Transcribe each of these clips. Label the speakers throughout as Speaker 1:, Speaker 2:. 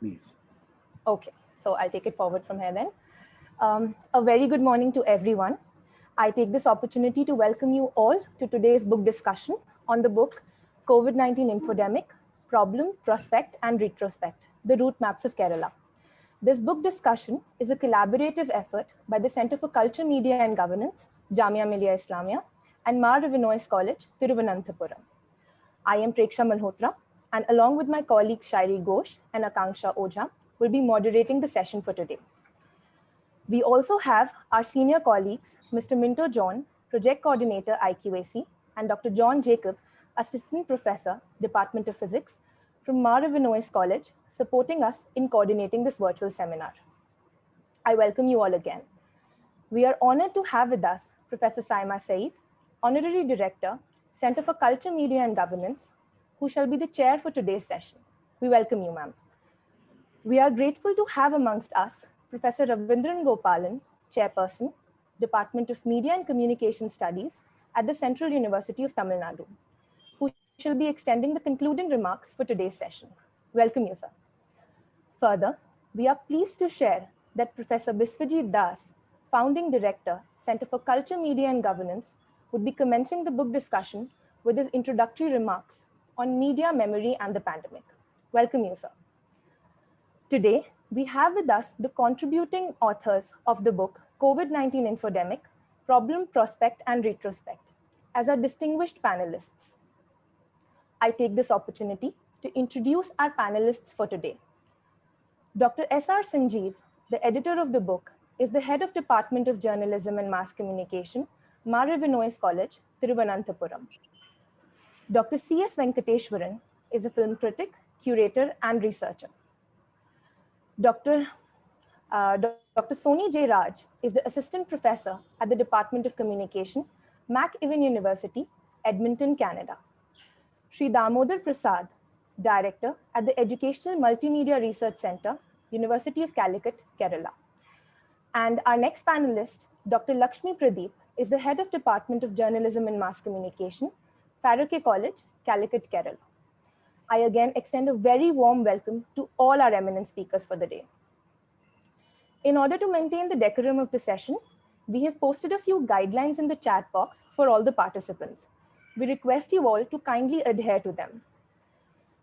Speaker 1: please.
Speaker 2: Okay, so I'll take it forward from here then. A very good morning to everyone. I take this opportunity to welcome you all to today's book discussion on the book COVID-19 Infodemic, Problem, Prospect and Retrospect, The Route Maps of Kerala. This book discussion is a collaborative effort by the Center for Culture, Media and Governance, Jamia Millia Islamia, and Ivanios College, Thiruvananthapuram. I am Pareeksha Malhotra, and along with my colleagues Shairi Ghosh and Akanksha Ojha, will be moderating the session for today. We also have our senior colleagues, Mr. Minto John, Project Coordinator IQAC, and Dr. John Jacob, Assistant Professor, Department of Physics, from Ivanios College, supporting us in coordinating this virtual seminar. I welcome you all again. We are honored to have with us Professor Saima Saeed, Honorary Director, Center for Culture, Media and Governance, who shall be the chair for today's session. We welcome you, ma'am. We are grateful to have amongst us Professor Ravindran Gopalan, Chairperson, Department of Media and Communication Studies at the Central University of Tamil Nadu, who shall be extending the concluding remarks for today's session. Welcome you, sir. Further, we are pleased to share that Professor Biswajit Das, Founding Director, Center for Culture, Media and Governance, would be commencing the book discussion with his introductory remarks on media, memory, and the pandemic. Welcome you, sir. Today, we have with us the contributing authors of the book COVID-19 Infodemic, Problem, Prospect, and Retrospect as our distinguished panelists. I take this opportunity to introduce our panelists for today. Dr. S.R.Sanjeev, the editor of the book, is the head of Department of Journalism and Mass Communication, Ivanios College, Thiruvananthapuram. Dr. C.S.Venkiteswaran is a film critic, curator, and researcher. Dr. Soni J. Raj is the assistant professor at the Department of Communication, McEwan University, Edmonton, Canada. Sri Damodar Prasad, director at the Educational Multimedia Research Center, University of Calicut, Kerala. And our next panelist, Dr. Lakshmi Pradeep, is the head of Department of Journalism and Mass Communication, Pareeksha College, Calicut, Kerala. I again extend a very warm welcome to all our eminent speakers for the day. In order to maintain the decorum of the session, we have posted a few guidelines in the chat box for all the participants. We request you all to kindly adhere to them.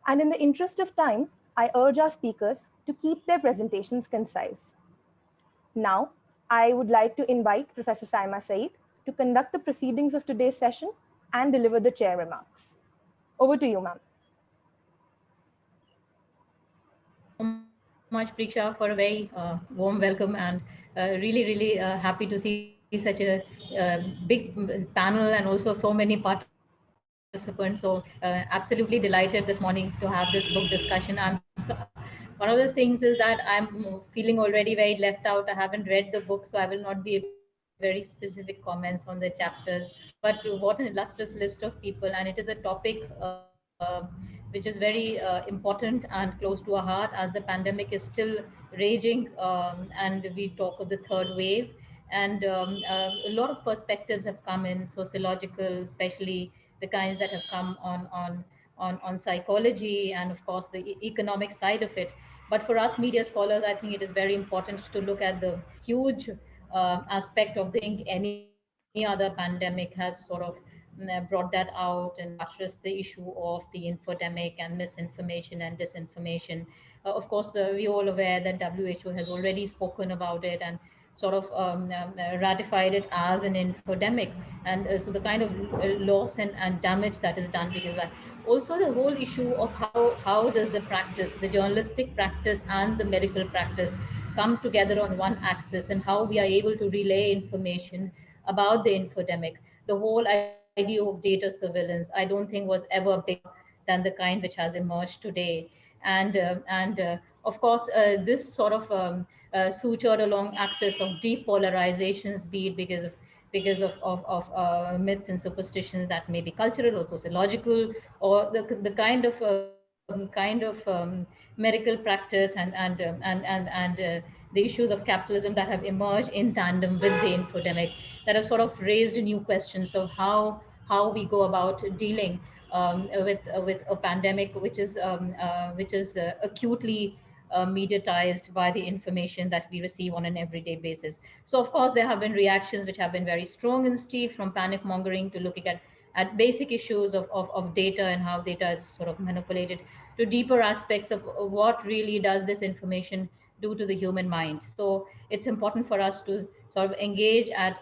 Speaker 2: And in the interest of time, I urge our speakers to keep their presentations concise. Now, I would like to invite Professor Saima Saeed to conduct the proceedings of today's session and deliver the chair remarks. Over to you, ma'am.
Speaker 3: Much, Pareeksha, for a very warm welcome, and really happy to see such a big panel and also so many participants. So absolutely delighted this morning to have this book discussion. One of the things is that I'm feeling already very left out. I haven't read the book, so I will not be able to make very specific comments on the chapters. But what an illustrious list of people, and it is a topic which is very important and close to our heart, as the pandemic is still raging, and we talk of the third wave. And a lot of perspectives have come in, sociological, especially the kinds that have come on psychology, and of course the economic side of it. But for us media scholars, I think it is very important to look at the huge aspect of the any other pandemic has sort of brought that out and buttressed the issue of the infodemic and misinformation and disinformation. Of course, we're all aware that WHO has already spoken about it and sort of ratified it as an infodemic. And so the kind of loss and damage that is done because of that. Also, the whole issue of how does the practice, the journalistic practice and the medical practice come together on one axis, and how we are able to relay information about the infodemic. The whole idea of data surveillance, I don't think was ever bigger than the kind which has emerged today. And of course, this sort of sutured along axis of depolarizations, be it because of myths and superstitions that may be cultural or sociological, or the kind of medical practice and the issues of capitalism that have emerged in tandem with the infodemic, that have sort of raised new questions of how we go about dealing with a pandemic which is acutely mediatized by the information that we receive on an everyday basis. So, of course, there have been reactions which have been very strong in Steve, from panic mongering to looking at basic issues of data and how data is sort of manipulated, to deeper aspects of what really does this information do to the human mind. So it's important for us to sort of engage at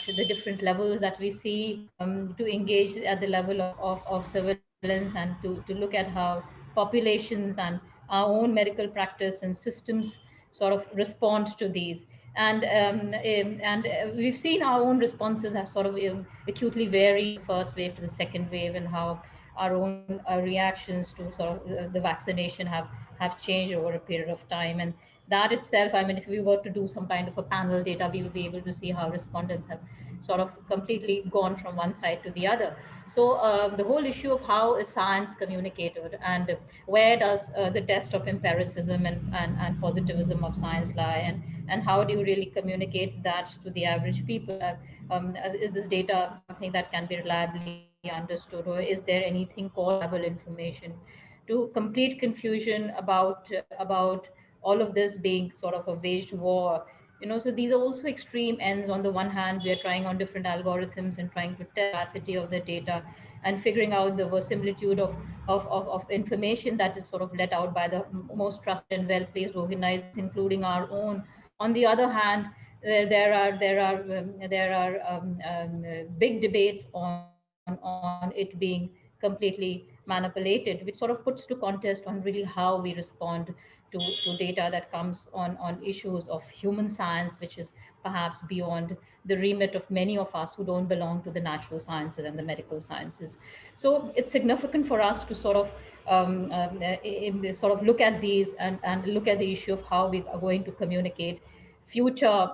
Speaker 3: the different levels that we see, to engage at the level of surveillance, and to look at how populations and our own medical practice and systems sort of respond to these. And we've seen our own responses have sort of acutely varied from the first wave to the second wave, and how our own reactions to sort of the vaccination have changed over a period of time. And that itself, I mean, if we were to do some kind of a panel data, we would be able to see how respondents have sort of completely gone from one side to the other. So the whole issue of how is science communicated, and where does the test of empiricism and positivism of science lie, and how do you really communicate that to the average people? Is this data something that can be reliably understood, or is there anything called reliable information? To complete confusion about all of this being sort of a waged war. So these are also extreme ends. On the one hand, we are trying on different algorithms and trying to test the veracity of the data, and figuring out the verisimilitude of information that is sort of let out by the most trusted and well-placed organizations, including our own. On the other hand, there are big debates on it being completely manipulated, which sort of puts to contest on really how we respond to data that comes on issues of human science, which is perhaps beyond the remit of many of us who don't belong to the natural sciences and the medical sciences. So it's significant for us to sort of sort of look at these, and look at the issue of how we are going to communicate future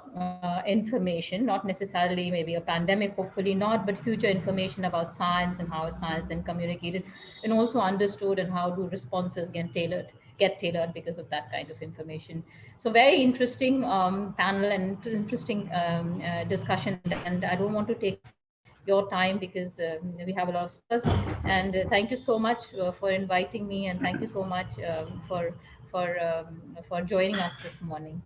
Speaker 3: information, not necessarily maybe a pandemic, hopefully not, but future information about science, and how is science then communicated and also understood, and how do responses get tailored because of that kind of information. So very interesting panel, and interesting discussion, and I don't want to take your time because we have a lot of speakers. And thank you so much for inviting me, and thank you so much for joining us this morning.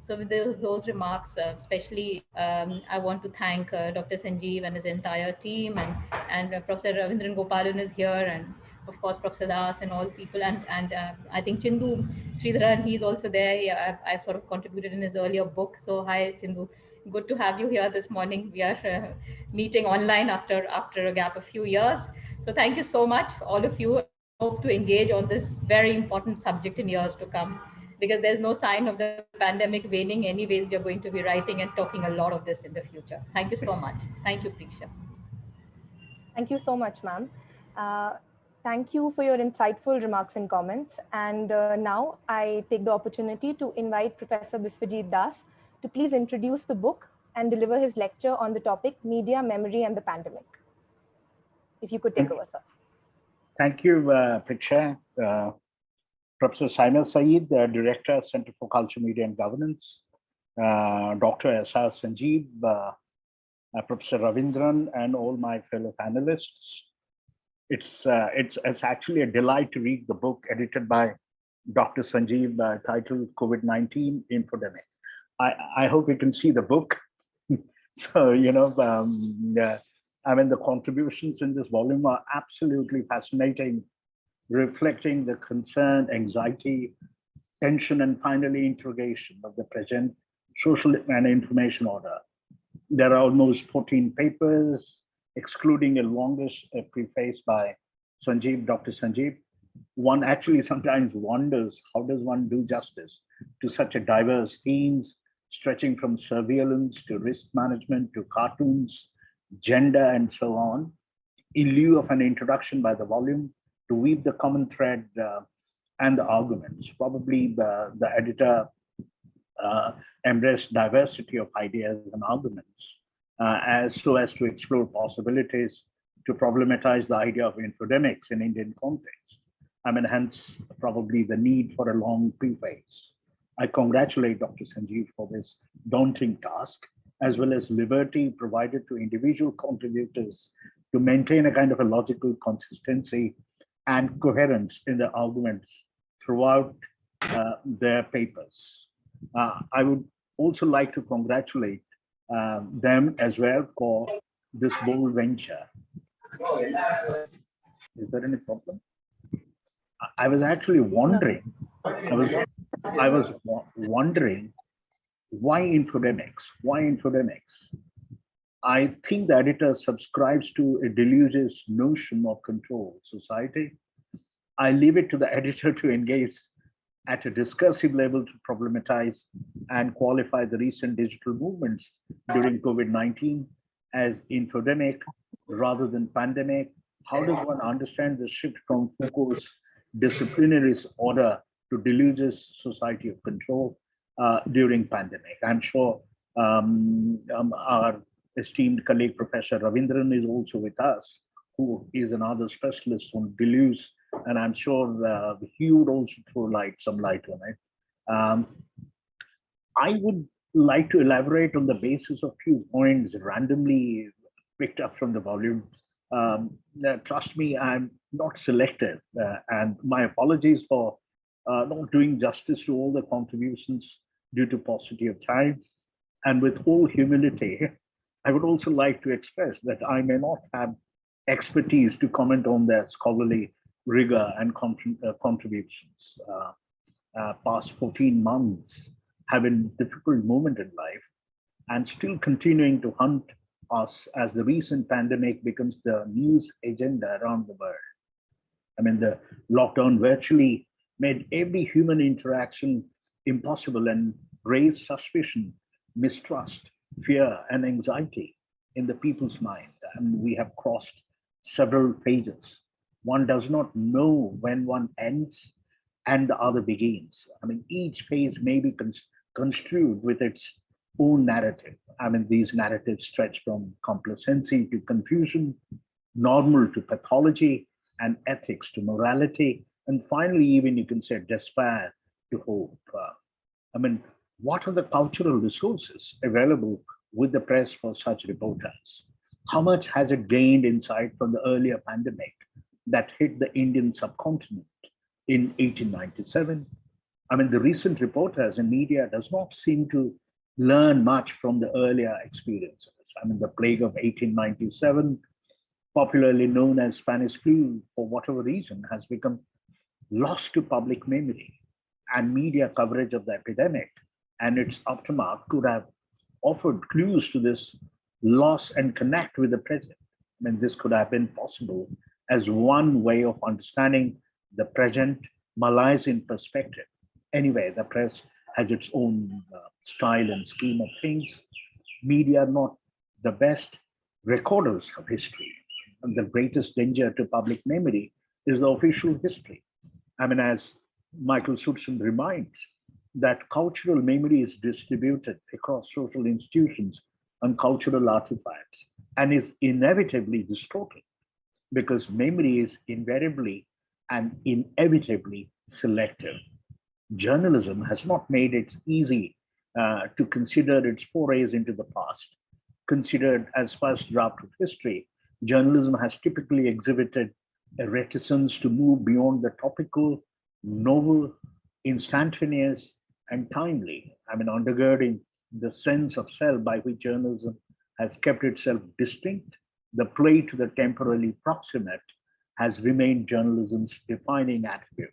Speaker 3: So with those remarks, especially I want to thank Dr. Sanjeev and his entire team, and Professor Ravindran Gopalan is here, and of course Professor Das and all people, and I think Chindu Sridharan, he's also there. Yeah, I've sort of contributed in his earlier book. So hi Chindu, good to have you here this morning. We are meeting online after a gap of few years. So thank you so much, all of you, and we hope to engage on this very important subject in years to come, because there's no sign of the pandemic waning. Anyways, we are going to be writing and talking a lot of this in the future. Thank you so much. Thank you, Preeksha.
Speaker 2: Thank you so much, ma'am. Uh, Thank you for your insightful remarks and comments. And now I take the opportunity to invite Professor Biswajit Das to please introduce the book and deliver his lecture on the topic Media, Memory, and the Pandemic. If you could take over, sir.
Speaker 1: Thank you, Pareeksha. Professor Saimel Saeed, the Director, Center for Culture, Media and Governance, Dr. S.R.Sanjeev, Professor Ravindran, and all my fellow panelists. It's actually a delight to read the book edited by Dr. Sanjeev, titled COVID-19 Infodemic. I hope you can see the book. So, I mean, the contributions in this volume are absolutely fascinating, reflecting the concern, anxiety, tension, and finally interrogation of the present social and information order. There are almost 14 papers, excluding a longest preface by Dr. Sanjeev. One actually sometimes wonders, how does one do justice to such a diverse themes, stretching from surveillance to risk management to cartoons, gender, and so on, in lieu of an introduction by the volume to weave the common thread and the arguments. Probably the editor embraced diversity of ideas and arguments as so as to explore possibilities to problematize the idea of infodemics in Indian context. I mean, hence probably the need for a long preface. I congratulate Dr. Sanjeev for this daunting task, as well as liberty provided to individual contributors to maintain a kind of a logical consistency and coherence in the arguments throughout their papers. I would also like to congratulate them as well for this bold venture. Is there any problem? I was actually wondering, I was wondering why infodemics? Why infodemics? I think the editor subscribes to a delusive notion of control society. I leave it to the editor to engage at a discursive level to problematize and qualify the recent digital movements during COVID-19 as infodemic rather than pandemic. How does one understand the shift from Foucault's disciplinary order to delusive society of control during pandemic? I'm sure our esteemed colleague, Professor Ravindran, is also with us, who is another specialist on deluge, and I'm sure he would also throw some light on it. I would like to elaborate on the basis of few points randomly picked up from the volume. Trust me, I'm not selective, and my apologies for not doing justice to all the contributions due to paucity of time. And with all humility, I would also like to express that I may not have expertise to comment on their scholarly rigor and contributions. Past 14 months have been a difficult moment in life and still continuing to hunt us as the recent pandemic becomes the news agenda around the world. I mean, the lockdown virtually made every human interaction impossible and raised suspicion, mistrust, fear, and anxiety in the people's mind. And we have crossed several phases. One does not know when one ends and the other begins. I mean, each phase may be construed with its own narrative. I mean, these narratives stretch from complacency to confusion, normal to pathology, and ethics to morality, and finally, even you can say despair to hope. I mean, what are the cultural resources available with the press for such reporters? How much has it gained insight from the earlier pandemic that hit the Indian subcontinent in 1897? I mean, the recent reporters in media does not seem to learn much from the earlier experiences. I mean, the plague of 1897, popularly known as Spanish flu, for whatever reason, has become lost to public memory, and media coverage of the epidemic and its aftermath could have offered clues to this loss and connect with the present. I mean, this could have been possible as one way of understanding the present Malaysian perspective. Anyway, the press has its own style and scheme of things. Media are not the best recorders of history. And the greatest danger to public memory is the official history. I mean, as Michael Sutton reminds, that cultural memory is distributed across social institutions and cultural artifacts and is inevitably distorted because memory is invariably and inevitably selective. Journalism has not made it easy to consider its forays into the past. Considered as first draft of history, journalism has typically exhibited a reticence to move beyond the topical, novel, instantaneous, and timely. I mean, undergirding the sense of self by which journalism has kept itself distinct, the play to the temporally proximate has remained journalism's defining attribute.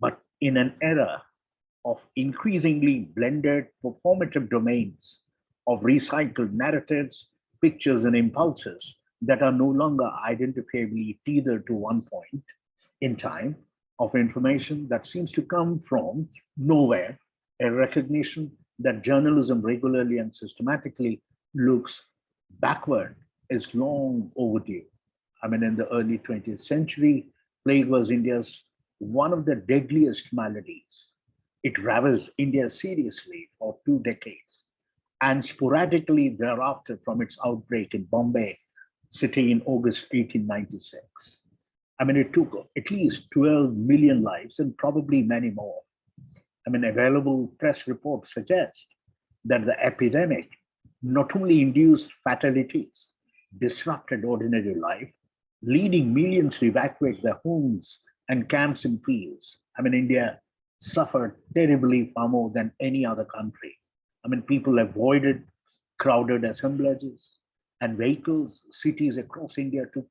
Speaker 1: But in an era of increasingly blended performative domains of recycled narratives, pictures, and impulses that are no longer identifiably tethered to one point in time, of information that seems to come from nowhere, a recognition that journalism regularly and systematically looks backward is long overdue. I mean, in the early 20th century, plague was India's one of the deadliest maladies. It ravaged India seriously for 2 decades, and sporadically thereafter from its outbreak in Bombay city in August 1896. I mean, it took at least 12 million lives and probably many more. I mean, available press reports suggest that the epidemic not only induced fatalities, disrupted ordinary life, leading millions to evacuate their homes and camps in fields. I mean, India suffered terribly far more than any other country. I mean, people avoided crowded assemblages and vehicles. Cities across India took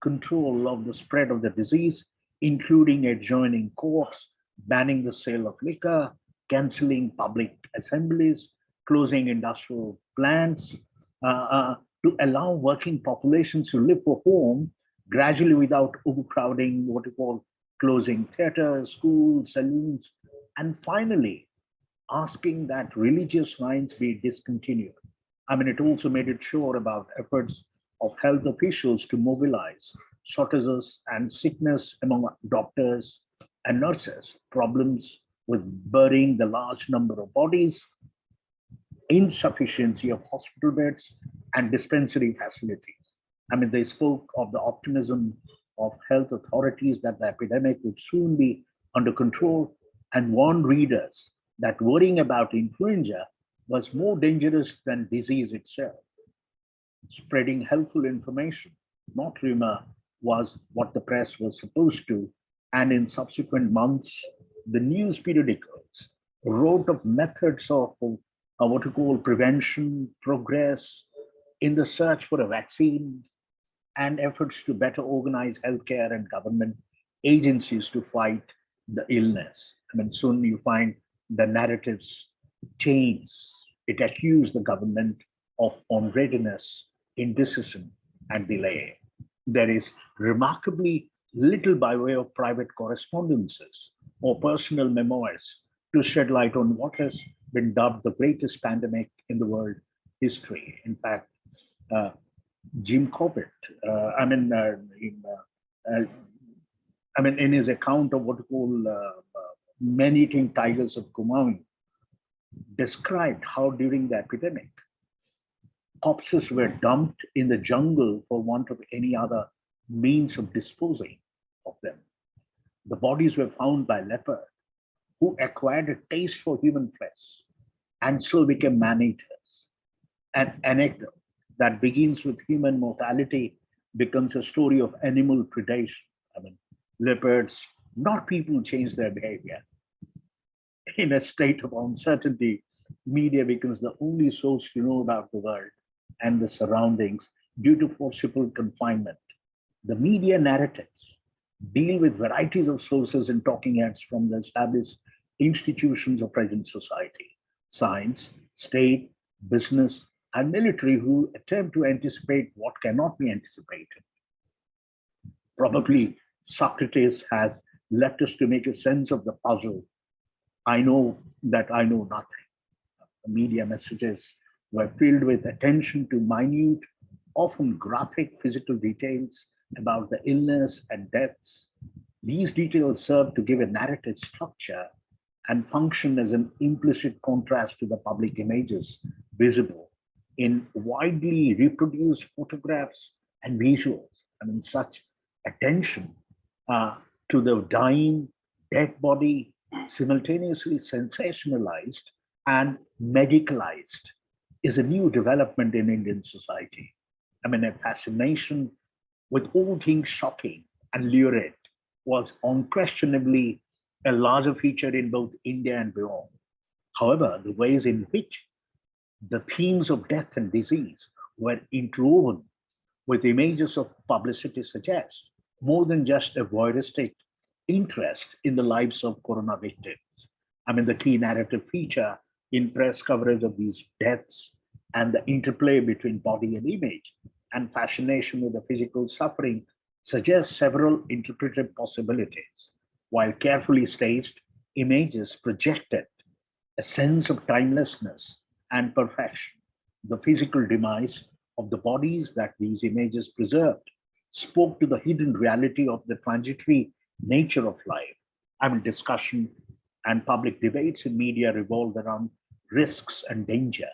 Speaker 1: control of the spread of the disease, including adjoining courts, banning the sale of liquor, cancelling public assemblies, closing industrial plants, to allow working populations to live for home gradually without overcrowding, what you call closing theaters, schools, saloons, and finally asking that religious rites be discontinued. I mean, it also made it sure about efforts of health officials to mobilize shortages and sickness among doctors and nurses, problems with burying the large number of bodies, insufficiency of hospital beds and dispensary facilities. I mean, they spoke of the optimism of health authorities that the epidemic would soon be under control and warned readers that worrying about influenza was more dangerous than disease itself. Spreading helpful information, not rumor, was what the press was supposed to. And in subsequent months, the news periodicals wrote of methods of what you call prevention, progress in the search for a vaccine, and efforts to better organize healthcare and government agencies to fight the illness. I mean, soon you find the narratives change. It accused the government of unreadiness, indecision, and delay. There is remarkably little by way of private correspondences or personal memoirs to shed light on what has been dubbed the greatest pandemic in the world history. In fact, uh, Jim Corbett, uh, in his account of what we call man-eating tigers of Kumaon, described how during the epidemic, corpses were dumped in the jungle for want of any other means of disposing of them. The bodies were found by leopards who acquired a taste for human flesh and so became man-eaters. An anecdote that begins with human mortality becomes a story of animal predation. I mean, leopards, not people, change their behavior. In a state of uncertainty, media becomes the only source to know about the world and the surroundings due to forcible confinement. The media narratives deal with varieties of sources and talking heads from the established institutions of present society, science, state, business, and military who attempt to anticipate what cannot be anticipated. Probably Socrates has left us to make a sense of the puzzle. I know that I know nothing. The media messages were filled with attention to minute, often graphic physical details about the illness and deaths. These details serve to give a narrative structure and function as an implicit contrast to the public images visible in widely reproduced photographs and visuals. I mean, such attention to the dying, dead body simultaneously sensationalized and medicalized is a new development in Indian society. I mean, a fascination with all things shocking and lurid was unquestionably a larger feature in both India and beyond. However, the ways in which the themes of death and disease were interwoven with images of publicity suggest more than just a voyeuristic interest in the lives of corona victims. I mean, the key narrative feature in press coverage of these deaths and the interplay between body and image and fascination with the physical suffering suggests several interpretive possibilities. While carefully staged, images projected a sense of timelessness and perfection. The physical demise of the bodies that these images preserved spoke to the hidden reality of the transitory nature of life. I mean, discussion and public debates in media revolved around risks and danger.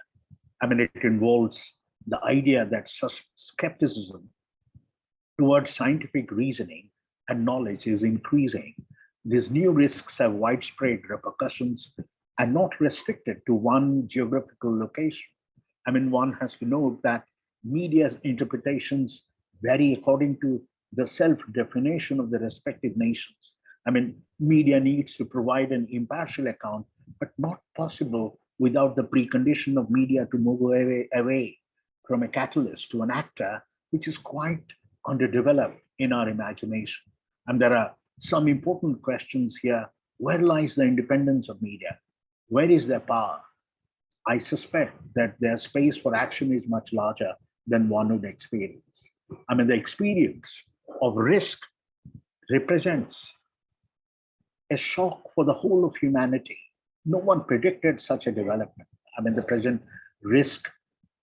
Speaker 1: I mean, it involves the idea that such skepticism towards scientific reasoning and knowledge is increasing. These new risks have widespread repercussions and not restricted to one geographical location. I mean, one has to note that media's interpretations vary according to the self definition of the respective nations. I mean, media needs to provide an impartial account, but not possible without the precondition of media to move away from a catalyst to an actor, which is quite underdeveloped in our imagination. And there are some important questions here. Where lies the independence of media? Where is their power? I suspect that their space for action is much larger than one would experience. I mean, the experience of risk represents a shock for the whole of humanity. No one predicted such a development. I mean, the present risk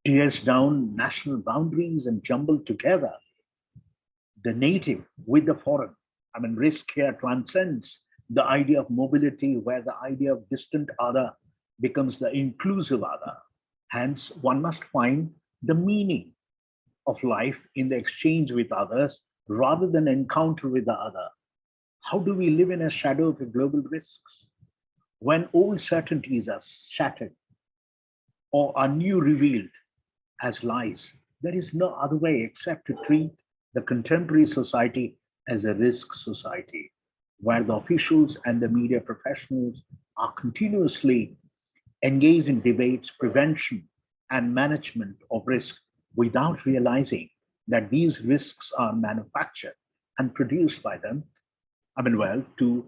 Speaker 1: tears down national boundaries and jumbled together the native with the foreign. I mean, risk here transcends the idea of mobility, where the idea of distant other becomes the inclusive other. Hence, one must find the meaning of life in the exchange with others rather than encounter with the other. How do we live in a shadow of the global risks? When old certainties are shattered or are new revealed as lies, there is no other way except to treat the contemporary society as a risk society, where the officials and the media professionals are continuously engaged in debates, prevention, and management of risk without realizing that these risks are manufactured and produced by them. I mean, well, to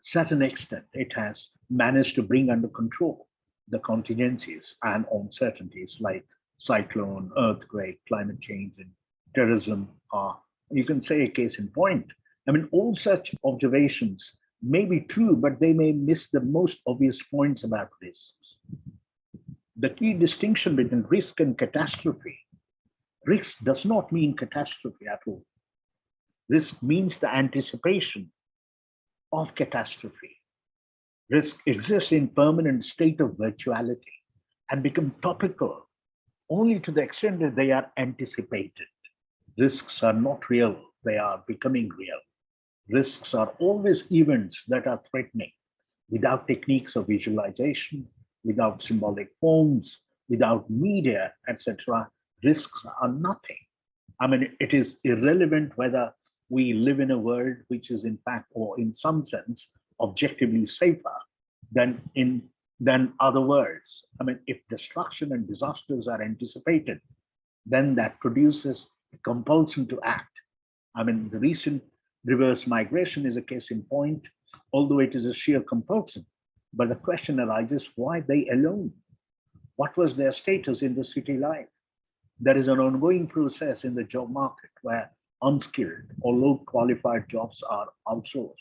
Speaker 1: certain extent, it has managed to bring under control the contingencies and uncertainties like cyclone, earthquake, climate change, and terrorism are, you can say, a case in point. I mean, all such observations may be true, but they may miss the most obvious points about risks. The key distinction between risk and catastrophe. Risk does not mean catastrophe at all. Risk means the anticipation of catastrophe. Risk exists in permanent state of virtuality and become topical only to the extent that they are anticipated. Risks are not real, they are becoming real. Risks are always events that are threatening. Without techniques of visualization, without symbolic forms, without media, etc., risks are nothing. I mean, it is irrelevant whether we live in a world which is in fact, or in some sense, objectively safer than other worlds. I mean, if destruction and disasters are anticipated, then that produces a compulsion to act. I mean, the recent reverse migration is a case in point, although it is a sheer compulsion. But the question arises, why they alone? What was their status in the city life? There is an ongoing process in the job market where unskilled or low qualified jobs are outsourced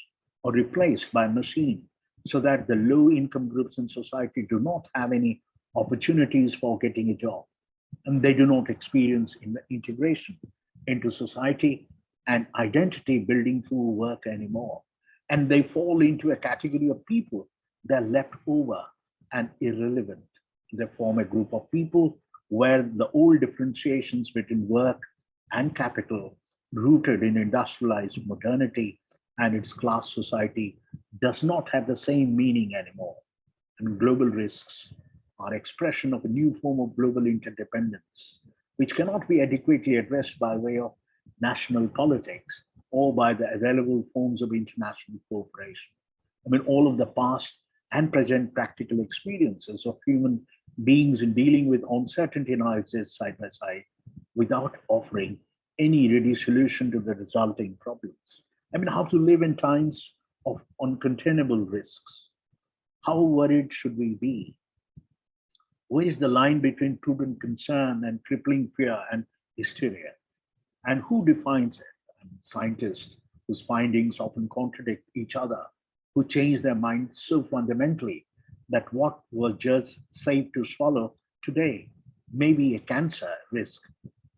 Speaker 1: or replaced by machine, so that the low income groups in society do not have any opportunities for getting a job, and they do not experience in the integration into society and identity building through work anymore. And they fall into a category of people that are left over and irrelevant. They form a group of people where the old differentiations between work and capital, rooted in industrialized modernity and its class society, does not have the same meaning anymore. And global risks are expression of a new form of global interdependence, which cannot be adequately addressed by way of national politics or by the available forms of international cooperation. I mean, all of the past and present practical experiences of human beings in dealing with uncertainty now exist side by side without offering any ready solution to the resulting problems. I mean, how to live in times of uncontainable risks? How worried should we be? Where is the line between prudent concern and crippling fear and hysteria? And who defines it? Scientists whose findings often contradict each other, who change their minds so fundamentally that what was just safe to swallow today may be a cancer risk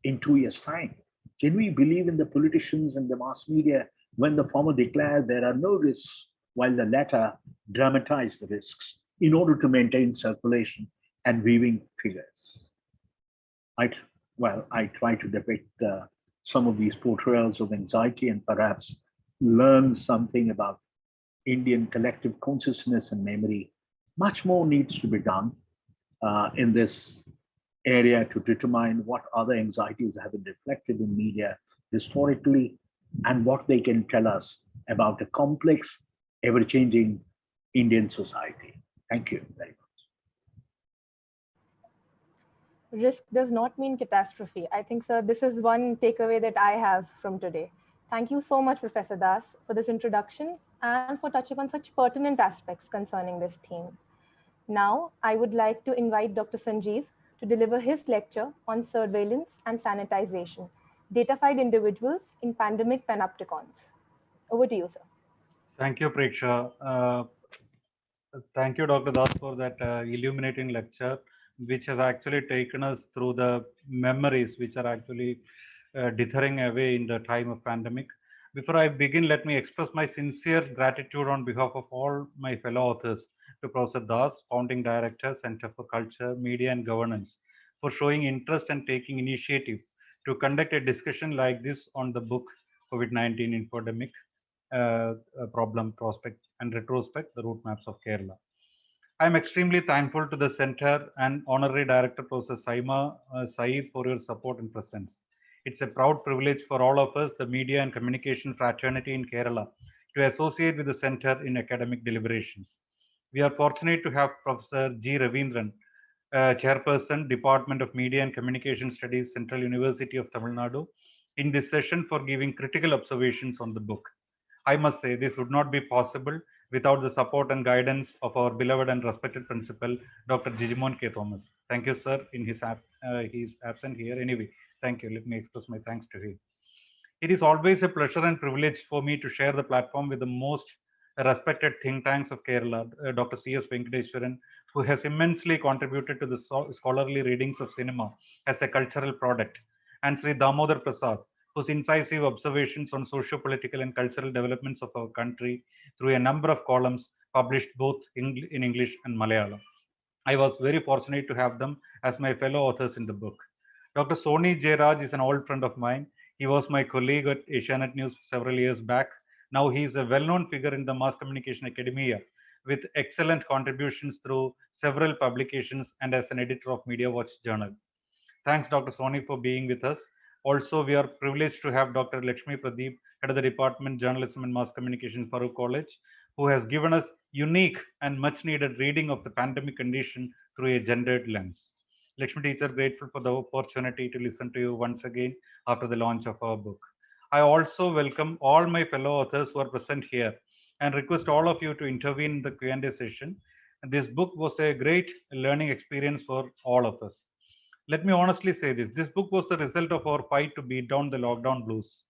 Speaker 1: in 2 years' time. Can we believe in the politicians and the mass media when the former declare there are no risks, while the latter dramatize the risks in order to maintain circulation and viewing figures? I try to depict some of these portrayals of anxiety and perhaps learn something about Indian collective consciousness and memory. Much more needs to be done in this area to determine what other anxieties have been reflected in media historically and what they can tell us about a complex, ever-changing Indian society. Thank you very much.
Speaker 2: Risk does not mean catastrophe. I think, sir, this is one takeaway that I have from today. Thank you so much, Professor Das, for this introduction and for touching on such pertinent aspects concerning this theme. Now, I would like to invite Dr. Sanjeev to deliver his lecture on surveillance and sanitization, datafied individuals in pandemic panopticons. Over to you, sir.
Speaker 4: Thank you, Pareeksha. Thank you, Dr. Das, for that illuminating lecture, which has actually taken us through the memories which are actually dithering away in the time of pandemic. Before I begin, let me express my sincere gratitude on behalf of all my fellow authors to Professor Das, Founding Director, Center for Culture, Media and Governance, for showing interest and taking initiative to conduct a discussion like this on the book COVID-19 Infodemic, Problem, Prospect and Retrospect, the Route Maps of Kerala. I am extremely thankful to the Center and Honorary Director Professor Saima Saeed for your support and presence. It's a proud privilege for all of us, the media and communication fraternity in Kerala, to associate with the Center in academic deliberations. We are fortunate to have Professor G. Ravindran, Chairperson, Department of Media and Communication Studies, Central University of Tamil Nadu, in this session for giving critical observations on the book. I must say this would not be possible without the support and guidance of our beloved and respected principal, Dr. Jijimon K. Thomas. Thank you, sir. He's absent here. Anyway, thank you. Let me express my thanks to him. It is always a pleasure and privilege for me to share the platform with the most respected think tanks of Kerala, Dr. C.S.Venkiteswaran, who has immensely contributed to the scholarly readings of cinema as a cultural product, and Sri Damodar Prasad, whose incisive observations on socio-political and cultural developments of our country through a number of columns published both in English and Malayalam. I was very fortunate to have them as my fellow authors in the book. Dr. Soni Jairaj is an old friend of mine. He was my colleague at Asianet News several years back. Now he is a well-known figure in the mass communication academia with excellent contributions through several publications and as an editor of Media Watch Journal. Thanks, Dr. Soni, for being with us. Also, we are privileged to have Dr. Lakshmi Pradeep, head of the Department Journalism and Mass Communication, Farooq College, who has given us unique and much needed reading of the pandemic condition through a gendered lens. Lakshmi teacher, grateful for the opportunity to listen to you once again after the launch of our book. I also welcome all my fellow authors who are present here and request all of you to intervene in the Q&A session. And this book was a great learning experience for all of us. Let me honestly say this book was the result of our fight to beat down the lockdown blues.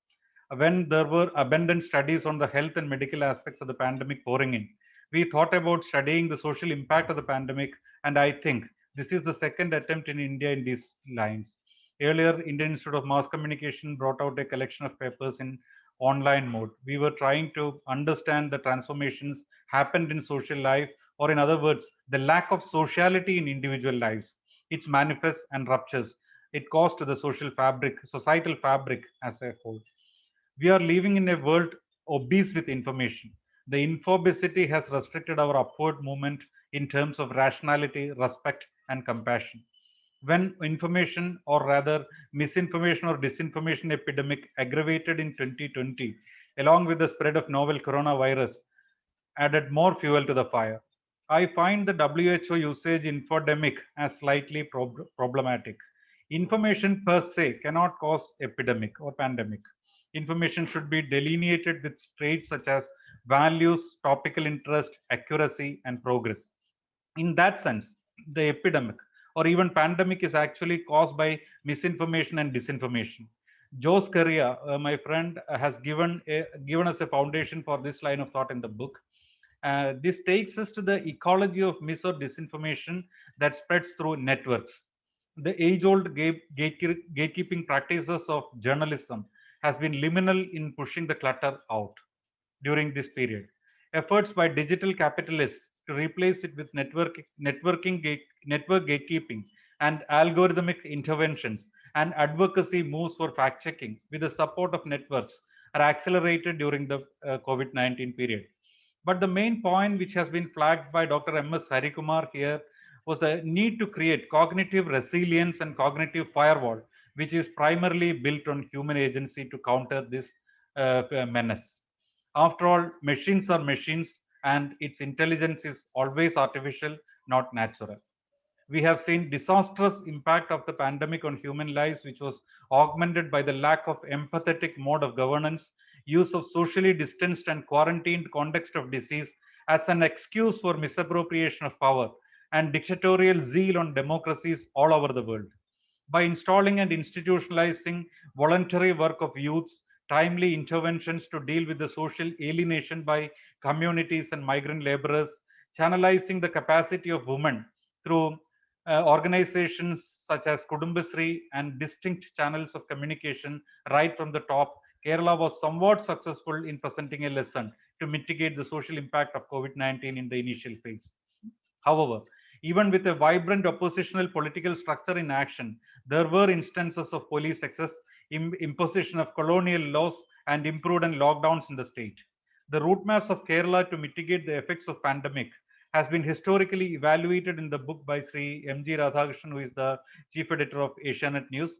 Speaker 4: When there were abundant studies on the health and medical aspects of the pandemic pouring in, we thought about studying the social impact of the pandemic, and I think this is the second attempt in India in these lines. Earlier, Indian Institute of Mass Communication brought out a collection of papers in online mode. We were trying to understand the transformations happened in social life, or in other words, the lack of sociality in individual lives. Its manifests and ruptures it caused to the social fabric, societal fabric as a whole. We are living in a world obese with information. The infobesity has restricted our upward movement in terms of rationality, respect, and compassion. When information, or rather misinformation or disinformation epidemic aggravated in 2020, along with the spread of novel coronavirus, added more fuel to the fire. I find the WHO usage infodemic as slightly problematic. Information per se cannot cause epidemic or pandemic. Information should be delineated with traits such as values, topical interest, accuracy, and progress. In that sense, the epidemic or even pandemic is actually caused by misinformation and disinformation. Joe Scaria, my friend, has given us a foundation for this line of thought in the book. This takes us to the ecology of mis or disinformation that spreads through networks. The age-old gatekeeping practices of journalism has been liminal in pushing the clutter out during this period. Efforts by digital capitalists to replace it with network gatekeeping and algorithmic interventions and advocacy moves for fact-checking with the support of networks are accelerated during the COVID-19 period. But the main point which has been flagged by Dr. M.S. Harikumar here was the need to create cognitive resilience and cognitive firewall, which is primarily built on human agency to counter this menace. After all, machines are machines, and its intelligence is always artificial, not natural. We have seen disastrous impact of the pandemic on human lives, which was augmented by the lack of empathetic mode of governance, use of socially distanced and quarantined context of disease as an excuse for misappropriation of power, and dictatorial zeal on democracies all over the world. By installing and institutionalizing voluntary work of youths, timely interventions to deal with the social alienation by communities and migrant laborers, channelizing the capacity of women through organizations such as Kudumbasri and distinct channels of communication right from the top, Kerala was somewhat successful in presenting a lesson to mitigate the social impact of COVID-19 in the initial phase. However, even with a vibrant oppositional political structure in action, there were instances of police excess, imposition of colonial laws, and imprudent lockdowns in the state. The route maps of Kerala to mitigate the effects of pandemic has been historically evaluated in the book by Sri M.G. Radhakrishnan, who is the chief editor of Asianet News,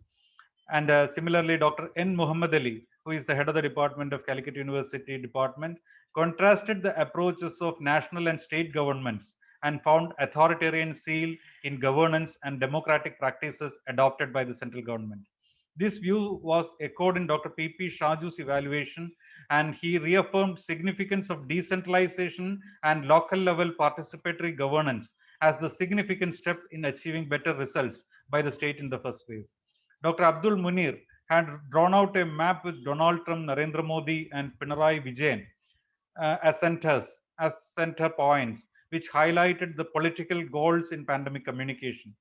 Speaker 4: and similarly, Dr. N. Muhammad Ali, who is the head of the Department of Calicut University Department, contrasted the approaches of national and state governments and found authoritarian seal in governance and democratic practices adopted by the central government. This view was echoed in Dr. P.P. Shaju's evaluation, and he reaffirmed significance of decentralization and local level participatory governance as the significant step in achieving better results by the state in the first wave. Dr. Abdul Munir had drawn out a map with Donald Trump, Narendra Modi, and Pinarayi Vijayan as center points, which highlighted the political goals in pandemic communication.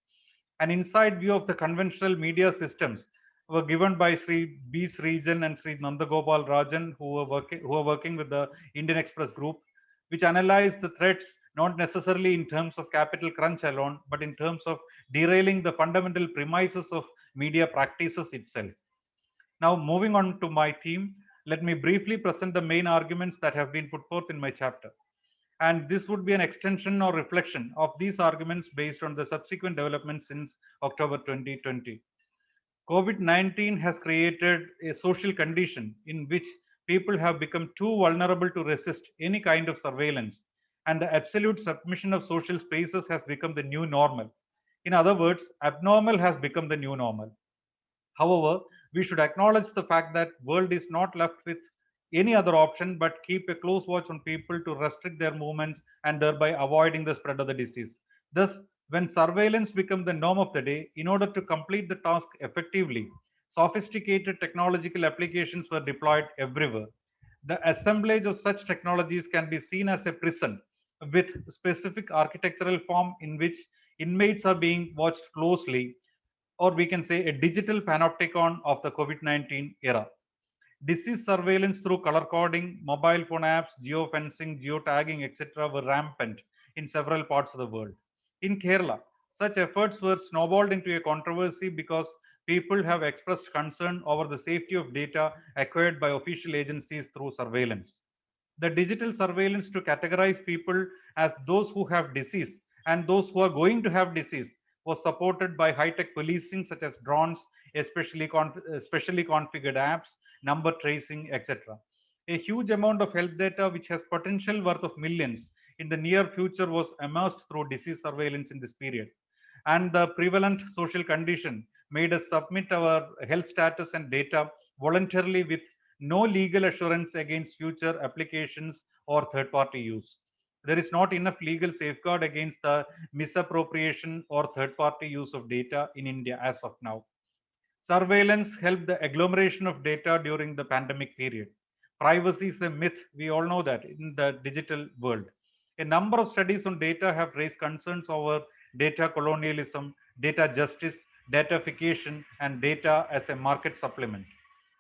Speaker 4: An inside view of the conventional media systems were given by Sri B. Srijan and Sri Nandagopal Rajan, who are working with the Indian Express Group, which analyzed the threats not necessarily in terms of capital crunch alone, but in terms of derailing the fundamental premises of media practices itself. Now, moving on to my theme, let me briefly present the main arguments that have been put forth in my chapter. And this would be an extension or reflection of these arguments based on the subsequent developments since October 2020. COVID-19 has created a social condition in which people have become too vulnerable to resist any kind of surveillance, and the absolute submission of social spaces has become the new normal. In other words, abnormal has become the new normal. However, we should acknowledge the fact that world is not left with any other option but keep a close watch on people to restrict their movements and thereby avoiding the spread of the disease. Thus, when surveillance becomes the norm of the day, in order to complete the task effectively, sophisticated technological applications were deployed everywhere. The assemblage of such technologies can be seen as a prison with specific architectural form in which inmates are being watched closely, or we can say a digital panopticon of the COVID-19 era. Disease surveillance through color coding, mobile phone apps, geofencing, geotagging, etc. were rampant in several parts of the world. In Kerala, such efforts were snowballed into a controversy because people have expressed concern over the safety of data acquired by official agencies through surveillance. The digital surveillance to categorize people as those who have disease and those who are going to have disease was supported by high-tech policing such as drones, specially configured apps, number tracing, etc. A huge amount of health data which has potential worth of millions in the near future was amassed through disease surveillance in this period. And the prevalent social condition made us submit our health status and data voluntarily with no legal assurance against future applications or third-party use. There is not enough legal safeguard against the misappropriation or third-party use of data in India as of now. Surveillance helped the agglomeration of data during the pandemic period. Privacy is a myth, we all know that, in the digital world. A number of studies on data have raised concerns over data colonialism, data justice, datafication, and data as a market supplement.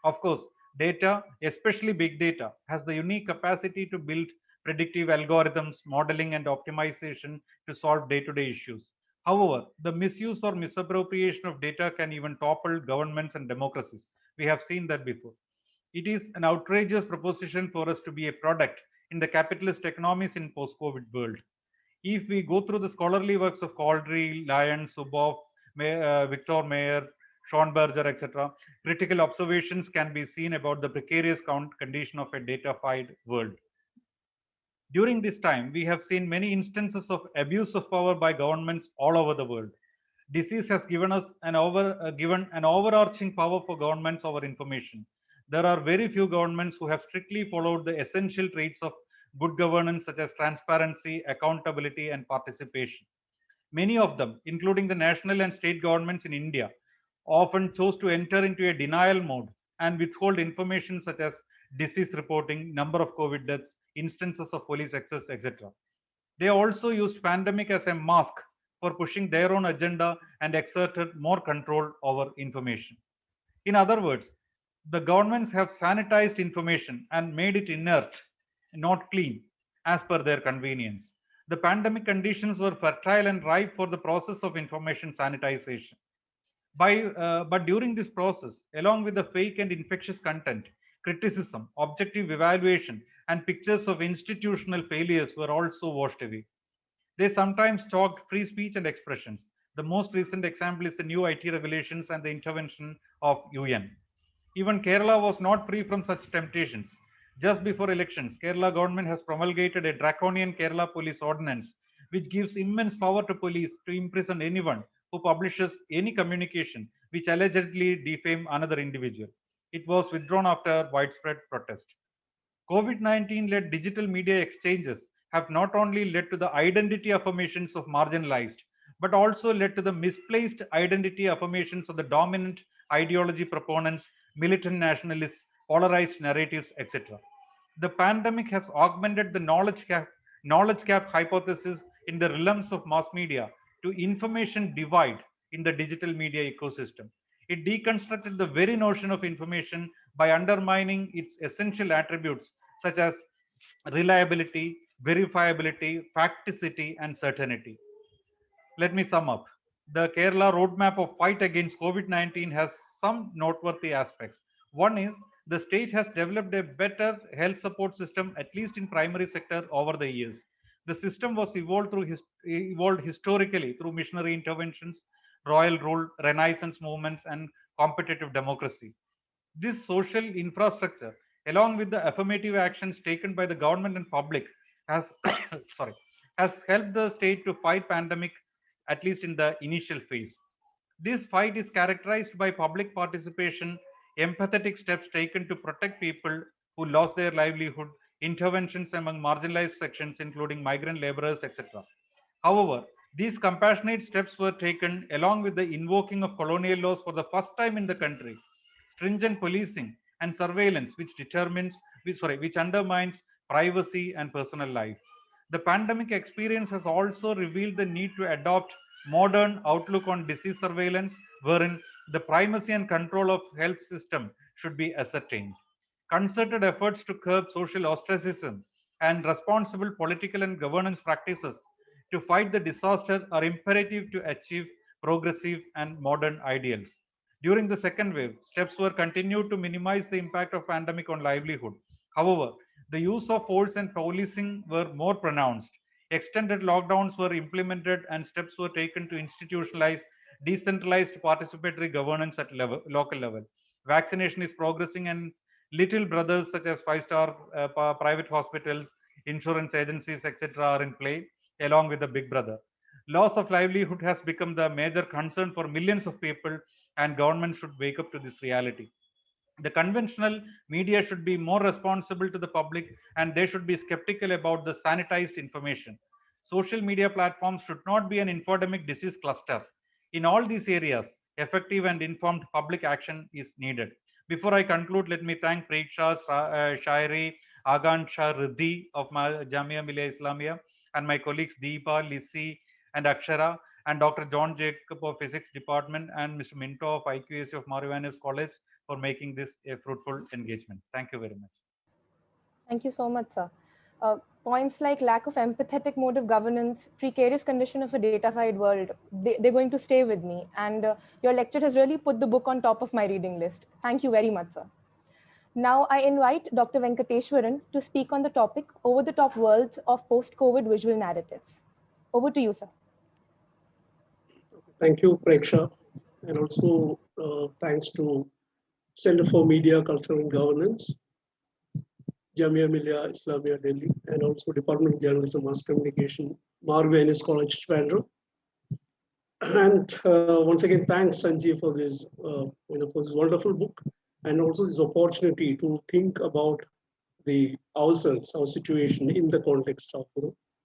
Speaker 4: Of course, data, especially big data, has the unique capacity to build predictive algorithms, modeling, and optimization to solve day-to-day issues. However, the misuse or misappropriation of data can even topple governments and democracies. We have seen that before. It is an outrageous proposition for us to be a product in the capitalist economies in post-COVID world. If we go through the scholarly works of Caldry, Lyon, Suboff, Victor Mayer, Schonberger, etc., critical observations can be seen about the precarious condition of a datafied world. During this time, we have seen many instances of abuse of power by governments all over the world. Disease has given us given an overarching power for governments over information. There are very few governments who have strictly followed the essential traits of good governance, such as transparency, accountability, and participation. Many of them, including the national and state governments in India, often chose to enter into a denial mode and withhold information such as disease reporting, number of COVID deaths, instances of police excess, etc. They also used pandemic as a mask for pushing their own agenda and exerted more control over information. In other words, the governments have sanitized information and made it inert, not clean, as per their convenience. The pandemic conditions were fertile and ripe for the process of information sanitization. But during this process, along with the fake and infectious content, criticism, objective evaluation, and pictures of institutional failures were also washed away. They sometimes chalked free speech and expressions. The most recent example is the new IT regulations and the intervention of UN. Even Kerala was not free from such temptations. Just before elections, Kerala government has promulgated a draconian Kerala police ordinance, which gives immense power to police to imprison anyone who publishes any communication which allegedly defame another individual. It was withdrawn after widespread protest. COVID-19 led digital media exchanges have not only led to the identity affirmations of marginalized, but also led to the misplaced identity affirmations of the dominant ideology proponents, militant nationalists, polarized narratives, etc. The pandemic has augmented the knowledge gap hypothesis in the realms of mass media to information divide in the digital media ecosystem. It deconstructed the very notion of information by undermining its essential attributes such as reliability, verifiability, facticity, and certainty. Let me sum up. The Kerala roadmap of fight against COVID-19 has some noteworthy aspects. One is the state has developed a better health support system, at least in primary sector, over the years. The system was evolved historically through missionary interventions, royal rule, renaissance movements, and competitive democracy. This social infrastructure, along with the affirmative actions taken by the government and public, has sorry, has helped the state to fight pandemic, at least in the initial phase. This fight is characterized by public participation, empathetic steps taken to protect people who lost their livelihood, interventions among marginalized sections, including migrant laborers, etc. However, these compassionate steps were taken along with the invoking of colonial laws for the first time in the country, stringent policing and surveillance, which undermines privacy and personal life. The pandemic experience has also revealed the need to adopt modern outlook on disease surveillance, wherein the primacy and control of health system should be ascertained. Concerted efforts to curb social ostracism and responsible political and governance practices to fight the disaster are imperative to achieve progressive and modern ideals. During the second wave, steps were continued to minimize the impact of pandemic on livelihood. However, the use of force and policing were more pronounced. Extended lockdowns were implemented and steps were taken to institutionalize decentralized participatory governance at local level. Vaccination is progressing and little brothers such as five-star private hospitals, insurance agencies, etc. are in play along with the big brother. Loss of livelihood has become the major concern for millions of people, and governments should wake up to this reality. The conventional media should be more responsible to the public, and they should be skeptical about the sanitized information. Social media platforms should not be an infodemic disease cluster. In all these areas, effective and informed public action is needed. Before I conclude, let me thank Pareeksha, Shairi, Agansha Riddhi of Jamia Millia Islamia, and my colleagues Deepa, Lissy, and Akshara, and Dr. John Jacob of Physics Department, and Mr. Minto of IQAC of Ivanios College for making this a fruitful engagement. Thank you very much.
Speaker 2: Thank you so much, sir. Points like lack of empathetic mode of governance, precarious condition of a datafied world, they're going to stay with me. And your lecture has really put the book on top of my reading list. Thank you very much, sir. Now I invite Dr. Venkiteswaran to speak on the topic, over-the-top worlds of post-COVID visual narratives. Over to you, sir.
Speaker 5: Thank you, Pareeksha. And also thanks to Center for Media, Culture and Governance, Jamia, Millia, Islamia, Delhi, and also Department of Journalism, Mass Communication, Ivanios College, Trivandrum. And once again, thanks Sanjeev for this, for this wonderful book, and also this opportunity to think about ourselves, our situation in the context of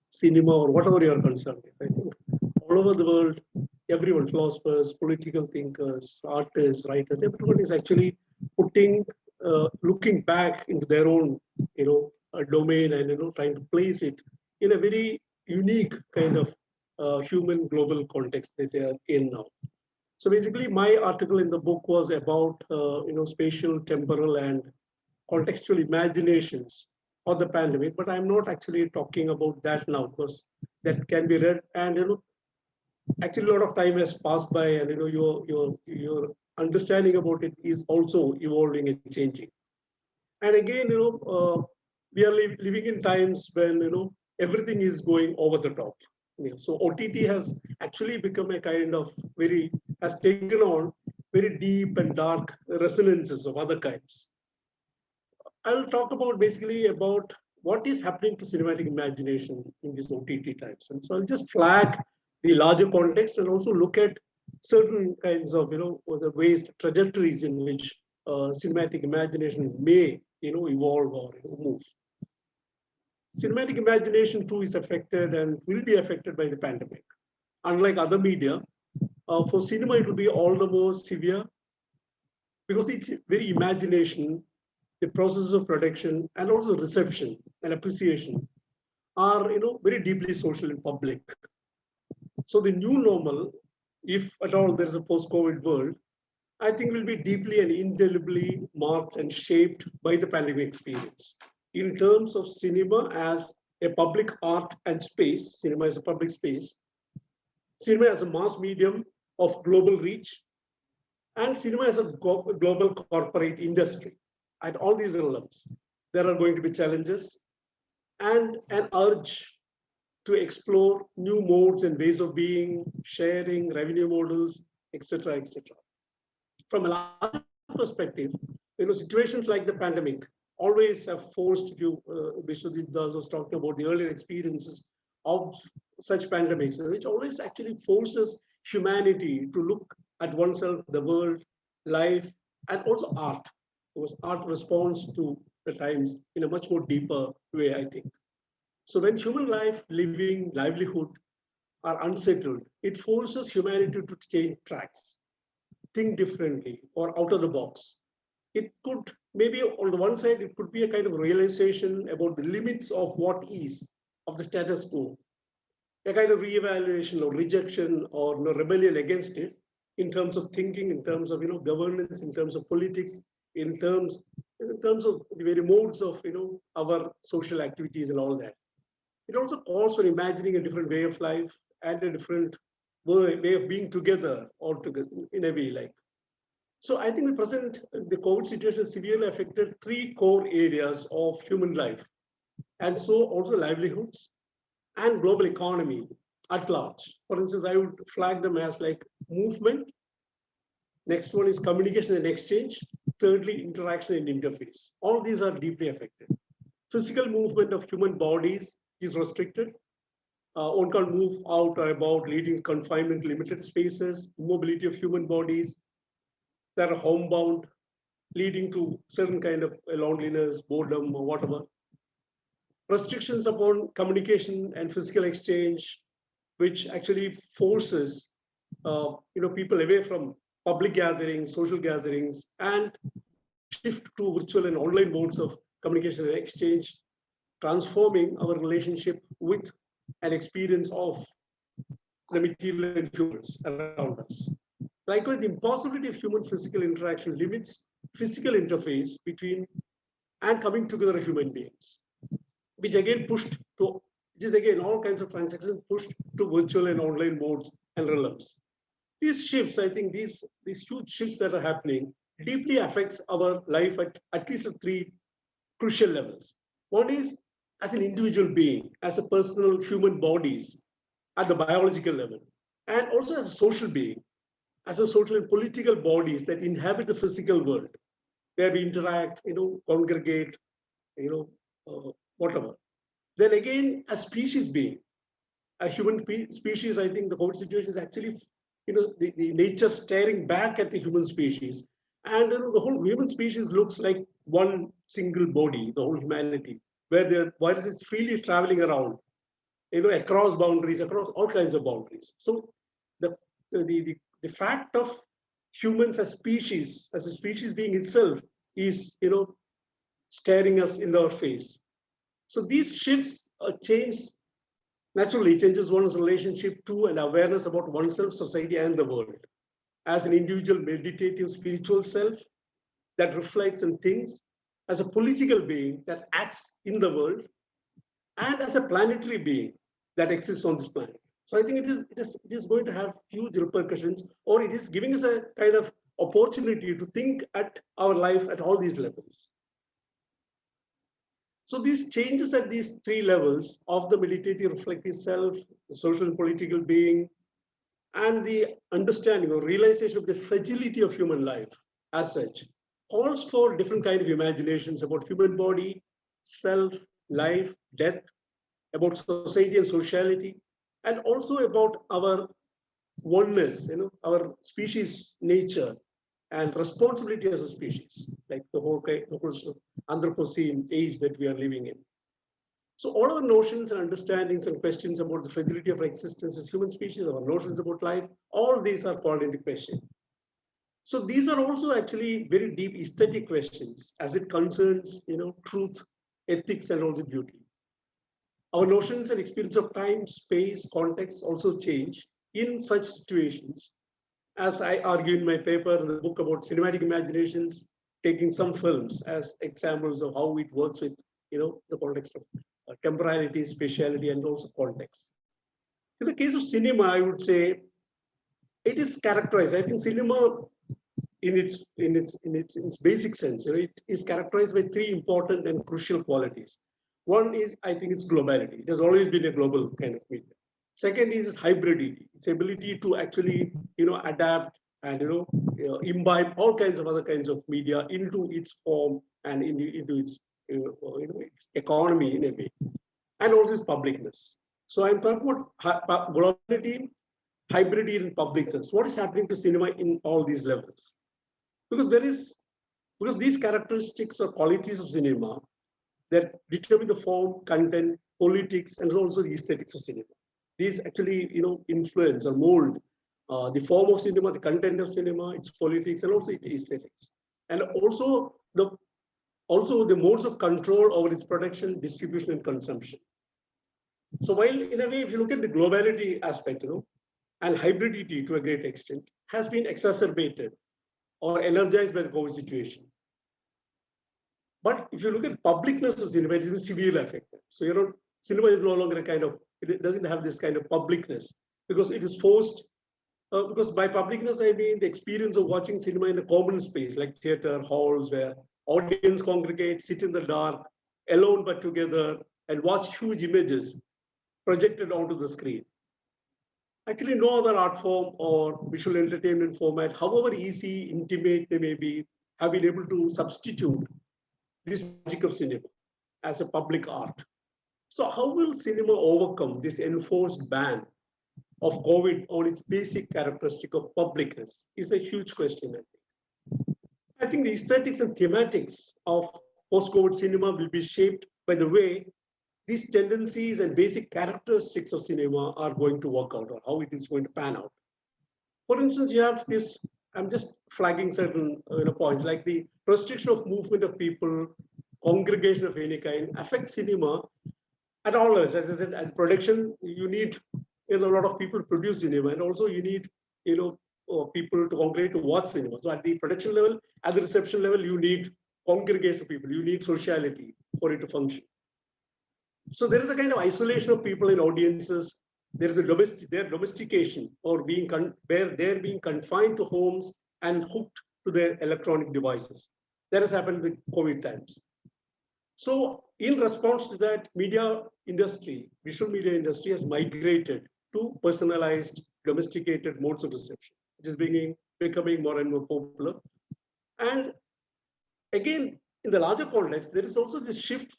Speaker 5: cinema or whatever you are concerned with. I think all over the world, everyone, philosophers, political thinkers, artists, writers, everyone is actually looking back into their own, domain and trying to place it in a very unique kind of human global context that they are in now. So basically, my article in the book was about spatial, temporal, and contextual imaginations of the pandemic, but I'm not actually talking about that now because that can be read, and actually a lot of time has passed by, and your understanding about it is also evolving and changing. And again, we are living in times when everything is going over the top. So OTT has actually become a kind of has taken on very deep and dark resonances of other kinds. I'll talk about basically about what is happening to cinematic imagination in these OTT times. And so I'll just flag the larger context and also look at certain kinds of, the ways, trajectories in which cinematic imagination may, evolve or move. Cinematic imagination too is affected and will be affected by the pandemic. Unlike other media, for cinema it will be all the more severe because it's very imagination, the processes of production and also reception and appreciation are very deeply social and public. So the new normal, if at all there's a post-COVID world, I think will be deeply and indelibly marked and shaped by the pandemic experience. In terms of cinema as a public art and space, cinema as a public space, cinema as a mass medium of global reach, and cinema as a global corporate industry. At all these realms, there are going to be challenges and an urge to explore new modes and ways of being, sharing, revenue models, etc., etc. From a larger perspective, situations like the pandemic always have forced you. Biswajit was talking about the earlier experiences of such pandemics, which always actually forces humanity to look at oneself, the world, life, and also art. Because art responds to the times in a much more deeper way, I think. So when human life, living, livelihood are unsettled, it forces humanity to change tracks, think differently or out of the box. It could, maybe on the one side, it could be a kind of realization about the limits of what is, of the status quo, a kind of reevaluation or rejection or rebellion against it in terms of thinking, in terms of governance, in terms of politics, in terms of the very modes of our social activities and all that. It also calls for imagining a different way of life and a different way of being together altogether in a way like. So I think the COVID situation severely affected three core areas of human life, and so also livelihoods and global economy at large. For instance, I would flag them as like movement. Next one is communication and exchange. Thirdly, interaction and interface. All these are deeply affected. Physical movement of human bodies is restricted. One can't move out or about, leading confinement, limited spaces, mobility of human bodies that are homebound, leading to certain kind of loneliness, boredom, or whatever. Restrictions upon communication and physical exchange, which actually forces people away from public gatherings, social gatherings, and shift to virtual and online modes of communication and exchange, transforming our relationship with an experience of the material and humans around us. Likewise, the impossibility of human physical interaction limits physical interface between and coming together of human beings, which is again all kinds of transactions pushed to virtual and online modes and realms. These shifts, I think these huge shifts that are happening deeply affects our life at least at three crucial levels. One is as an individual being, as a personal human bodies at the biological level, and also as a social being, as a social and political bodies that inhabit the physical world, where we interact, congregate, whatever. Then again, a species being, a human species, I think the COVID situation is actually, the nature staring back at the human species. And the whole human species looks like one single body, the whole humanity, where the virus is freely traveling around, across boundaries, across all kinds of boundaries. So the fact of humans as a species being itself is, staring us in our face. So these shifts naturally changes one's relationship to and awareness about oneself, society, and the world. As an individual meditative spiritual self that reflects and thinks, as a political being that acts in the world, and as a planetary being that exists on this planet. So I think it is going to have huge repercussions, or it is giving us a kind of opportunity to think at our life at all these levels. So these changes at these three levels of the meditative reflective self, the social and political being, and the understanding or realization of the fragility of human life as such, calls for different kind of imaginations about human body, self, life, death, about society and sociality, and also about our oneness, our species nature and responsibility as a species, like the whole Anthropocene age that we are living in. So all our notions and understandings and questions about the fragility of our existence as human species, our notions about life, all these are called into question. So these are also actually very deep aesthetic questions as it concerns, truth, ethics, and also beauty. Our notions and experience of time, space, context also change in such situations. As I argue in my paper, in the book about cinematic imaginations, taking some films as examples of how it works with, the context of temporality, spatiality, and also context. In the case of cinema, I would say it is characterized. I think cinema, in its basic sense, it is characterized by three important and crucial qualities. One is, I think, it's globality. It has always been a global kind of media. Second is its hybridity, its ability to actually, adapt and, imbibe all kinds of other kinds of media into its form and into its, its economy in a way, and also its publicness. So I'm talking about globality, hybridity, and publicness. What is happening to cinema in all these levels? Because these characteristics or qualities of cinema that determine the form, content, politics, and also the aesthetics of cinema. These actually, influence or mold the form of cinema, the content of cinema, its politics, and also its aesthetics, and also the modes of control over its production, distribution, and consumption. So while in a way, if you look at the globality aspect, and hybridity to a great extent has been exacerbated or energized by the COVID situation. But if you look at publicness of cinema, it is severely affected. So, cinema is no longer a kind of, it doesn't have this kind of publicness because it is forced, because by publicness, I mean the experience of watching cinema in a common space like theater, halls, where audience congregate, sit in the dark, alone but together, and watch huge images projected onto the screen. Actually, no other art form or visual entertainment format, however easy, intimate they may be, have been able to substitute this magic of cinema as a public art. So how will cinema overcome this enforced ban of COVID on its basic characteristic of publicness is a huge question, I think. I think the aesthetics and thematics of post-COVID cinema will be shaped by the way these tendencies and basic characteristics of cinema are going to work out, or how it is going to pan out. For instance, you have this, I'm just flagging certain points, like the restriction of movement of people, congregation of any kind, affects cinema at all levels. As I said, at production, you need a lot of people to produce cinema, and also you need people to congregate to watch cinema. So at the production level, at the reception level, you need congregation of people, you need sociality for it to function. So there is a kind of isolation of people in audiences. There is their domestication, or where they're being confined to homes and hooked to their electronic devices. That has happened with COVID times. So in response to that, media industry, visual media industry has migrated to personalized, domesticated modes of reception. which is becoming more and more popular. And again, in the larger context, there is also this shift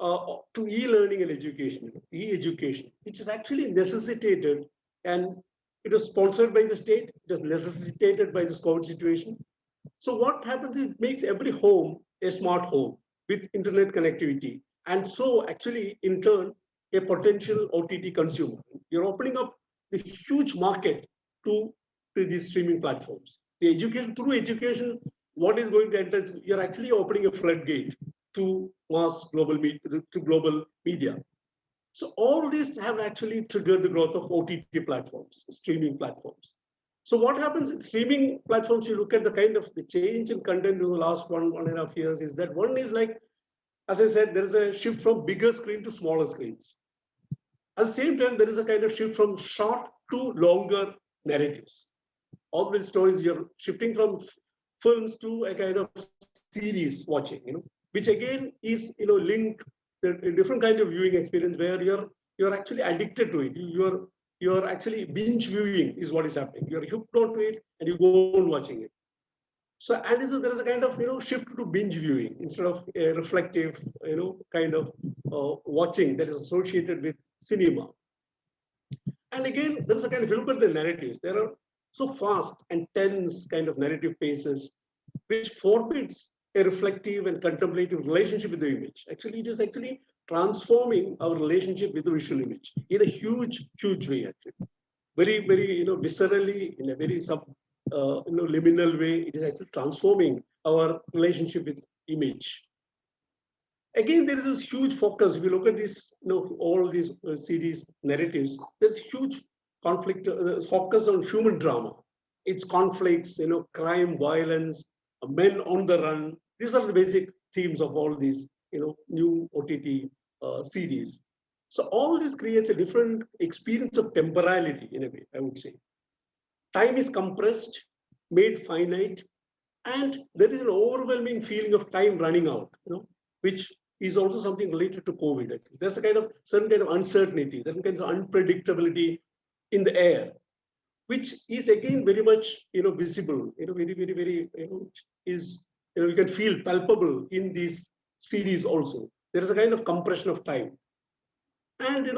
Speaker 5: to e-learning and education, e-education, which is actually necessitated, and it was sponsored by the state, it was necessitated by this COVID situation. So what happens is it makes every home a smart home with internet connectivity. And so actually, in turn, a potential OTT consumer. You're opening up the huge market to these streaming platforms. The education, through education, what is going to enter is you're actually opening a floodgate to global media. So all these have actually triggered the growth of OTT platforms, streaming platforms. So what happens in streaming platforms, you look at the change in content in the last 1.5 years, is that one is like, as I said, there is a shift from bigger screen to smaller screens. At the same time, there is a kind of shift from short to longer narratives. All these stories, you're shifting from films to a kind of series watching, which again is linked to a different kind of viewing experience where you're actually addicted to it. You're actually binge viewing is what is happening. You're hooked onto it and you go on watching it. So and there is a kind of shift to binge viewing instead of a reflective kind of watching that is associated with cinema. And again, there is a kind of, if you look at the narratives, there are so fast and tense kind of narrative paces, which forbids a reflective and contemplative relationship with the image. Actually, it is actually transforming our relationship with the visual image in a huge, huge way. Actually, very, very viscerally, in a very liminal way. It is actually transforming our relationship with image. Again, there is this huge focus. If you look at this, all these series narratives, there's huge conflict, focus on human drama. It's conflicts, crime, violence, men on the run. These are the basic themes of all these, new OTT series. So all this creates a different experience of temporality in a way, I would say. Time is compressed, made finite, and there is an overwhelming feeling of time running out, which is also something related to COVID. There's a certain kind of uncertainty, certain kinds of unpredictability in the air, which is again very much visible, very, very, very, is you can feel palpable in these series also. There is a kind of compression of time. And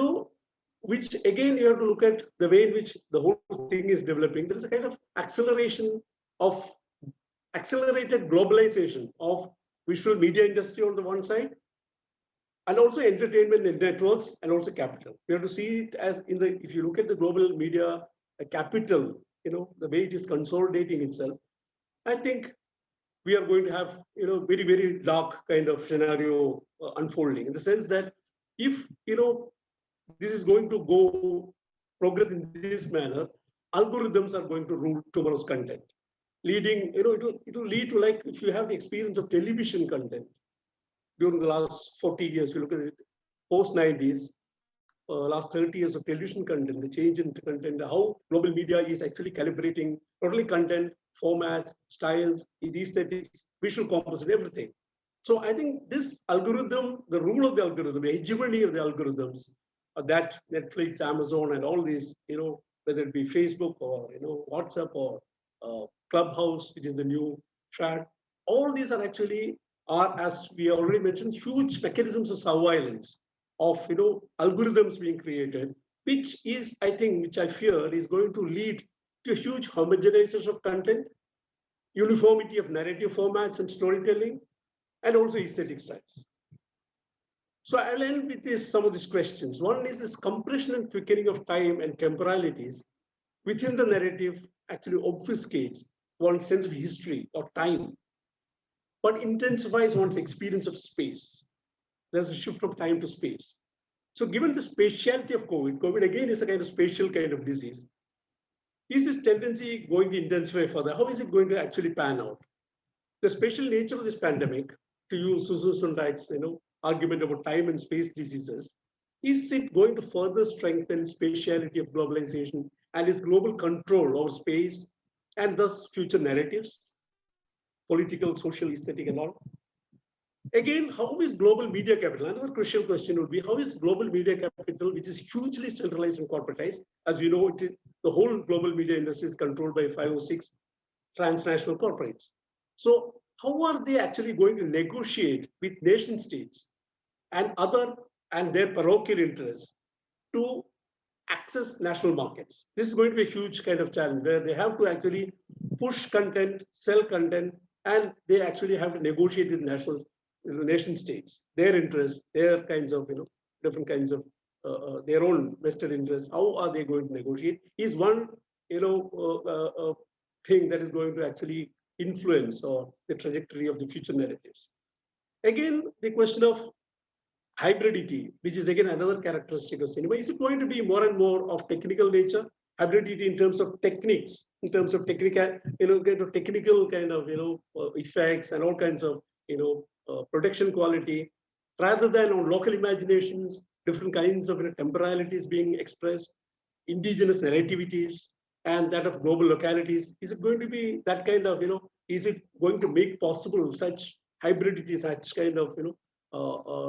Speaker 5: which again you have to look at the way in which the whole thing is developing. There is a kind of acceleration of accelerated globalization of visual media industry on the one side, and also entertainment and networks, and also capital. We have to see it as if you look at the global media capital, the way it is consolidating itself, I think we are going to have, very, very dark kind of scenario unfolding, in the sense that if, this is going to go progress in this manner, algorithms are going to rule tomorrow's content, leading, it will lead to, like, if you have the experience of television content during the last 40 years, if you look at it, post-90s, last 30 years of television content, the change in content, how global media is actually calibrating not only content, formats, styles, aesthetics, visual composition, everything. So I think this algorithm, the rule of the algorithm, the hegemony of the algorithms, that Netflix, Amazon, and all these, whether it be Facebook or WhatsApp or Clubhouse, which is the new chat, all these are actually as we already mentioned, huge mechanisms of surveillance of algorithms being created, which is, I think, which I fear is going to lead to a huge homogenization of content, uniformity of narrative formats and storytelling, and also aesthetic styles. So I'll end with some of these questions. One is this compression and quickening of time and temporalities within the narrative actually obfuscates one's sense of history or time, but intensifies one's experience of space. There's a shift from time to space. So given the spatiality of COVID again is a kind of spatial kind of disease, is this tendency going to intensify further? How is it going to actually pan out? The spatial nature of this pandemic, to use Susan Sontag's argument about time and space diseases, is it going to further strengthen spatiality of globalization and its global control over space and thus future narratives, political, social, aesthetic, and all? Again, how is global media capital? Another crucial question would be, how is global media capital, which is hugely centralized and corporatized, as we know, the whole global media industry is controlled by 5 or 6 transnational corporates. So how are they actually going to negotiate with nation states and their parochial interests to access national markets? This is going to be a huge kind of challenge where they have to actually push content, sell content, and they actually have to negotiate with nation states, their interests, their kinds of, different kinds of their own vested interests. How are they going to negotiate? Is one, thing that is going to actually influence or the trajectory of the future narratives. Again, the question of hybridity, which is again another characteristic of cinema. Is it going to be more and more of technical nature? Hybridity in terms of techniques, in terms of technical, technical kind of, effects and all kinds of, production quality, rather than on local imaginations, different kinds of temporalities being expressed, indigenous narrativities, and that of global localities. Is it going to be that kind of, is it going to make possible such hybridity, such kind of,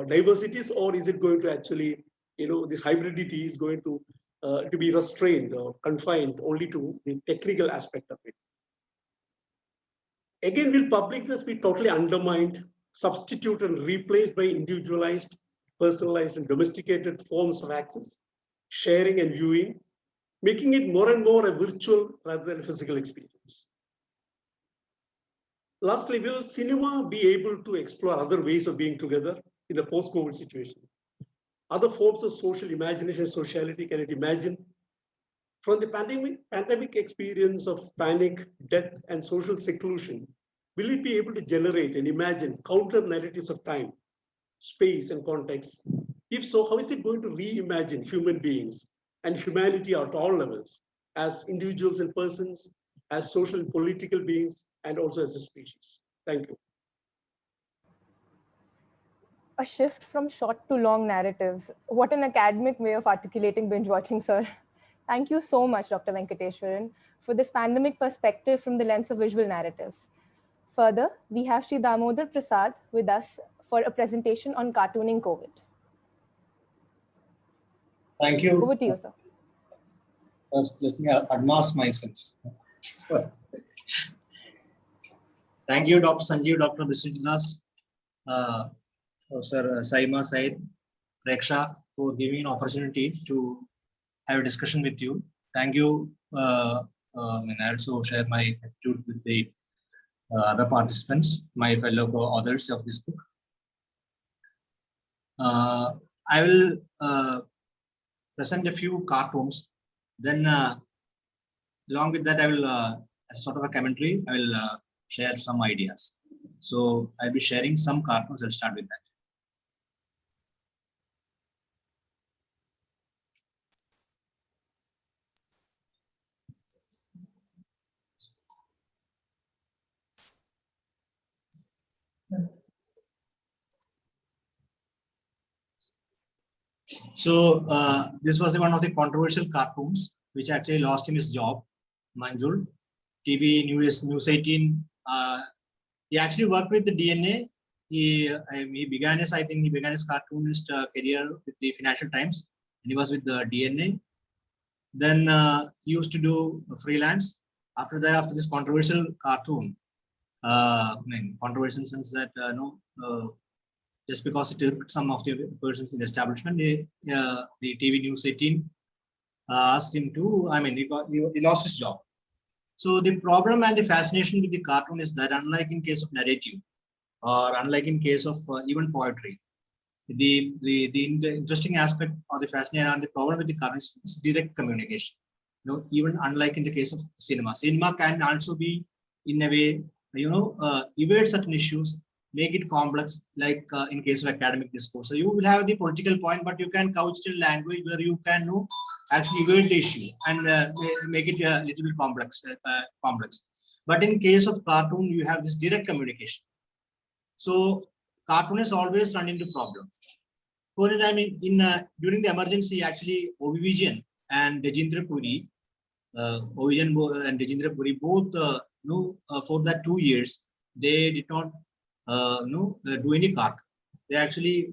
Speaker 5: diversities, or is it going to actually, this hybridity is going to be restrained or confined only to the technical aspect of it? Again, will publicness be totally undermined, substituted and replaced by individualized, personalized and domesticated forms of access, sharing and viewing, making it more and more a virtual rather than a physical experience? Lastly, will cinema be able to explore other ways of being together in the post-COVID situation? Other forms of social imagination, sociality, can it imagine? From the pandemic experience of panic, death, and social seclusion, will it be able to generate and imagine counter narratives of time, space, and context? If so, how is it going to reimagine human beings and humanity at all levels, as individuals and persons, as social and political beings, and also as a species? Thank you.
Speaker 2: A shift from short to long narratives. What an academic way of articulating binge watching, sir. Thank you so much, Dr. Venkiteswaran, for this pandemic perspective from the lens of visual narratives. Further, we have Sri Damodar Prasad with us for a presentation on cartooning COVID.
Speaker 6: Thank you.
Speaker 2: Over to you, sir.
Speaker 6: First, let me unmask myself. Thank you, Dr. Sanjeev, Dr. Biswajit, Sir Saima Said, Pareeksha, for giving an opportunity to have a discussion with you. Thank you. I also share my attitude with the other participants, my fellow authors of this book. I will present a few cartoons. Then, along with that, I will, as sort of a commentary, I will share some ideas. So I'll be sharing some cartoons. I'll start with that. So this was one of the controversial cartoons which actually lost him his job. Manjul, TV News 18. He actually worked with the DNA. He began his, I think he began his cartoonist career with the Financial Times, and he was with the DNA. Then he used to do freelance. After that, after this controversial cartoon, controversial in the sense that just because it irked some of the persons in the establishment, the TV News 18 asked him to, he lost his job. So the problem and the fascination with the cartoon is that, unlike in case of narrative, or unlike in case of even poetry, the interesting aspect or the fascinating and the problem with the cartoon is direct communication. Even unlike in the case of cinema, cinema can also be in a way, evade certain issues, make it complex, like in case of academic discourse. So you will have the political point, but you can couch it in language where you can actually evade the issue and make it a little bit complex. But in case of cartoon, you have this direct communication. So cartoonists always run into problem. For the time during the emergency, actually Ovivision and Dejindra Puri, both for that 2 years, they did not do any cartoon. They actually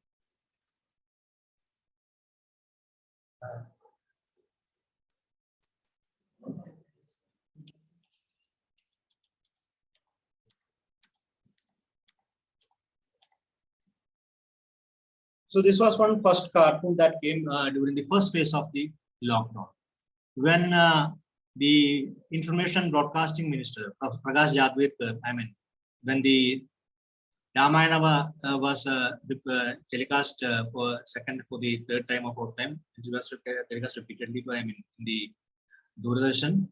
Speaker 6: So this was one first cartoon that came during the first phase of the lockdown, when the Information Broadcasting Minister, Prof. Prakash Jadvedkar, when the Ramayana was telecast for the third time or fourth time, it was telecast repeatedly in the Doordarshan.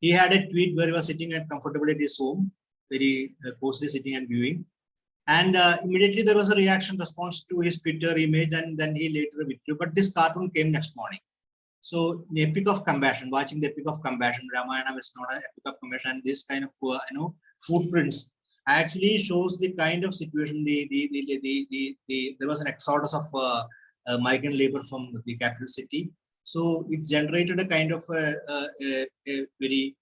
Speaker 6: He had a tweet where he was sitting comfortably at his home, very closely sitting and viewing. And immediately there was a response to his Twitter image, and then he later withdrew. But this cartoon came next morning. So the epic of compassion, watching the epic of compassion, Ramayana is not an epic of compassion. And this kind of footprints actually shows the kind of situation. There was an exodus of migrant labor from the capital city. So it generated a kind of a very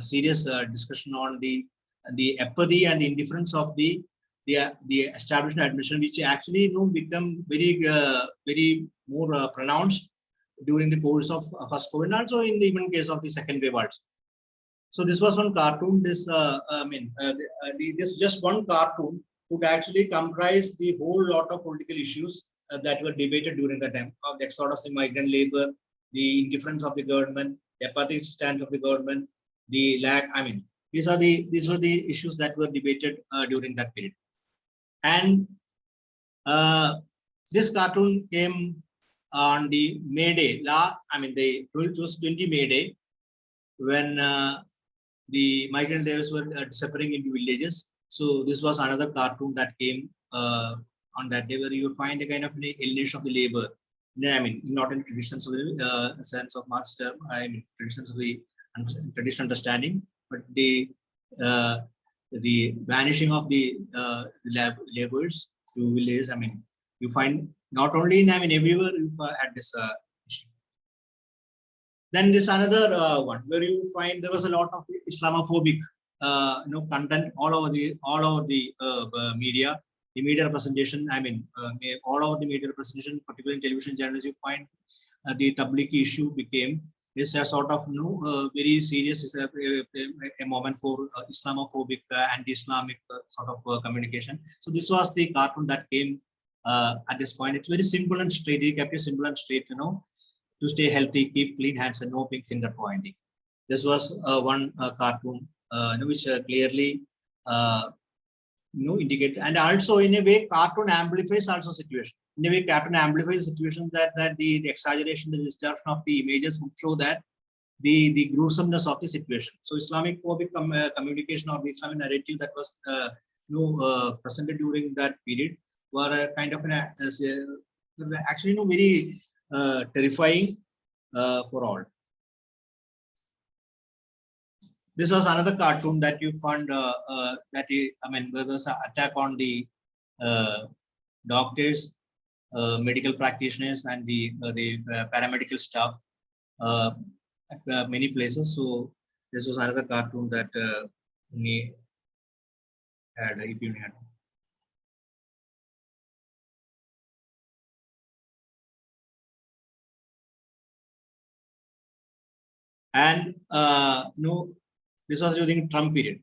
Speaker 6: serious discussion on the apathy and the indifference of the establishment administration, which actually become very more pronounced during the course of first COVID, and also in the even case of the second wave also. So this was one cartoon. This this just one cartoon could actually comprise the whole lot of political issues that were debated during the time of the exodus of migrant labor, the indifference of the government, the apathetic stand of the government, the lack. These are the issues that were debated during that period. And this cartoon came on the May Day, it was 20 May Day, when the migrant laborers were disappearing into villages. So this was another cartoon that came on that day, where you would find a kind of alienation of the labor. Not in traditions of the sense of master, traditions of the traditional understanding, but the vanishing of the laborers to villages. You find not only in everywhere you had this issue. Then this another one where you find there was a lot of Islamophobic content all over the media. The media representation, all over the media representation, particularly in television channels, you find the Tablighi issue became this sort of very serious a moment for Islamophobic anti-Islamic sort of communication. So this was the cartoon that came at this point. It's very simple and straight. He kept it simple and straight, to stay healthy, keep clean hands, and no big finger pointing. This was one cartoon which clearly indicate, and also in a way cartoon amplifies also situation. In a way cartoon amplifies situations that the exaggeration, the distortion of the images would show that the gruesomeness of the situation. So Islamic phobic communication or the Islamic narrative that was presented during that period were a kind of actually very terrifying for all. This was another cartoon that you found there was an attack on the doctors, medical practitioners, and the paramedical staff at many places. So this was another cartoon that we had. And this was during Trump period,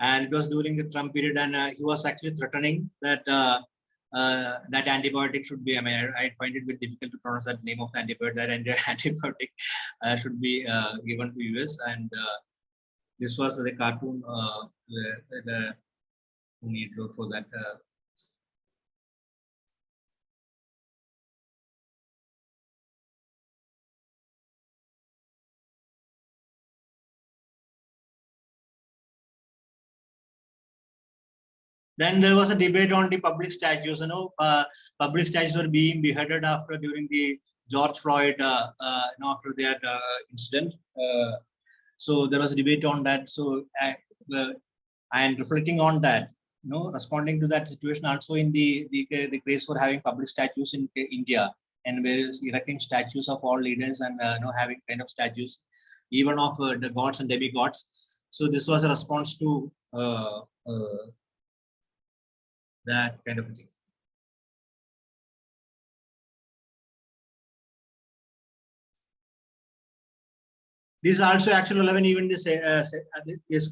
Speaker 6: and it was during the Trump period, and he was actually threatening that that antibiotic should be. I find it very difficult to pronounce that name of the antibiotic. That antibiotic should be given to US, and this was the cartoon the need for that. Then there was a debate on the public statues. Public statues were being beheaded during the George Floyd after that incident. So there was a debate on that. So and reflecting on that, responding to that situation, also in the case for having public statues in India, and erecting statues of all leaders, and having kind of statues even of the gods and demigods. So this was a response to that kind of thing. This is also actually relevant even this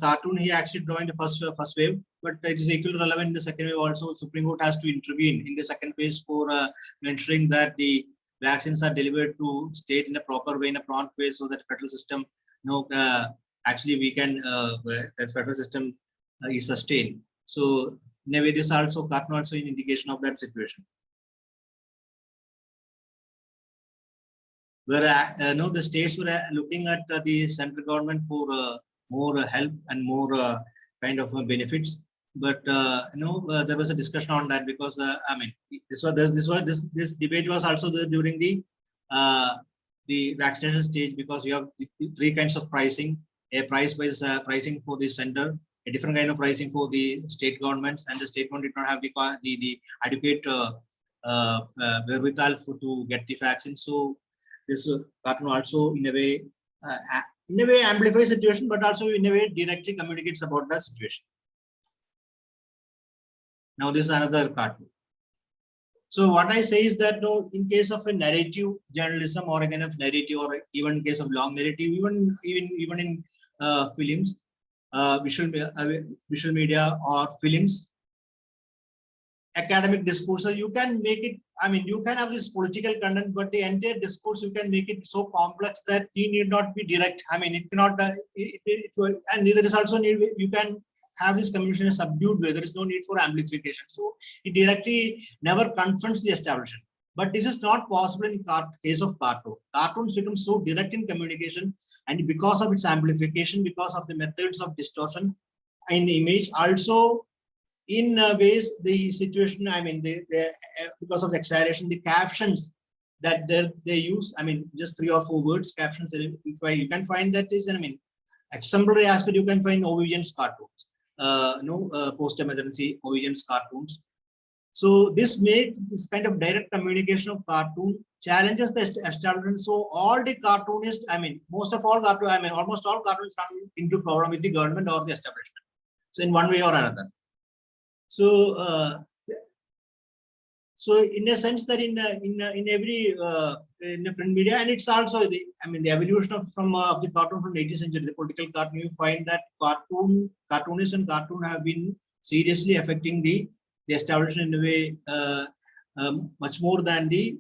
Speaker 6: cartoon. He actually drawing the first wave, but it is equally relevant in the second wave also. Supreme Court has to intervene in the second phase for ensuring that the vaccines are delivered to state in a proper way, in a prompt way, so that federal system, actually we can the federal system is sustained. So in a way, this also cartoon also an indication of that situation. Where the states were looking at the central government for more help and more kind of benefits, but there was a discussion on that because I mean this debate was also there during the vaccination stage, because you have three kinds of pricing: a price-based pricing for the center, a different kind of pricing for the state governments, and the state government did not have the adequate wherewithal to get the vaccine. So this cartoon also in a way amplifies the situation, but also in a way directly communicates about the situation. Now this is another cartoon. So what I say is that in case of a narrative journalism, or a kind of narrative, or even in case of long narrative, even in films, visual media or films, academic discourse, so you can make it, I mean, you can have this political content, but the entire discourse, you can make it so complex that you need not be direct. I mean, it cannot, and there is also need, you can have this communication in a subdued way. There is no need for amplification. So it directly never confronts the establishment. But this is not possible in case of cartoon. Cartoons become so direct in communication, and because of its amplification, because of the methods of distortion in the image, also in ways the situation, I mean, because of the exaggeration, the captions that they use, I mean, just 3 or 4 words captions. You can find that is, I mean, exemplary aspect. You can find Ovidian's cartoons, post-emergency Ovidian's cartoons. So this makes this kind of direct communication of cartoon challenges the establishment. So all the cartoonists, I mean, almost all cartoons run into problem with the government or the establishment. So in one way or another. So, so in a sense that in every in the print media, and it's also the, I mean, the evolution of the cartoon from the 18th century, the political cartoon, you find that cartoonists and cartoon have been seriously affecting the establishment in a way much more than the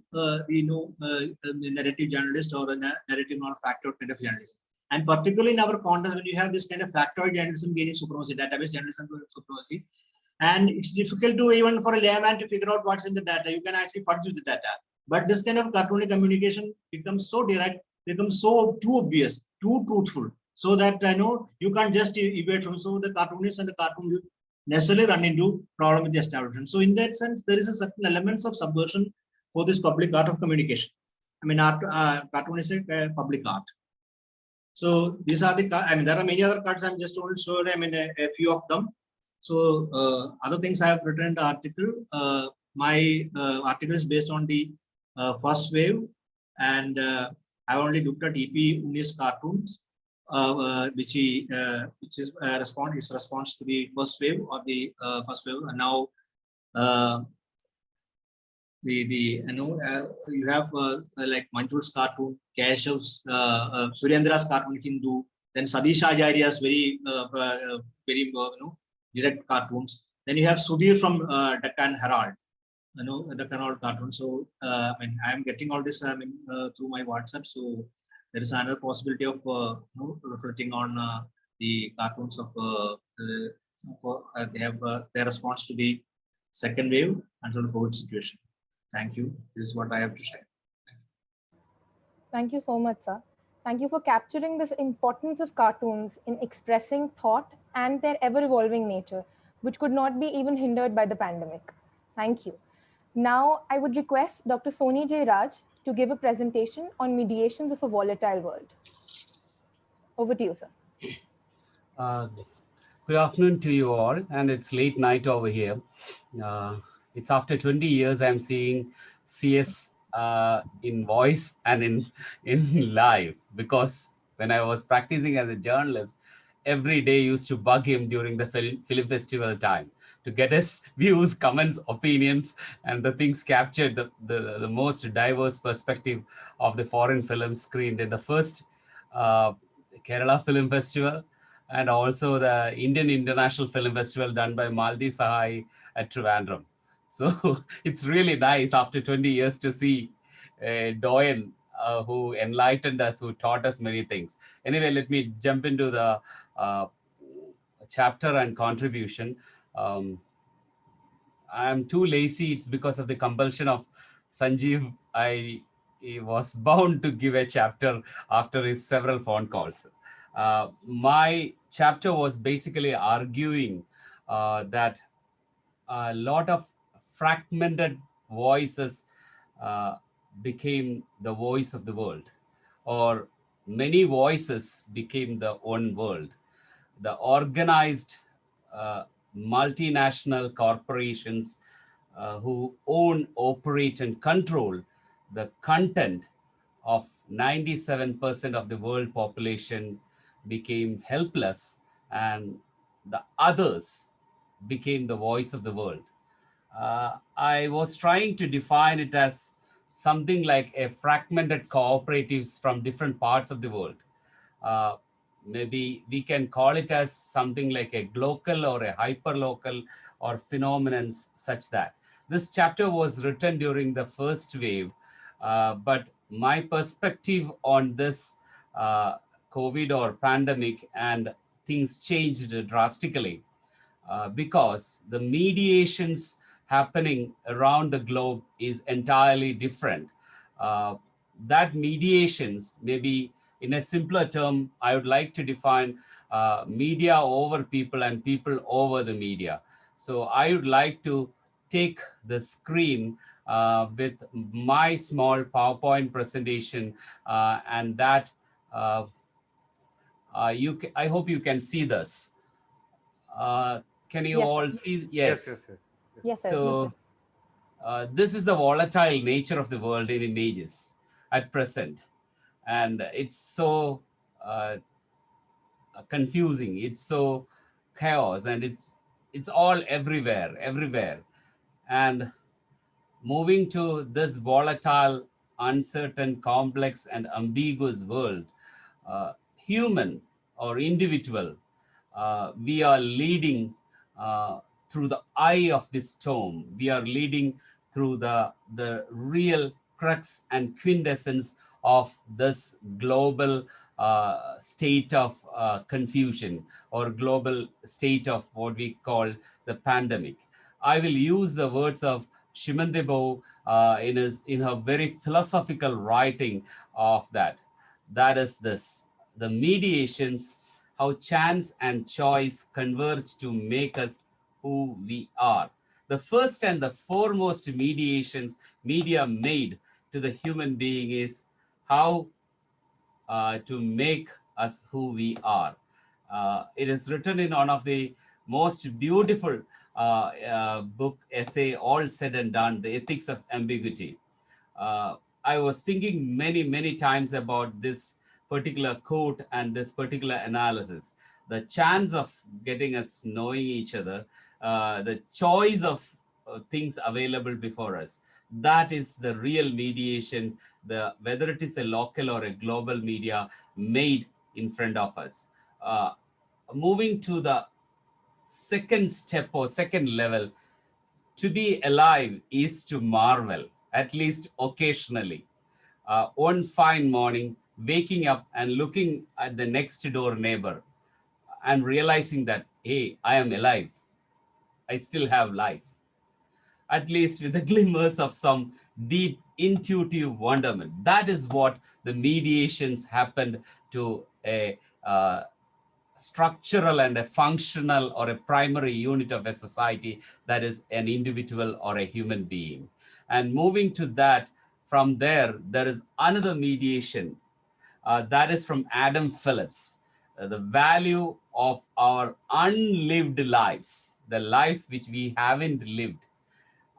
Speaker 6: narrative journalist or a narrative non-factor kind of journalist. And particularly in our context, when you have this kind of factoid journalism gaining supremacy, database journalism supremacy. And it's difficult to even for a layman to figure out what's in the data. You can actually fudge with the data. But this kind of cartoonic communication becomes so direct, becomes so too obvious, too truthful, so that you can't just evade from. So the cartoonists and the cartoon necessarily run into problem with the establishment. So in that sense, there is a certain elements of subversion for this public art of communication. I mean, cartoon is a public art. So these are the, I mean, there are many other cards. I'm just only showing, I mean, a few of them. So other things I have written in the article. My article is based on the first wave, and I only looked at EP Uni's cartoons, which is response to the first wave or the first wave. And now you have like Manjul's cartoon, Keshav's, Suryendra's cartoon Hindu, then Sadish Acharya's very direct cartoons. Then you have Sudhir from Deccan Herald, Deccan Herald cartoon. So I mean, I am getting all this through my WhatsApp. So there is another possibility of reflecting on the cartoons of they have their response to the second wave and to the COVID situation. Thank you. This is what I have to share.
Speaker 2: Thank you so much, sir. Thank you for capturing this importance of cartoons in expressing thought and their ever-evolving nature, which could not be even hindered by the pandemic. Thank you. Now, I would request Dr. Soni J. Raj to give a presentation on mediations of a volatile world. Over to you, sir.
Speaker 7: Good afternoon to you all, and it's late night over here. It's after 20 years I'm seeing CS in voice and in live, because when I was practicing as a journalist, every day used to bug him during the film festival time to get his views, comments, opinions, and the things captured the most diverse perspective of the foreign films screened in the first Kerala Film Festival, and also the Indian International Film Festival done by Maldi Sahai at Trivandrum. So it's really nice after 20 years to see a Doyen who enlightened us, who taught us many things. Anyway, let me jump into the chapter and contribution. I'm too lazy. It's because of the compulsion of Sanjeev. He was bound to give a chapter after his several phone calls. My chapter was basically arguing that a lot of fragmented voices uh, became the voice of the world, or many voices became the one world. The organized multinational corporations who own, operate, and control the content of 97% of the world population became helpless, and the others became the voice of the world. I was trying to define it as something like a fragmented cooperatives from different parts of the world. Uh, Maybe we can call it as something like a glocal or a hyperlocal or phenomenon such that. This chapter was written during the first wave, but my perspective on this COVID or pandemic and things changed drastically because the mediations happening around the globe is entirely different. Uh, that mediations, maybe in a simpler term, I would like to define media over people and people over the media. So I would like to take the screen with my small PowerPoint presentation and that I hope you can see this. Can you
Speaker 2: Yes,
Speaker 7: all
Speaker 2: sir.
Speaker 7: see?
Speaker 4: Yes,
Speaker 7: Yes.
Speaker 4: yes, yes.
Speaker 2: Yes, sir.
Speaker 7: So this is the volatile nature of the world in images at present. And it's so uh, confusing. It's so chaos, and it's all everywhere, everywhere. And moving to this volatile, uncertain, complex, and ambiguous world, human or individual, we are leading through the eye of this storm. We are leading through the real crux and quintessence of this global state of confusion, or global state of what we call the pandemic. I will use the words of Shimandebo in her very philosophical writing of that. That is this: the mediations, how chance and choice converge to make us who we are. The first and the foremost mediations media made to the human being is how to make us who we are. It is written in one of the most beautiful book essay, all said and done, The Ethics of Ambiguity. Uh, I was thinking many times about this particular quote and this particular analysis. The chance of getting us knowing each other, the choice of things available before us. That is the real mediation, whether it is a local or a global media made in front of us. Uh, Moving to the second step or second level, to be alive is to marvel, at least occasionally. One fine morning, waking up and looking at the next door neighbor and realizing that, hey, I am alive. I still have life, at least with the glimmers of some deep intuitive wonderment. That is what the mediations happened to a structural and a functional or a primary unit of a society, that is an individual or a human being. And moving to that, from there, there is another mediation that is from Adam Phillips. The value of our unlived lives, the lives which we haven't lived.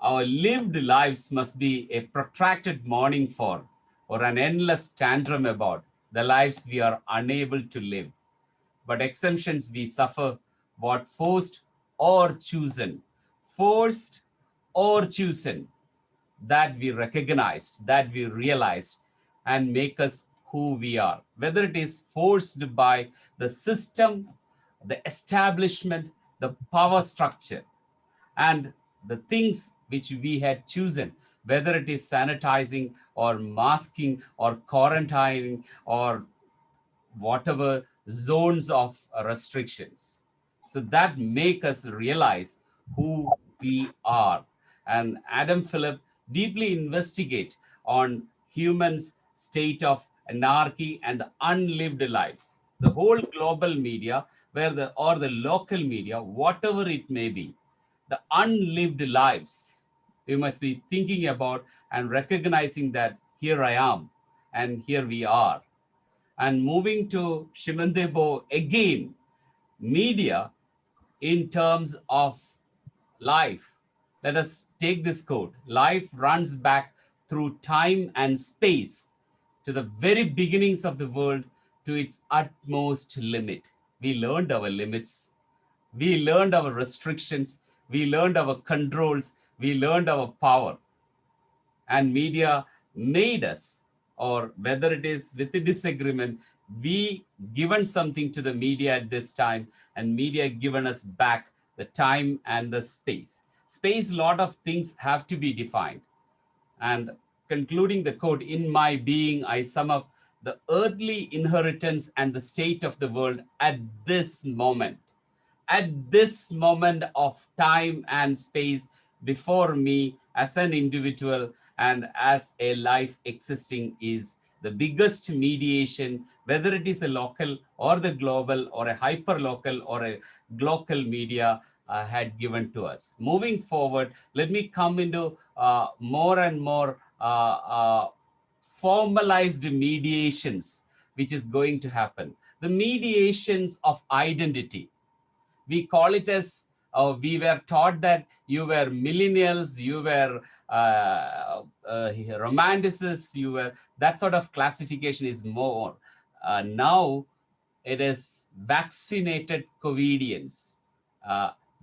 Speaker 7: Our lived lives must be a protracted mourning for, or an endless tantrum about the lives we are unable to live. But exemptions we suffer, what forced or chosen, forced or chosen, that we recognized, that we realized, and make us who we are, whether it is forced by the system, the establishment, the power structure, and the things which we had chosen, whether it is sanitizing or masking or quarantining or whatever zones of restrictions. So that make us realize who we are. And Adam Phillip deeply investigate on humans' state of anarchy and the unlived lives. The whole global media, where the or the local media, whatever it may be, the unlived lives we must be thinking about and recognizing that here I am and here we are. And moving to Shimandebo again, media in terms of life. Let us take this quote. Life runs back through time and space to the very beginnings of the world to its utmost limit. We learned our limits. We learned our restrictions. We learned our controls. We learned our power. And media made us, or whether it is with a disagreement, we given something to the media at this time, and media given us back the time and the space. Lot of things have to be defined. And concluding the quote, in my being I sum up the earthly inheritance and the state of the world at this moment, of time and space before me as an individual and as a life existing, is the biggest mediation, whether it is a local or the global or a hyper local or a global media had given to us. Moving forward, let me come into more and more formalized mediations which is going to happen. The mediations of identity, we call it as we were taught that you were millennials, you were romanticists, you were that sort of classification is more. Now it is vaccinated COVIDians.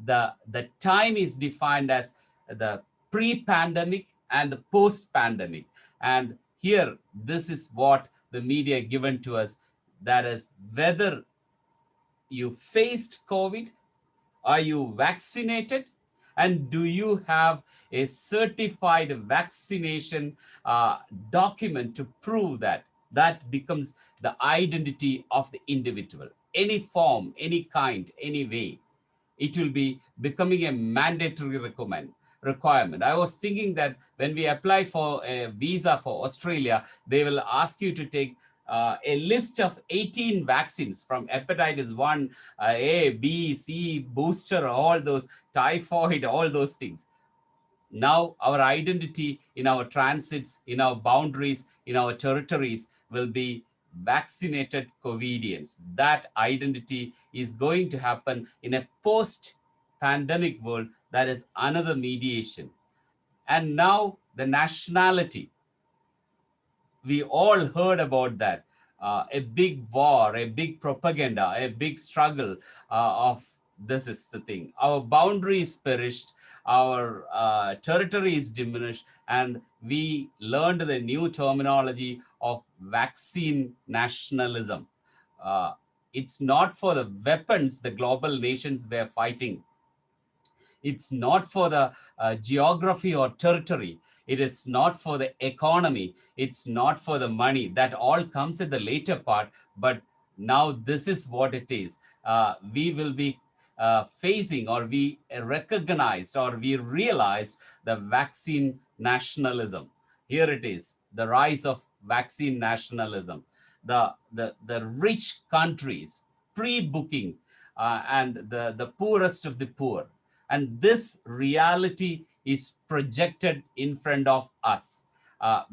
Speaker 7: The time is defined as the pre-pandemic and the post-pandemic. And here, this is what the media given to us. That is, whether you faced COVID, are you vaccinated, and do you have a certified vaccination document to prove that? That becomes the identity of the individual. Any form, any kind, any way, it will be becoming a mandatory requirement. I was thinking that when we apply for a visa for Australia, they will ask you to take a list of 18 vaccines from hepatitis 1, A, B, C, booster, all those, typhoid, all those things. Now our identity in our transits, in our boundaries, in our territories will be vaccinated COVIDians. That identity is going to happen in a post-pandemic world. That is another mediation. And now the nationality. We all heard about that. A big war, a big propaganda, a big struggle of this is the thing. Our boundaries perished, our territory is diminished, and we learned the new terminology of vaccine nationalism. It's not for the weapons the global nations were fighting. It's not for the geography or territory. It is not for the economy. It's not for the money. That all comes at the later part. But now this is what it is. We will be facing, or we recognized, or we realized the vaccine nationalism. Here it is, the rise of vaccine nationalism. The rich countries pre-booking and the poorest of the poor. And this reality is projected in front of us,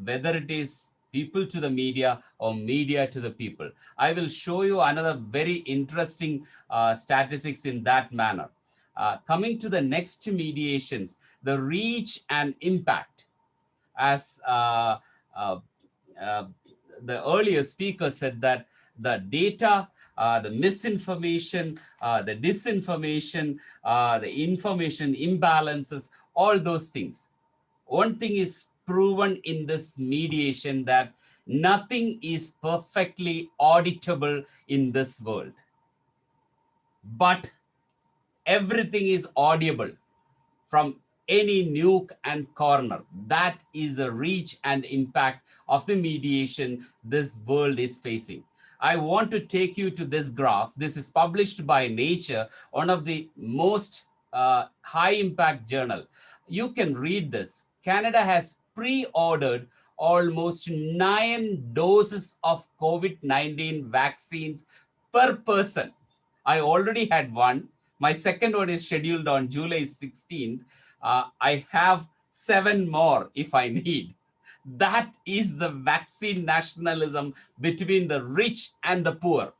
Speaker 7: whether it is people to the media or media to the people. I will show you another very interesting statistics in that manner. Coming to the next mediations, the reach and impact. As uh, the earlier speaker said, that the data, the misinformation, the disinformation, the information imbalances, all those things. One thing is proven in this mediation, that Nothing is perfectly auditable in this world, but everything is audible from any nook and corner. That is the reach and impact of the mediation this world is facing. I want to take you to this graph. This is published by Nature, one of the most high impact journal. You can read this. Canada has pre-ordered almost 9 doses of COVID-19 vaccines per person. I already had one. My second one is scheduled on July 16th. I have 7 more if I need. That is the vaccine nationalism between the rich and the poor.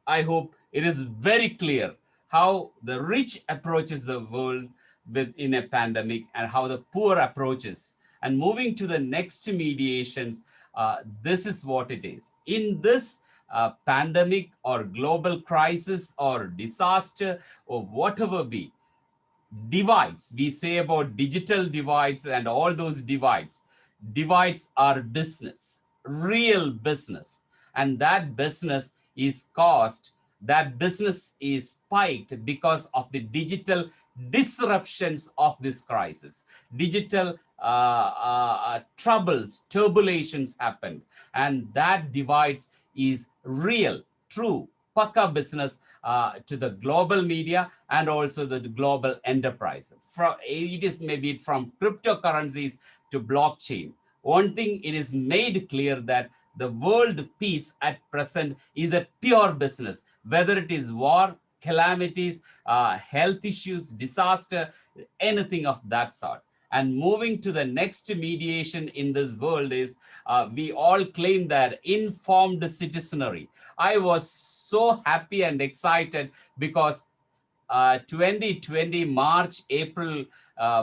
Speaker 7: I hope it is very clear how the rich approaches the world in a pandemic and how the poor approaches. And moving to the next mediations, this is what it is. In this pandemic or global crisis or disaster or whatever be, divides, we say about digital divides and all those divides are business, real business, and that business is caused, that business is spiked because of the digital disruptions of this crisis. Digital troubles, turbulations happened, and that divides is real, true, Paka business to the global media and also the global enterprise. It is maybe from cryptocurrencies to blockchain. One thing, it is made clear that the world peace at present is a pure business, whether it is war, calamities, health issues, disaster, anything of that sort. And moving to the next mediation in this world is, we all claim that informed citizenry. I was so happy and excited because 2020 March, April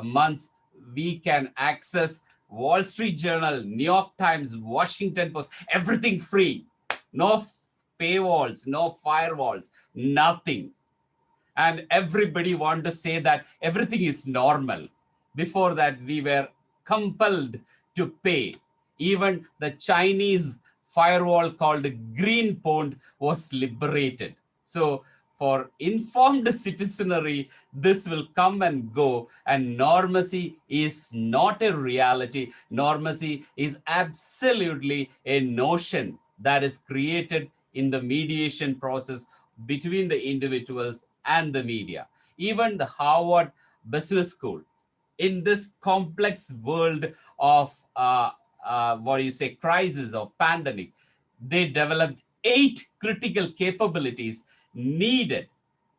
Speaker 7: months, we can access Wall Street Journal, New York Times, Washington Post, everything free. No paywalls, no firewalls, nothing. And everybody wanted to say that everything is normal. Before that, we were compelled to pay. Even the Chinese firewall called Green Pond was liberated. So for informed citizenry, this will come and go, and normacy is not a reality. Normacy is absolutely a notion that is created in the mediation process between the individuals and the media. Even the Harvard Business School, in this complex world of what do you say, crisis or pandemic, they developed 8 critical capabilities needed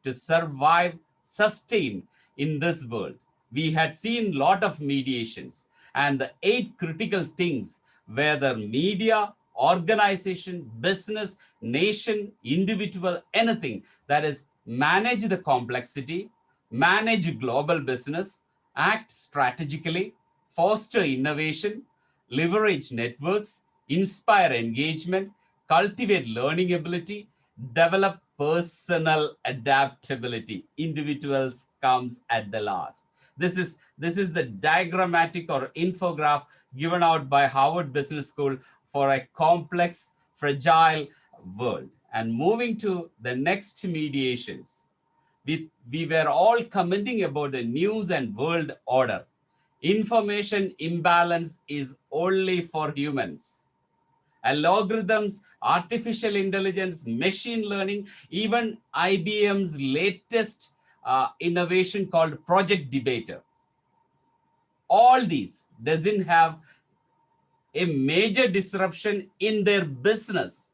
Speaker 7: to survive, sustain in this world. We had seen a lot of mediations, and the 8 critical things, whether media, organization, business, nation, individual, anything, that is manage the complexity, manage global business, act strategically, foster innovation, leverage networks, inspire engagement, cultivate learning ability, develop personal adaptability. Individuals comes at the last. This is the diagrammatic or infograph given out by Harvard Business School for a complex, fragile world. And moving to the next mediations, we were all commenting about the news and world order. Information imbalance is only for humans. Algorithms, artificial intelligence, machine learning, even IBM's latest innovation called Project Debater. All these doesn't have a major disruption in their business.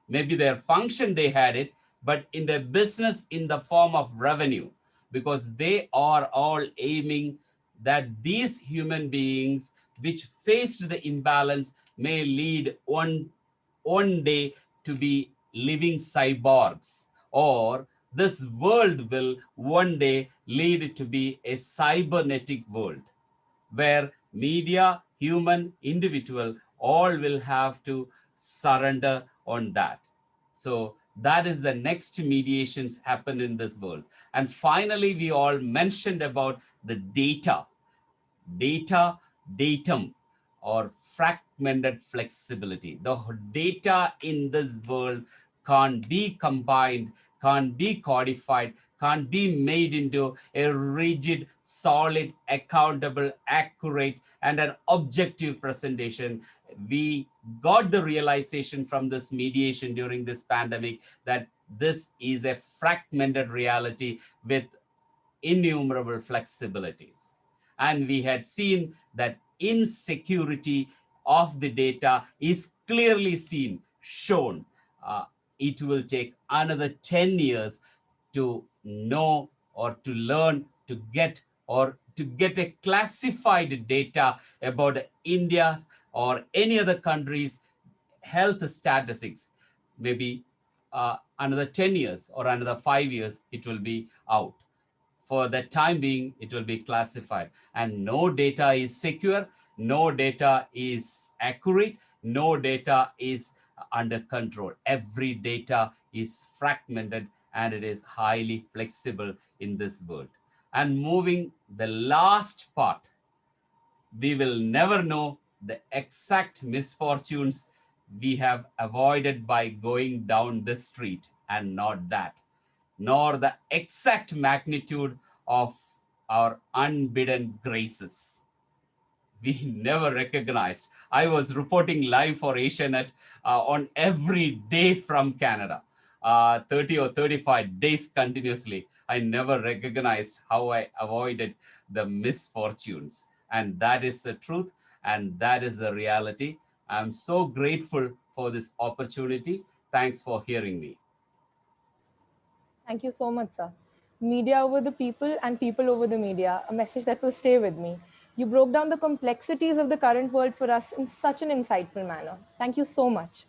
Speaker 7: Maybe their function they had it, but in their business in the form of revenue, because they are all aiming that these human beings which faced the imbalance may lead one day to be living cyborgs, or this world will one day lead to be a cybernetic world where media, human, individual, all will have to surrender on that. So that is the next mediations happen in this world. And finally, we all mentioned about the data, datum, or fragmented flexibility. The data in this world can't be combined, can't be codified, can't be made into a rigid, solid, accountable, accurate, and an objective presentation. We got the realization from this mediation during this pandemic that this is a fragmented reality with innumerable flexibilities. And we had seen that insecurity of the data is clearly seen, shown. It will take another 10 years to know or to learn, to get a classified data about India's or any other country's health statistics. Maybe another 10 years or another 5 years, it will be out. For the time being, it will be classified. And no data is secure, no data is accurate, no data is under control. Every data is fragmented and it is highly flexible in this world. And moving the last part, we will never know the exact misfortunes we have avoided by going down this street and not that, nor the exact magnitude of our unbidden graces. We never recognized. I was reporting live for Asianet on every day from Canada, 30 or 35 days continuously. I never recognized how I avoided the misfortunes. And that is the truth, and that is the reality. I'm so grateful for this opportunity. Thanks for hearing me.
Speaker 2: Thank you so much, sir. Media over the people and people over the media, a message that will stay with me. You broke down the complexities of the current world for us in such an insightful manner. Thank you so much.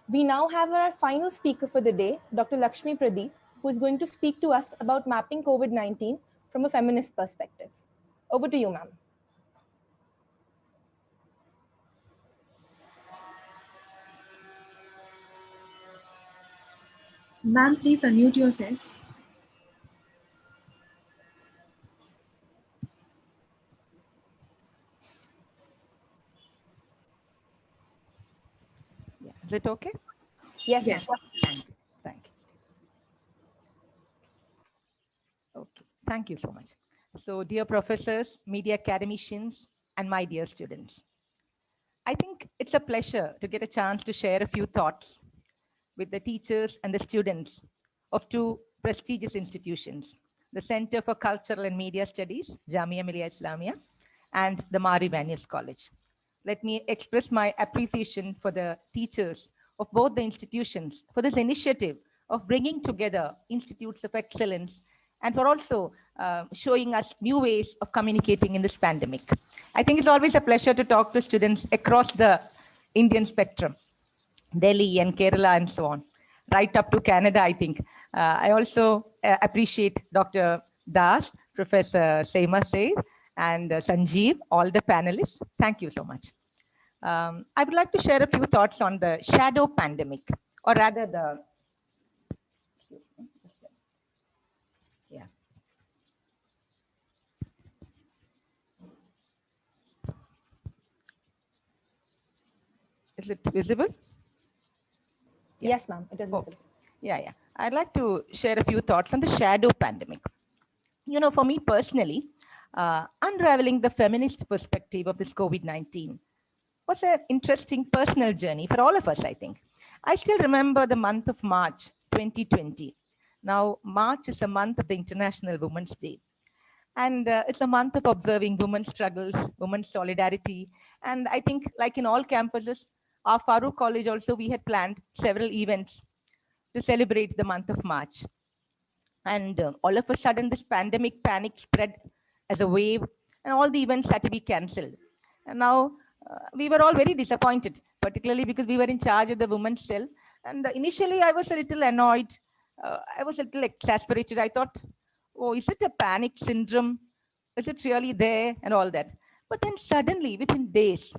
Speaker 2: We now have our final speaker for the day, Dr. Lakshmi Pradeep, who is going to speak to us about mapping COVID-19 from a feminist perspective. Over to you, ma'am.
Speaker 8: Ma'am, please unmute yourself.
Speaker 9: Yeah. Is it okay?
Speaker 2: Yes,
Speaker 8: Yes.
Speaker 2: ma'am.
Speaker 9: Thank you. Thank you. Okay. Thank you so much. So, dear professors, media academicians, and my dear students, I think it's a pleasure to get a chance to share a few thoughts with the teachers and the students of two prestigious institutions, the Center for Cultural and Media Studies, Jamia Millia Islamia, and the Ivanios College. Let me express my appreciation for the teachers of both the institutions for this initiative of bringing together institutes of excellence and for also showing us new ways of communicating in this pandemic. I think it's always a pleasure to talk to students across the Indian spectrum, Delhi and Kerala and so on, right up to Canada, I think. I also appreciate Dr. Das, Professor Seema Said, and Sanjeev, all the panelists. Thank you so much. I would like to share a few thoughts on the shadow pandemic, or rather the, yeah. Is it visible?
Speaker 2: Yeah. Yes, ma'am, it is visible.
Speaker 9: Okay. Yeah. I'd like to share a few thoughts on the shadow pandemic. You know, for me personally, unraveling the feminist perspective of this COVID-19 was an interesting personal journey for all of us, I think. I still remember the month of March 2020. Now, March is the month of the International Women's Day. And it's a month of observing women's struggles, women's solidarity. And I think, like in all campuses, our Farooq College also, we had planned several events to celebrate the month of March. And all of a sudden, this pandemic panic spread as a wave, and all the events had to be cancelled. And now we were all very disappointed, particularly because we were in charge of the women's cell. And initially, I was a little annoyed. I was a little exasperated. I thought, oh, is it a panic syndrome? Is it really there? And all that. But then suddenly, within days,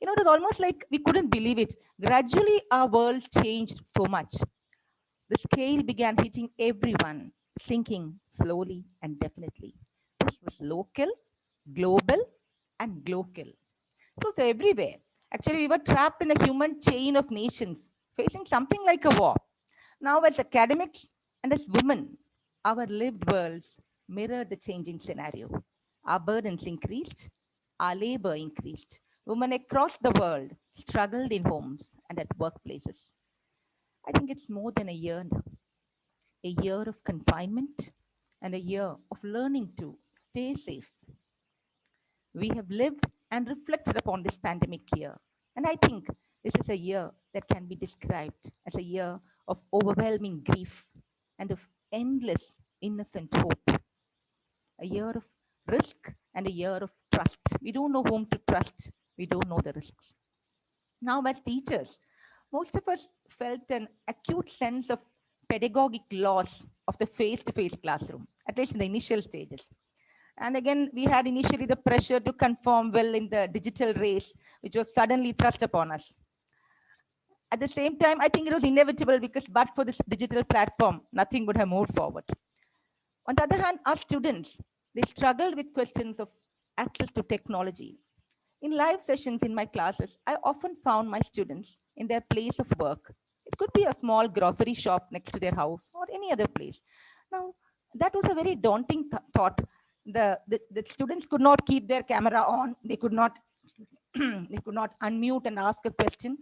Speaker 9: you know, it was almost like we couldn't believe it. Gradually, our world changed so much. The scale began hitting everyone, sinking slowly and definitely. This was local, global, and glocal. It was everywhere. Actually, we were trapped in a human chain of nations, facing something like a war. Now, as academics and as women, our lived worlds mirror the changing scenario. Our burdens increased, our labor increased. Women across the world struggled in homes and at workplaces. I think it's more than a year now, a year of confinement and a year of learning to stay safe. We have lived and reflected upon this pandemic year. And I think this is a year that can be described as a year of overwhelming grief and of endless innocent hope. A year of risk and a year of trust. We don't know whom to trust. We don't know the risks. Now, as teachers, most of us felt an acute sense of pedagogic loss of the face-to-face classroom, at least in the initial stages. And again, we had initially the pressure to conform well in the digital race, which was suddenly thrust upon us. At the same time, I think it was inevitable because but for this digital platform, nothing would have moved forward. On the other hand, our students, they struggled with questions of access to technology. In live sessions in my classes, I often found my students in their place of work. It could be a small grocery shop next to their house or any other place. Now, that was a very daunting thought. The students could not keep their camera on. They could not, they could not unmute and ask a question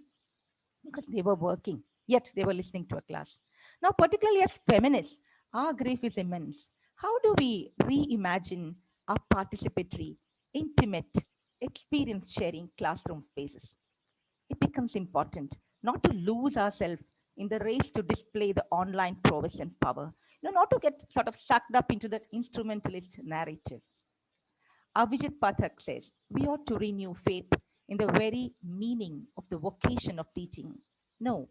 Speaker 9: because they were working, yet they were listening to a class. Now, particularly as feminists, our grief is immense. How do we reimagine our participatory, intimate, experience sharing classroom spaces? It becomes important not to lose ourselves in the race to display the online prowess and power, not to get sort of sucked up into that instrumentalist narrative. Avijit Pathak says, we ought to renew faith in the very meaning of the vocation of teaching. No,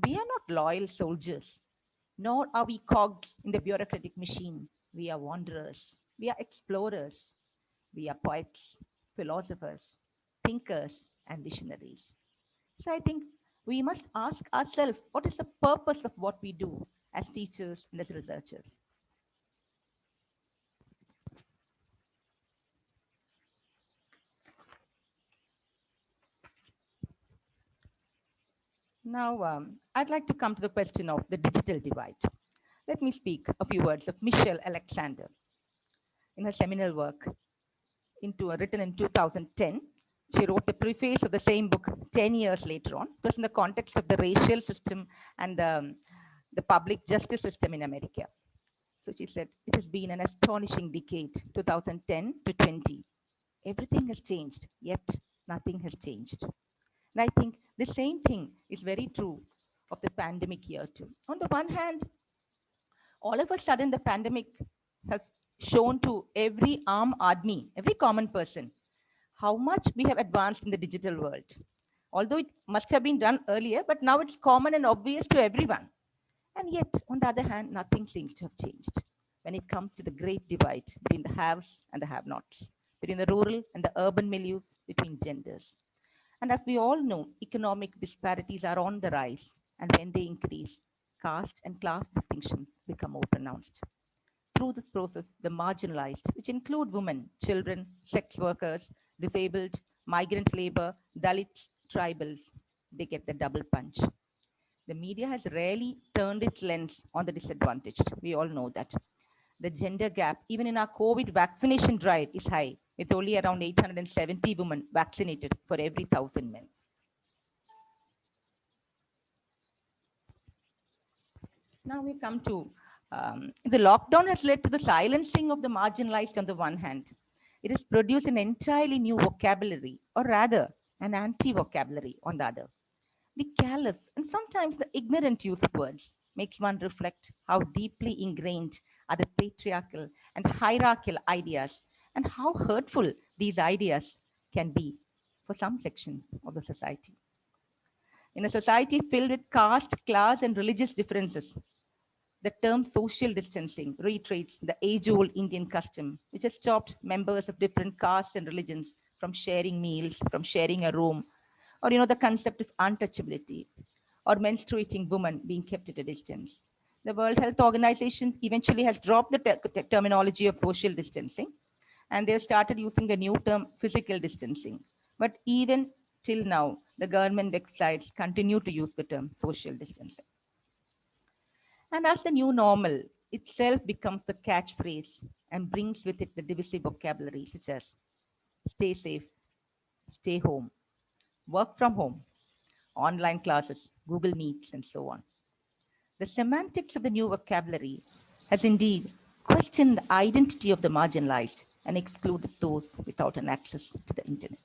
Speaker 9: we are not loyal soldiers, nor are we cogs in the bureaucratic machine. We are wanderers, we are explorers, we are poets, philosophers, thinkers, and visionaries. So I think we must ask ourselves, what is the purpose of what we do as teachers and as researchers? Now, I'd like to come to the question of the digital divide. Let me speak a few words of Michelle Alexander. In her seminal work, written in 2010, she wrote the preface of the same book 10 years later on. It was in the context of the racial system and the public justice system in America. So she said, it has been an astonishing decade, 2010 to 20. Everything has changed, yet nothing has changed. And I think the same thing is very true of the pandemic year too. On the one hand, all of a sudden the pandemic has shown to every Aam Aadmi, every common person, how much we have advanced in the digital world. Although it must have been done earlier, but now it's common and obvious to everyone. And yet, on the other hand, nothing seems to have changed when it comes to the great divide between the haves and the have-nots, between the rural and the urban milieus, between genders. And as we all know, economic disparities are on the rise, and when they increase, caste and class distinctions become more pronounced. Through this process, the marginalized, which include women, children, sex workers, disabled, migrant labor, Dalits, tribals, they get the double punch. The media has rarely turned its lens on the disadvantaged. We all know that. The gender gap, even in our COVID vaccination drive, is high, with only around 870 women vaccinated for every 1,000 men. Now we come to the lockdown has led to the silencing of the marginalized on the one hand. It has produced an entirely new vocabulary, or rather, an anti-vocabulary on the other. The careless and sometimes the ignorant use of words makes one reflect how deeply ingrained are the patriarchal and hierarchical ideas and how hurtful these ideas can be for some sections of the society. In a society filled with caste, class, and religious differences, the term social distancing reiterates the age-old Indian custom, which has stopped members of different castes and religions from sharing meals, from sharing a room, or the concept of untouchability, or menstruating women being kept at a distance. The World Health Organization eventually has dropped the terminology of social distancing, and they've started using the new term physical distancing. But even till now, The government websites continue to use the term social distancing. And as the new normal itself becomes the catchphrase and brings with it the divisive vocabulary such as stay safe, stay home, work from home, online classes, Google Meets, and so on. The semantics of the new vocabulary has indeed questioned the identity of the marginalized and excluded those without an access to the internet.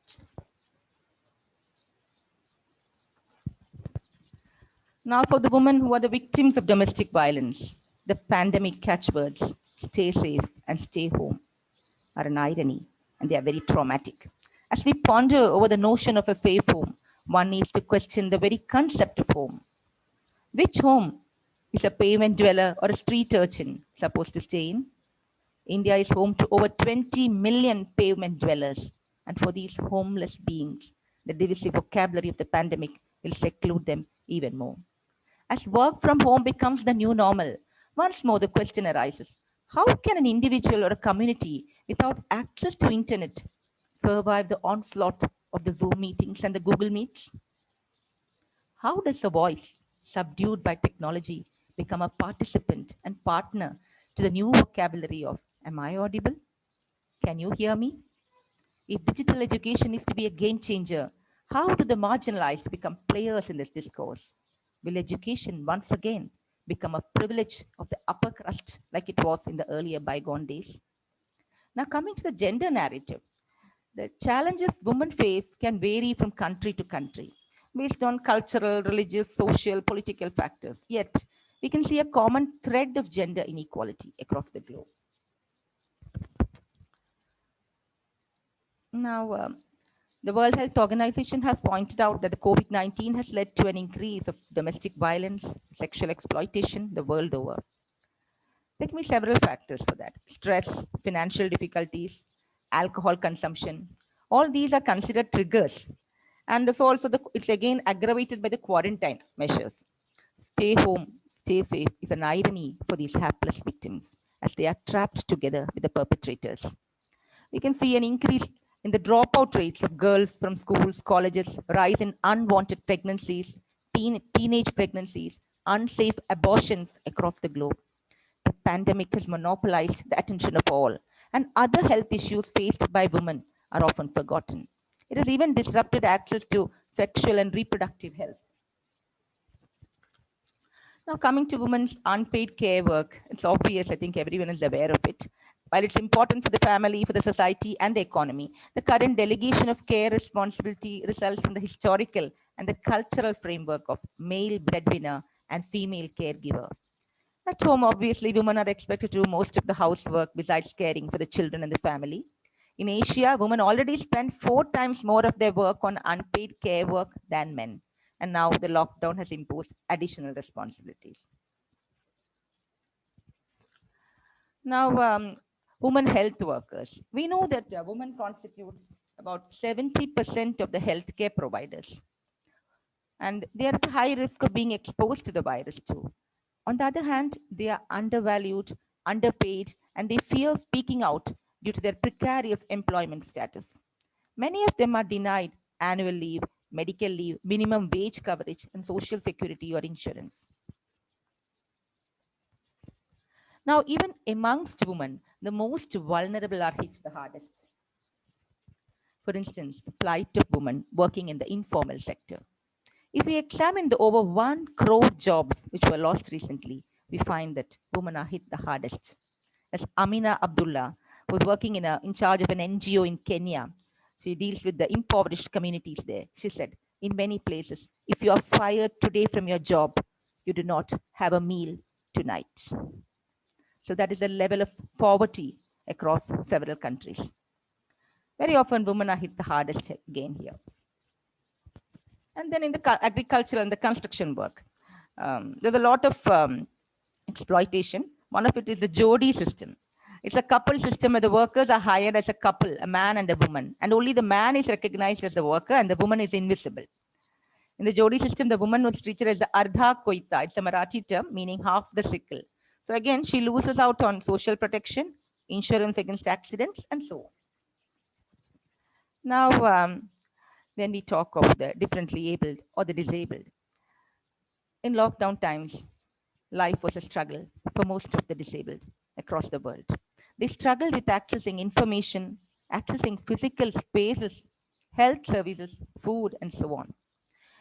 Speaker 9: Now, for the women who are the victims of domestic violence, the pandemic catchwords, stay safe and stay home, are an irony, and they are very traumatic. As we ponder over the notion of a safe home, one needs to question the very concept of home. Which home is a pavement dweller or a street urchin supposed to stay in? India is home to over 20 million pavement dwellers, and for these homeless beings, the divisive vocabulary of the pandemic will seclude them even more. As work from home becomes the new normal, once more the question arises, how can an individual or a community without access to internet survive the onslaught of the Zoom meetings and the Google Meets? How does a voice subdued by technology become a participant and partner to the new vocabulary of, am I audible? Can you hear me? If digital education is to be a game changer, how do the marginalized become players in this discourse? Will education once again become a privilege of the upper crust like it was in the earlier bygone days? Now, coming to the gender narrative, the challenges women face can vary from country to country based on cultural, religious, social, political factors. Yet, we can see a common thread of gender inequality across the globe. Now, the World Health Organization has pointed out that the COVID-19 has led to an increase of domestic violence, sexual exploitation the world over. There can be several factors for that. Stress, financial difficulties, alcohol consumption, all these are considered triggers. And it's also, it's again aggravated by the quarantine measures. Stay home, stay safe is an irony for these hapless victims as they are trapped together with the perpetrators. We can see an increase in the dropout rates of girls from schools, colleges, rise in unwanted pregnancies, teenage pregnancies, unsafe abortions across the globe. The pandemic has monopolized the attention of all, and other health issues faced by women are often forgotten. It has even disrupted access to sexual and reproductive health. Now, coming to women's unpaid care work, it's obvious, I think everyone is aware of it. While it's important for the family, for the society, and the economy, the current delegation of care responsibility results from the historical and the cultural framework of male breadwinner and female caregiver. At home, obviously, women are expected to do most of the housework besides caring for the children and the family. In Asia, women already spend 4 times more of their work on unpaid care work than men. And now the lockdown has imposed additional responsibilities. Now, women health workers. We know that women constitute about 70% of the healthcare providers. And they are at high risk of being exposed to the virus too. On the other hand, they are undervalued, underpaid, and they fear speaking out due to their precarious employment status. Many of them are denied annual leave, medical leave, minimum wage coverage, and social security or insurance. Now, even amongst women, the most vulnerable are hit the hardest. For instance, the plight of women working in the informal sector. If we examine the over 1 crore jobs which were lost recently, we find that women are hit the hardest. That's Amina Abdullah, who's working in charge of an NGO in Kenya. She deals with the impoverished communities there. She said, in many places, if you are fired today from your job, you do not have a meal tonight. So that is the level of poverty across several countries. Very often, women are hit the hardest again here. And then in the agricultural and the construction work, there's a lot of exploitation. One of it is the Jodi system. It's a couple system where the workers are hired as a couple, a man and a woman, and only the man is recognized as the worker and the woman is invisible. In the Jodi system, the woman was treated as the Ardha Koita. It's a Marathi term meaning half the sickle. So again, she loses out on social protection, insurance against accidents, and so on. Now, when we talk of the differently abled or the disabled. In lockdown times, life was a struggle for most of the disabled across the world. They struggled with accessing information, accessing physical spaces, health services, food, and so on.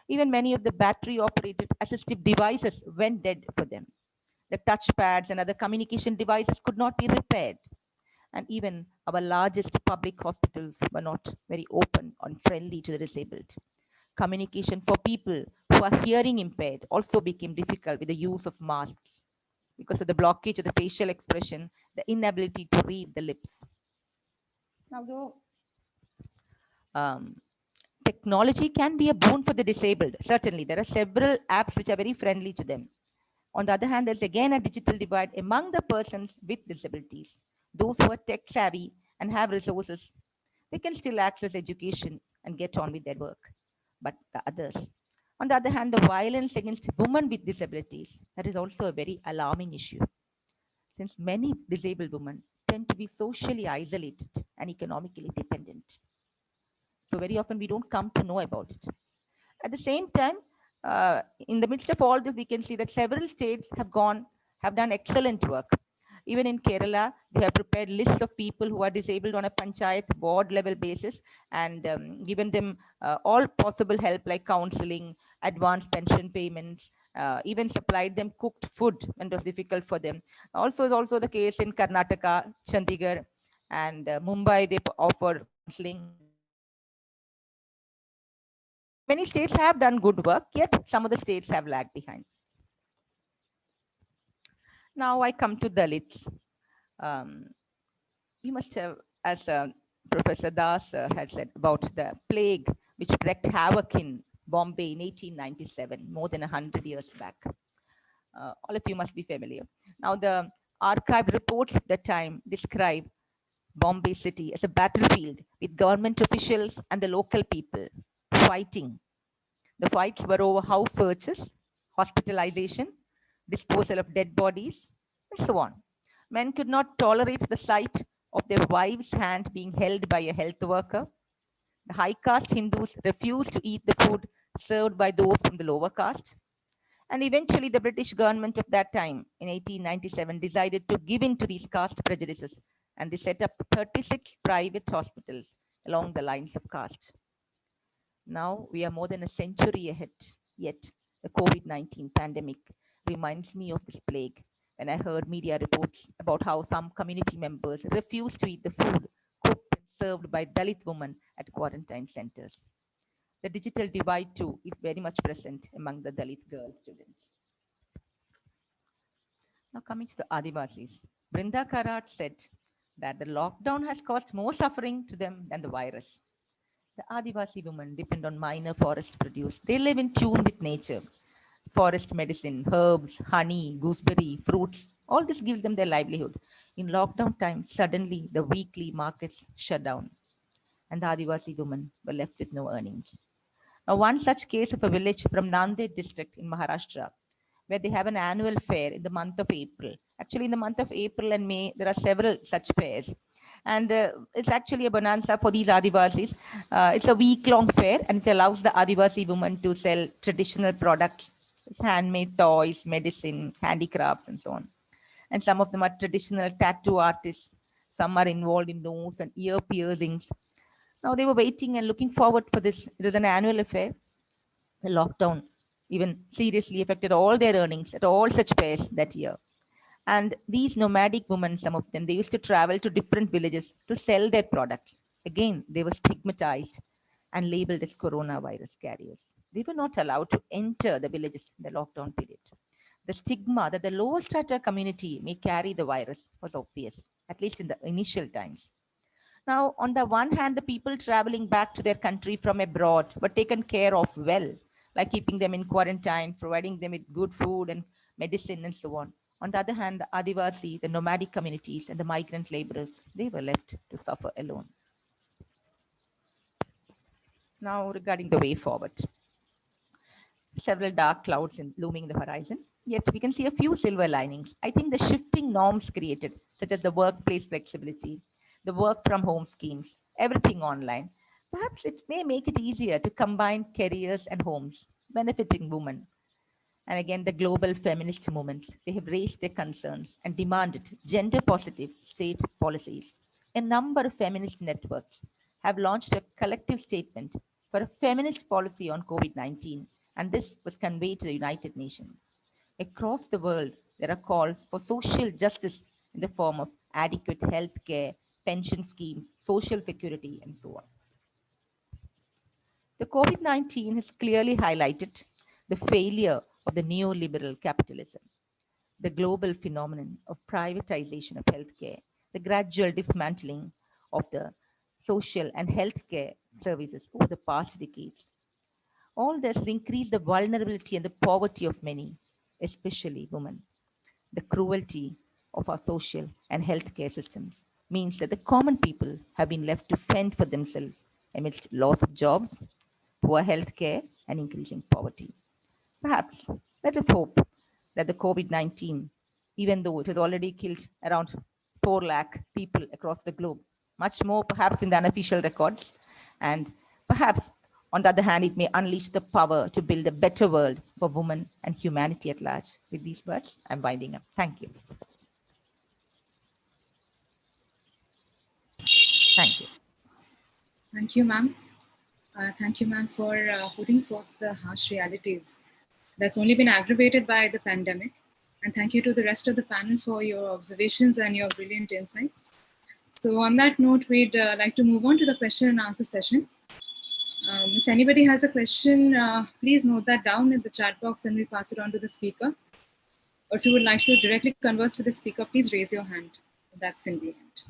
Speaker 9: Even many of the battery-operated assistive devices went dead for them. The touchpads and other communication devices could not be repaired. And even our largest public hospitals were not very open and friendly to the disabled. Communication for people who are hearing impaired also became difficult with the use of masks because of the blockage of the facial expression, the inability to read the lips. Now, though technology can be a boon for the disabled, certainly. There are several apps which are very friendly to them. On the other hand, there's again a digital divide among the persons with disabilities. Those who are tech savvy and have resources, they can still access education and get on with their work. But the others, on the other hand, the violence against women with disabilities, that is also a very alarming issue, since many disabled women tend to be socially isolated and economically dependent. So very often we don't come to know about it. At the same time, in the midst of all this, we can see that several states have done excellent work. Even in Kerala, they have prepared lists of people who are disabled on a panchayat board level basis and given them all possible help like counseling, advanced pension payments, even supplied them cooked food when it was difficult for them. Also is also the case in Karnataka, Chandigarh, and Mumbai. They offer counseling. Many states have done good work, yet some of the states have lagged behind. Now I come to Dalits. You must have, as Professor Das had said about the plague which wreaked havoc in Bombay in 1897, more than 100 years back. All of you must be familiar. Now the archived reports of the time describe Bombay city as a battlefield with government officials and the local people fighting. The fights were over house searches, hospitalization, disposal of dead bodies, and so on. Men could not tolerate the sight of their wife's hand being held by a health worker. The high caste Hindus refused to eat the food served by those from the lower caste. And eventually the British government of that time in 1897 decided to give in to these caste prejudices, and they set up 36 private hospitals along the lines of caste. Now we are more than a century ahead, yet the COVID-19 pandemic reminds me of this plague when I heard media reports about how some community members refused to eat the food cooked and served by Dalit women at quarantine centers. The digital divide too is very much present among the Dalit girl students. Now coming to the Adivasis, Brinda Karat said that the lockdown has caused more suffering to them than the virus. The Adivasi women depend on minor forest produce. They live in tune with nature. Forest medicine, herbs, honey, gooseberry, fruits, all this gives them their livelihood. In lockdown time, suddenly the weekly markets shut down and the Adivasi women were left with no earnings. Now, one such case of a village from Nanded district in Maharashtra, where they have an annual fair in the month of April. Actually, in the month of April and May, there are several such fairs. And it's actually a bonanza for these Adivasis. It's a week-long fair, and it allows the Adivasi women to sell traditional products, handmade toys, medicine, handicrafts, and so on. And some of them are traditional tattoo artists. Some are involved in nose and ear piercings. Now they were waiting and looking forward for this. It is an annual affair. The lockdown even seriously affected all their earnings at all such fairs that year. And these nomadic women, some of them, they used to travel to different villages to sell their products. Again, they were stigmatized and labeled as coronavirus carriers. They were not allowed to enter the villages in the lockdown period. The stigma that the lower strata community may carry the virus was obvious, at least in the initial times. Now, on the one hand, the people traveling back to their country from abroad were taken care of well, like keeping them in quarantine, providing them with good food and medicine and so on. On the other hand, the Adivasi, the nomadic communities, and the migrant laborers, they were left to suffer alone. Now, regarding the way forward, several dark clouds looming in the horizon, yet we can see a few silver linings. I think the shifting norms created, such as the workplace flexibility, the work from home schemes, everything online, Perhaps it may make it easier to combine careers and homes, benefiting women. And again, the global feminist movements, they have raised their concerns and demanded gender-positive state policies. A number of feminist networks have launched a collective statement for a feminist policy on COVID-19, and this was conveyed to the United Nations. Across the world, there are calls for social justice in the form of adequate health care, pension schemes, social security, and so on. The COVID-19 has clearly highlighted the failure of the neoliberal capitalism, the global phenomenon of privatization of healthcare, the gradual dismantling of the social and healthcare services over the past decades. All this increased the vulnerability and the poverty of many, especially women. The cruelty of our social and healthcare systems means that the common people have been left to fend for themselves amidst loss of jobs, poor healthcare, and increasing poverty. Perhaps let us hope that the COVID-19, even though it has already killed around 4 lakh people across the globe, much more perhaps in the unofficial records, and perhaps on the other hand, it may unleash the power to build a better world for women and humanity at large. With these words, I'm winding up. Thank you. Thank you.
Speaker 8: Thank you, ma'am. Thank you, ma'am, for putting forth the harsh realities that's only been aggravated by the pandemic. And thank you to the rest of the panel for your observations and your brilliant insights. So on that note, we'd like to move on to the question and answer session. If anybody has a question, please note that down in the chat box and we'll pass it on to the speaker. Or if you would like to directly converse with the speaker, please raise your hand if that's convenient.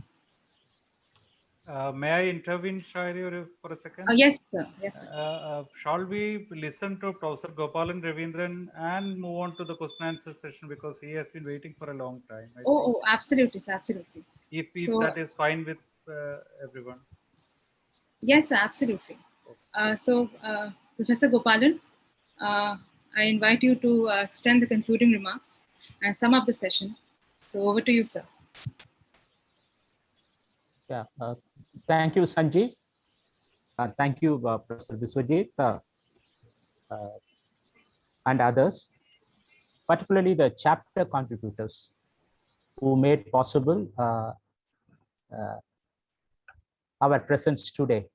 Speaker 4: May I intervene, Shairi, for a second?
Speaker 8: Yes, sir. Yes, sir.
Speaker 4: Shall we listen to Professor Gopalan Ravindran and move on to the question answer session, because he has been waiting for a long time?
Speaker 8: Oh, absolutely, sir, absolutely.
Speaker 4: If
Speaker 8: So,
Speaker 4: that is fine with everyone.
Speaker 8: Yes, sir, absolutely. Professor Gopalan, I invite you to extend the concluding remarks and sum up the session. So over to you, sir.
Speaker 10: Yeah, thank you, Sanjeev. Thank you, Professor Biswajit and others, particularly the chapter contributors who made possible our presence today,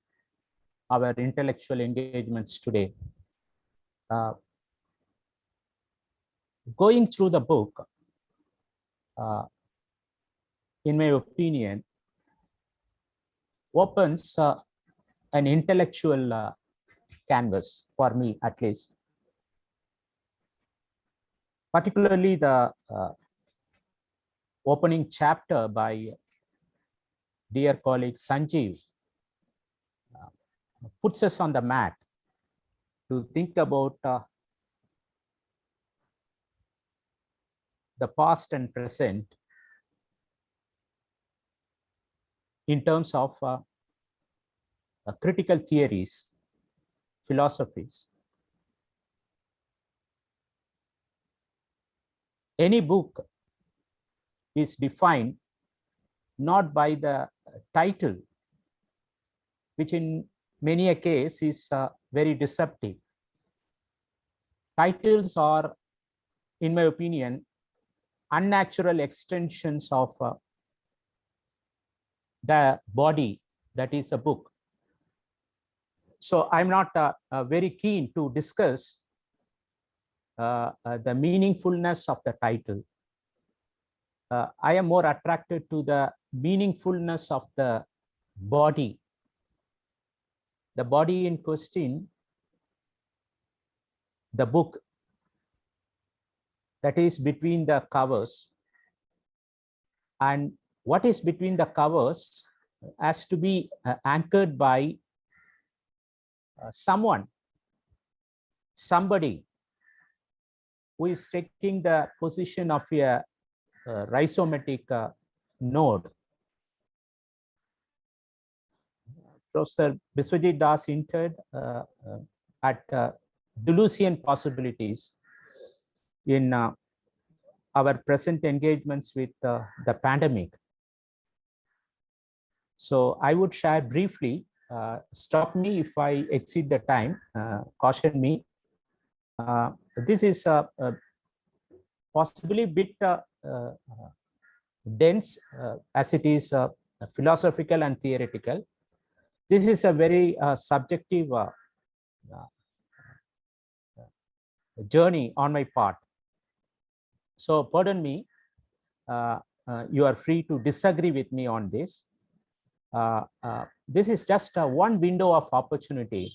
Speaker 10: our intellectual engagements today. Going through the book, in my opinion, opens an intellectual canvas for me, at least. Particularly the opening chapter by dear colleague Sanjeev puts us on the mat to think about the past and present in terms of critical theories, philosophies. Any book is defined not by the title, which in many a case is very deceptive. Titles are, in my opinion, unnatural extensions of the body that is a book. So I'm not very keen to discuss the meaningfulness of the title. I am more attracted to the meaningfulness of the body. The body in question, the book that is between the covers, and what is between the covers has to be anchored by somebody who is taking the position of a rhizomatic node. Professor Biswajit Das hinted at Deleuzian possibilities in our present engagements with the pandemic. So I would share briefly stop me if I exceed the time, caution me. This is possibly a bit dense as it is philosophical and theoretical. This is a very subjective journey on my part. So pardon me, you are free to disagree with me on this. This is just one window of opportunity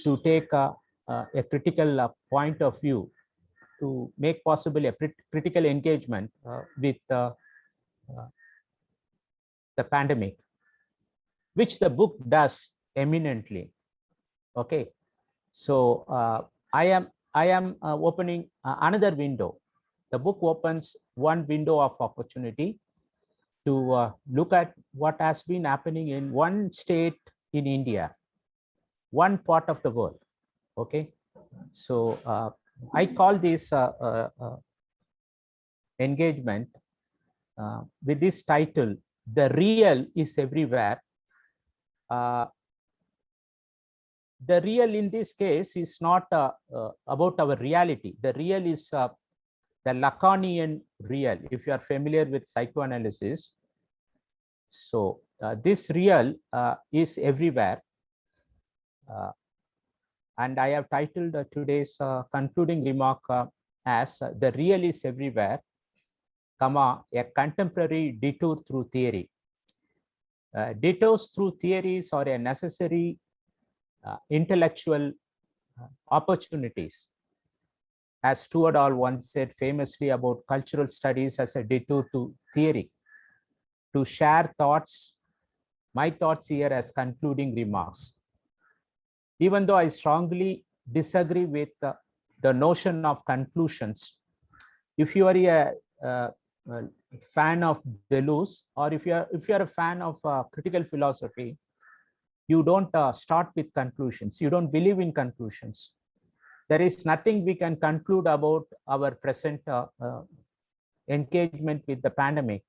Speaker 10: to take a critical point of view, to make possible a critical engagement with the pandemic, which the book does eminently. Okay, so I am opening another window. The book opens one window of opportunity to look at what has been happening in one state in India, one part of the world. Okay, so I call this engagement with this title, "The Real is Everywhere." The real in this case is not about our reality. The real is the Lacanian real, if you are familiar with psychoanalysis. So this real is everywhere. And I have titled today's concluding remark as "The Real is Everywhere, comma, a contemporary detour through theory." Detours through theories are a necessary intellectual opportunities. As Stuart Hall once said famously about cultural studies as a detour to theory, to share thoughts, my thoughts here as concluding remarks. Even though I strongly disagree with the notion of conclusions, if you are a fan of Deleuze, or if you are a fan of critical philosophy, you don't start with conclusions. You don't believe in conclusions. There is nothing we can conclude about our present engagement with the pandemic.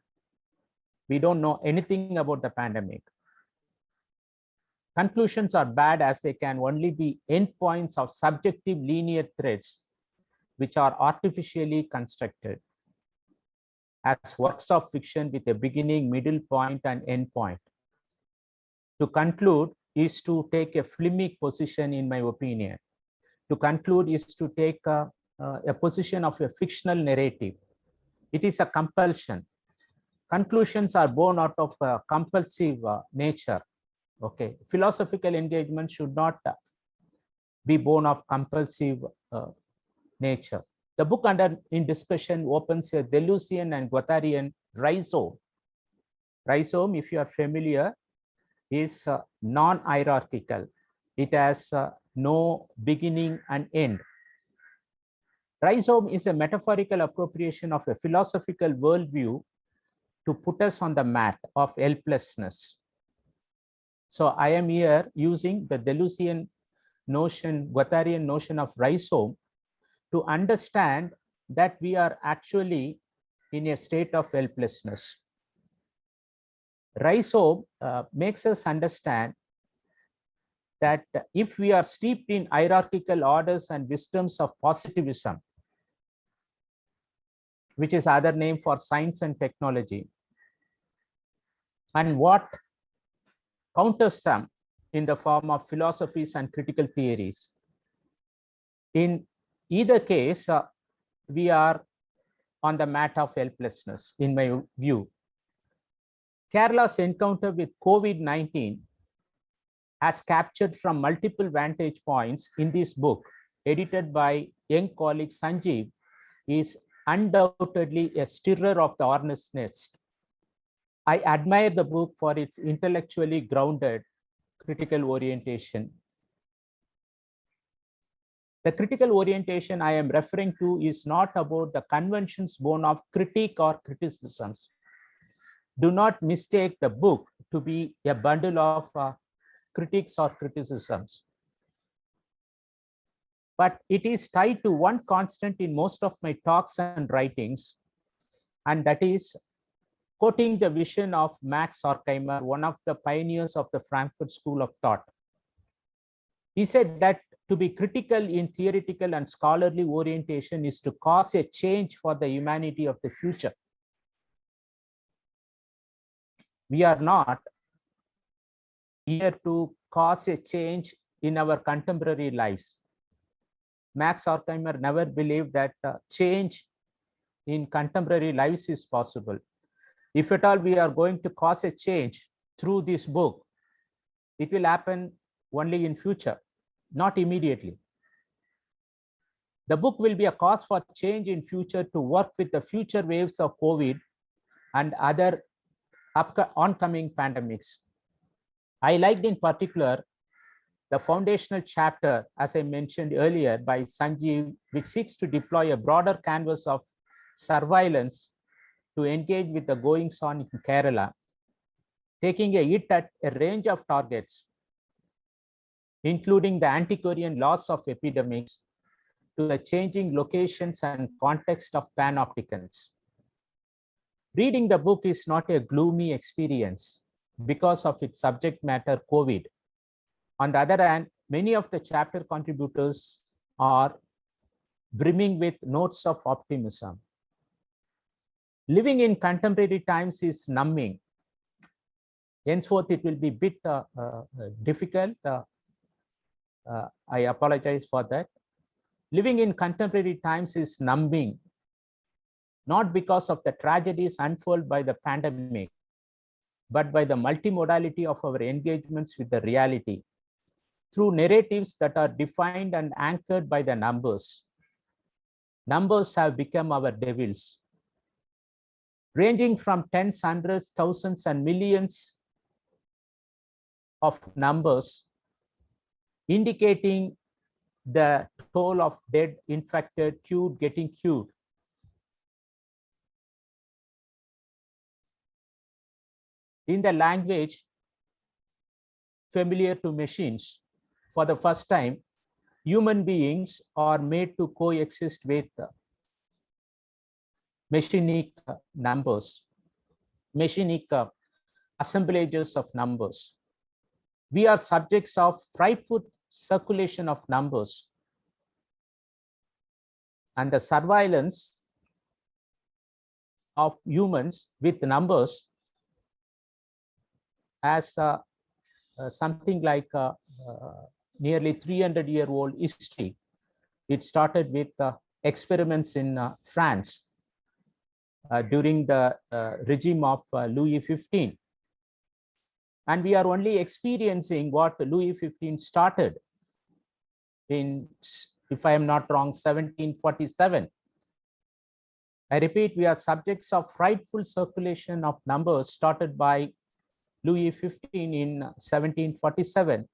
Speaker 10: We don't know anything about the pandemic. Conclusions are bad as they can only be endpoints of subjective linear threads which are artificially constructed as works of fiction with a beginning, middle point, and end point. To conclude is to take a filmic position, in my opinion. To conclude is to take a position of a fictional narrative. It is a compulsion. Conclusions are born out of a compulsive nature. Okay, philosophical engagement should not be born of compulsive nature. The book in discussion opens a Deleuzian and Guattarian rhizome. Rhizome, if you are familiar, is non-hierarchical. It has no beginning and end. Rhizome is a metaphorical appropriation of a philosophical worldview to put us on the mat of helplessness. So I am here using the Deleuzian notion, Guattarian notion of rhizome to understand that we are actually in a state of helplessness. Rhizome makes us understand that if we are steeped in hierarchical orders and wisdoms of positivism, which is other name for science and technology, and what counters them in the form of philosophies and critical theories, in either case, we are on the mat of helplessness, in my view. Kerala's encounter with COVID-19, as captured from multiple vantage points in this book, edited by young colleague Sanjeev, is undoubtedly a stirrer of the hornet's nest. I admire the book for its intellectually grounded critical orientation. The critical orientation I am referring to is not about the conventions born of critique or criticisms. Do not mistake the book to be a bundle of critiques or criticisms. But it is tied to one constant in most of my talks and writings, and that is quoting the vision of Max Horkheimer, one of the pioneers of the Frankfurt School of Thought. He said that to be critical in theoretical and scholarly orientation is to cause a change for the humanity of the future. We are not here to cause a change in our contemporary lives. Max Horkheimer never believed that change in contemporary lives is possible. If at all we are going to cause a change through this book, it will happen only in future, not immediately. The book will be a cause for change in future to work with the future waves of COVID and other oncoming pandemics. I liked in particular the foundational chapter, as I mentioned earlier, by Sanjeev, which seeks to deploy a broader canvas of surveillance to engage with the goings on in Kerala, taking a hit at a range of targets, including the antiquarian loss of epidemics to the changing locations and context of Panopticons. Reading the book is not a gloomy experience because of its subject matter, COVID. On the other hand, many of the chapter contributors are brimming with notes of optimism. Living in contemporary times is numbing. Henceforth, it will be a bit difficult. I apologize for that. Living in contemporary times is numbing, not because of the tragedies unfolded by the pandemic, but by the multimodality of our engagements with the reality through narratives that are defined and anchored by the numbers. Numbers have become our devils, ranging from tens, hundreds, thousands, and millions of numbers, indicating the toll of dead, infected, cured, getting cured. In the language familiar to machines, for the first time, human beings are made to coexist with machinic numbers, machinic assemblages of numbers. We are subjects of frightful circulation of numbers, and the surveillance of humans with numbers as something like nearly 300-year-old history. It started with experiments in France during the regime of Louis XV. And we are only experiencing what Louis XV started in, if I am not wrong, 1747. I repeat, we are subjects of frightful circulation of numbers started by Louis XV in 1747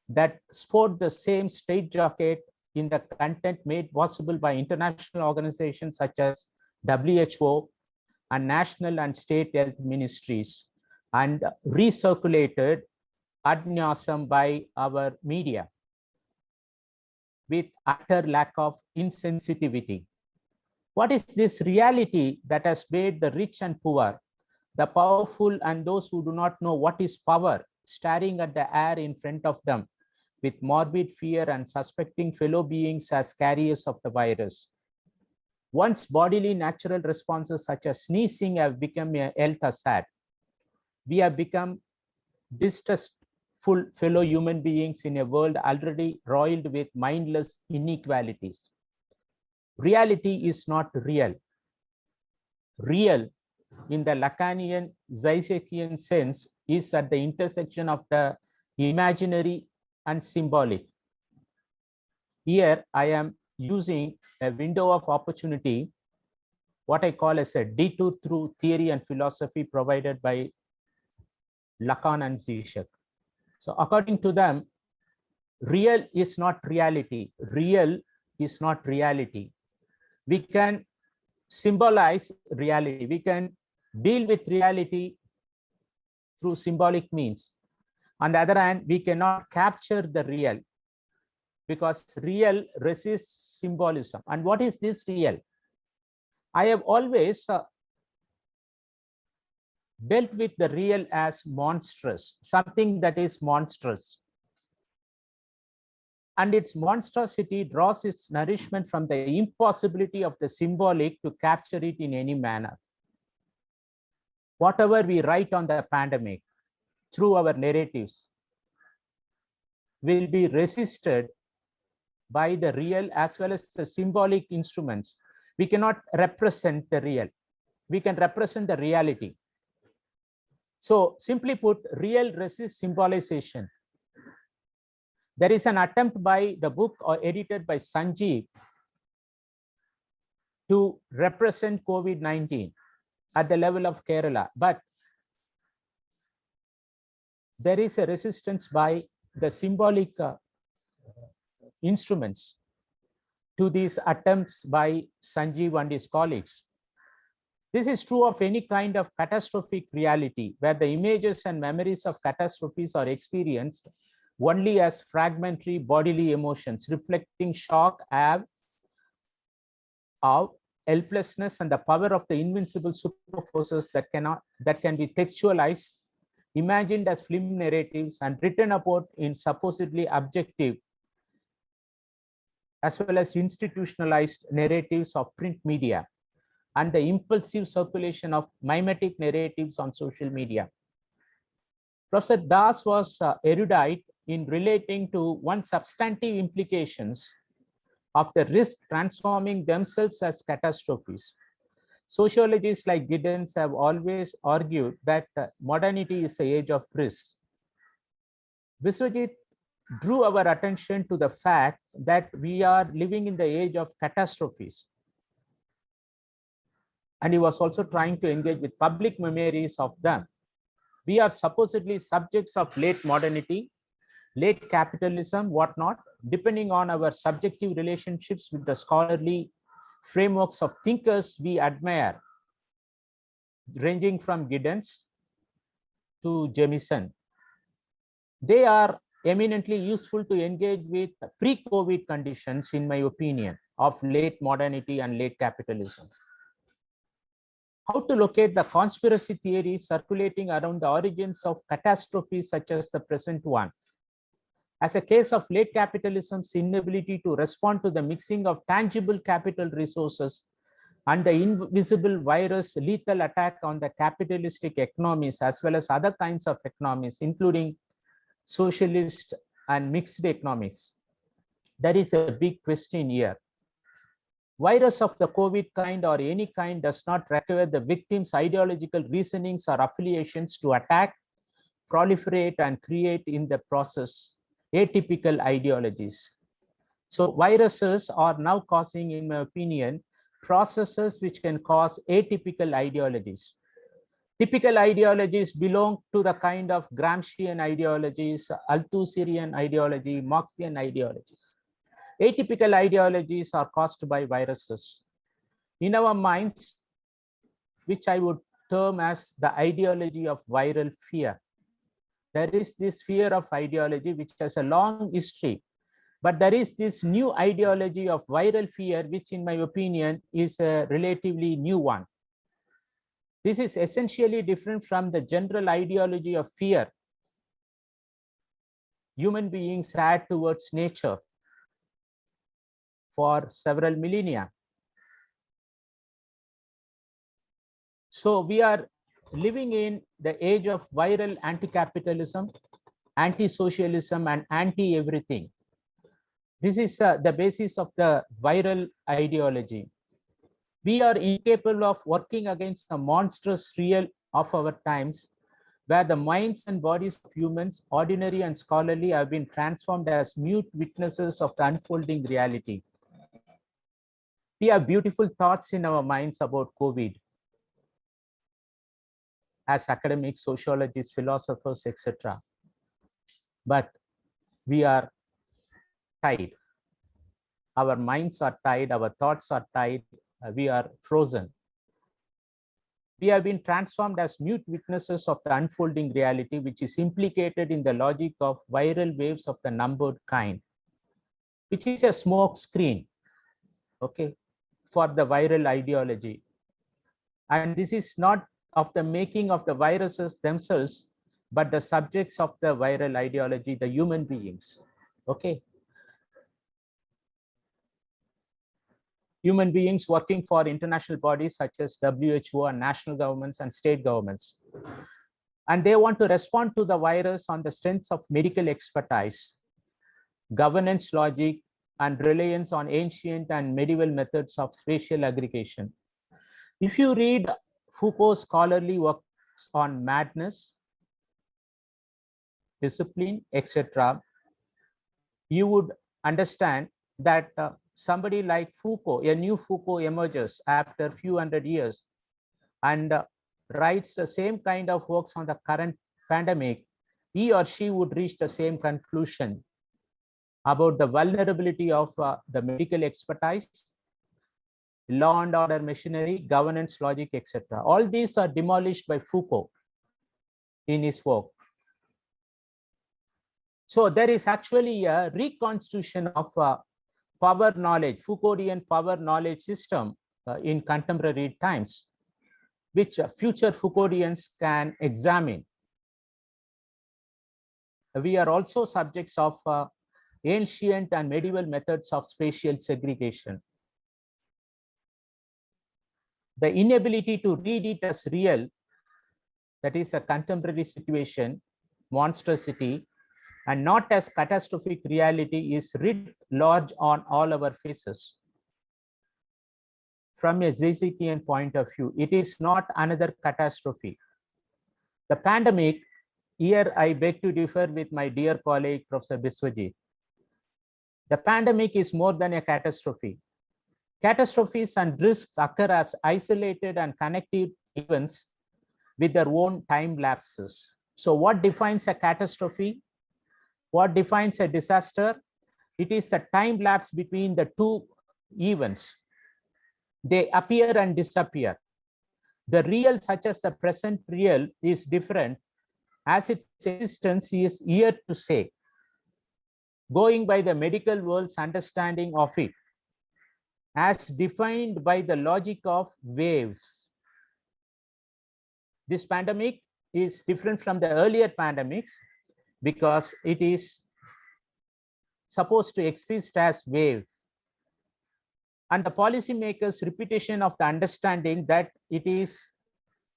Speaker 10: that sport the same straitjacket in the content made possible by international organizations such as WHO and national and state health ministries, and recirculated ad nauseam by our media with utter lack of insensitivity. What is this reality that has made the rich and poor, the powerful and those who do not know what is power, staring at the air in front of them with morbid fear and suspecting fellow beings as carriers of the virus? Once bodily natural responses such as sneezing have become a health hazard, we have become distrustful fellow human beings in a world already roiled with mindless inequalities. Reality is not real. Real, in the Lacanian Zizek'ian sense, is at the intersection of the imaginary and symbolic. Here I am using a window of opportunity, what I call as a detour through theory and philosophy provided by Lacan and Zizek. So according to them, real is not reality. Real is not reality. We can symbolize reality. We can deal with reality through symbolic means. On the other hand, we cannot capture the real because real resists symbolism. And what is this real? I have always dealt with the real as monstrous, something that is monstrous. And its monstrosity draws its nourishment from the impossibility of the symbolic to capture it in any manner. Whatever we write on the pandemic through our narratives will be resisted by the real as well as the symbolic instruments. We cannot represent the real. We can represent the reality. So simply put, real resists symbolization. There is an attempt by the book or edited by Sanjeev to represent COVID-19 at the level of Kerala, but there is a resistance by the symbolic instruments to these attempts by Sanjeev and his colleagues. This is true of any kind of catastrophic reality where the images and memories of catastrophes are experienced only as fragmentary bodily emotions, reflecting shock, awe, helplessness, and the power of the invincible super forces that can be textualized, imagined as film narratives, and written about in supposedly objective as well as institutionalized narratives of print media, and the impulsive circulation of mimetic narratives on social media. Professor Das was erudite in relating to one substantive implications of the risk transforming themselves as catastrophes. Sociologists like Giddens have always argued that modernity is the age of risk. Biswajit drew our attention to the fact that we are living in the age of catastrophes. And he was also trying to engage with public memories of them. We are supposedly subjects of late modernity, late capitalism, whatnot, depending on our subjective relationships with the scholarly frameworks of thinkers we admire, ranging from Giddens to Jamieson. They are eminently useful to engage with pre-COVID conditions, in my opinion, of late modernity and late capitalism. How to locate the conspiracy theories circulating around the origins of catastrophes such as the present one. As a case of late capitalism's inability to respond to the mixing of tangible capital resources and the invisible virus lethal attack on the capitalistic economies as well as other kinds of economies, including socialist and mixed economies. There is a big question here. Virus of the COVID kind or any kind does not require the victim's ideological reasonings or affiliations to attack, proliferate, and create in the process atypical ideologies. So viruses are now causing, in my opinion, processes which can cause atypical ideologies. Typical ideologies belong to the kind of Gramscian ideologies, Althusserian ideology, Marxian ideologies. Atypical ideologies are caused by viruses. In our minds, which I would term as the ideology of viral fear. There is this fear of ideology which has a long history, but there is this new ideology of viral fear, which in my opinion is a relatively new one. This is essentially different from the general ideology of fear human beings had towards nature for several millennia. So we are living in the age of viral anti-capitalism, anti-socialism, and anti-everything. This is the basis of the viral ideology. We are incapable of working against the monstrous real of our times, where the minds and bodies of humans, ordinary and scholarly, have been transformed as mute witnesses of the unfolding reality. We have beautiful thoughts in our minds about COVID. As academics, sociologists, philosophers, etc. But we are tied. Our minds are tied, our thoughts are tied, we are frozen. We have been transformed as mute witnesses of the unfolding reality, which is implicated in the logic of viral waves of the numbered kind, which is a smoke screen, okay, for the viral ideology. And this is not of the making of the viruses themselves, but the subjects of the viral ideology, the human beings. Okay. Human beings working for international bodies such as WHO and national governments and state governments. And they want to respond to the virus on the strength of medical expertise, governance logic, and reliance on ancient and medieval methods of spatial aggregation. If you read Foucault's scholarly works on madness, discipline, etc., you would understand that somebody like Foucault, a new Foucault emerges after a few hundred years and writes the same kind of works on the current pandemic. He or she would reach the same conclusion about the vulnerability of the medical expertise, law and order machinery, governance logic, etc. All these are demolished by Foucault in his work. So there is actually a reconstitution of power knowledge, Foucauldian power knowledge system in contemporary times, which future Foucauldians can examine. We are also subjects of ancient and medieval methods of spatial segregation. The inability to read it as real, that is a contemporary situation, monstrosity, and not as catastrophic reality, is writ large on all our faces. From a Zizkian point of view, it is not another catastrophe. The pandemic, here I beg to differ with my dear colleague, Professor Biswajit. The pandemic is more than a catastrophe. Catastrophes and risks occur as isolated and connected events with their own time lapses. So what defines a catastrophe? What defines a disaster? It is the time lapse between the two events. They appear and disappear. The real, such as the present real, is different as its existence is yet to say, going by the medical world's understanding of it, as defined by the logic of waves. This pandemic is different from the earlier pandemics because it is supposed to exist as waves. And the policymakers' repetition of the understanding that it is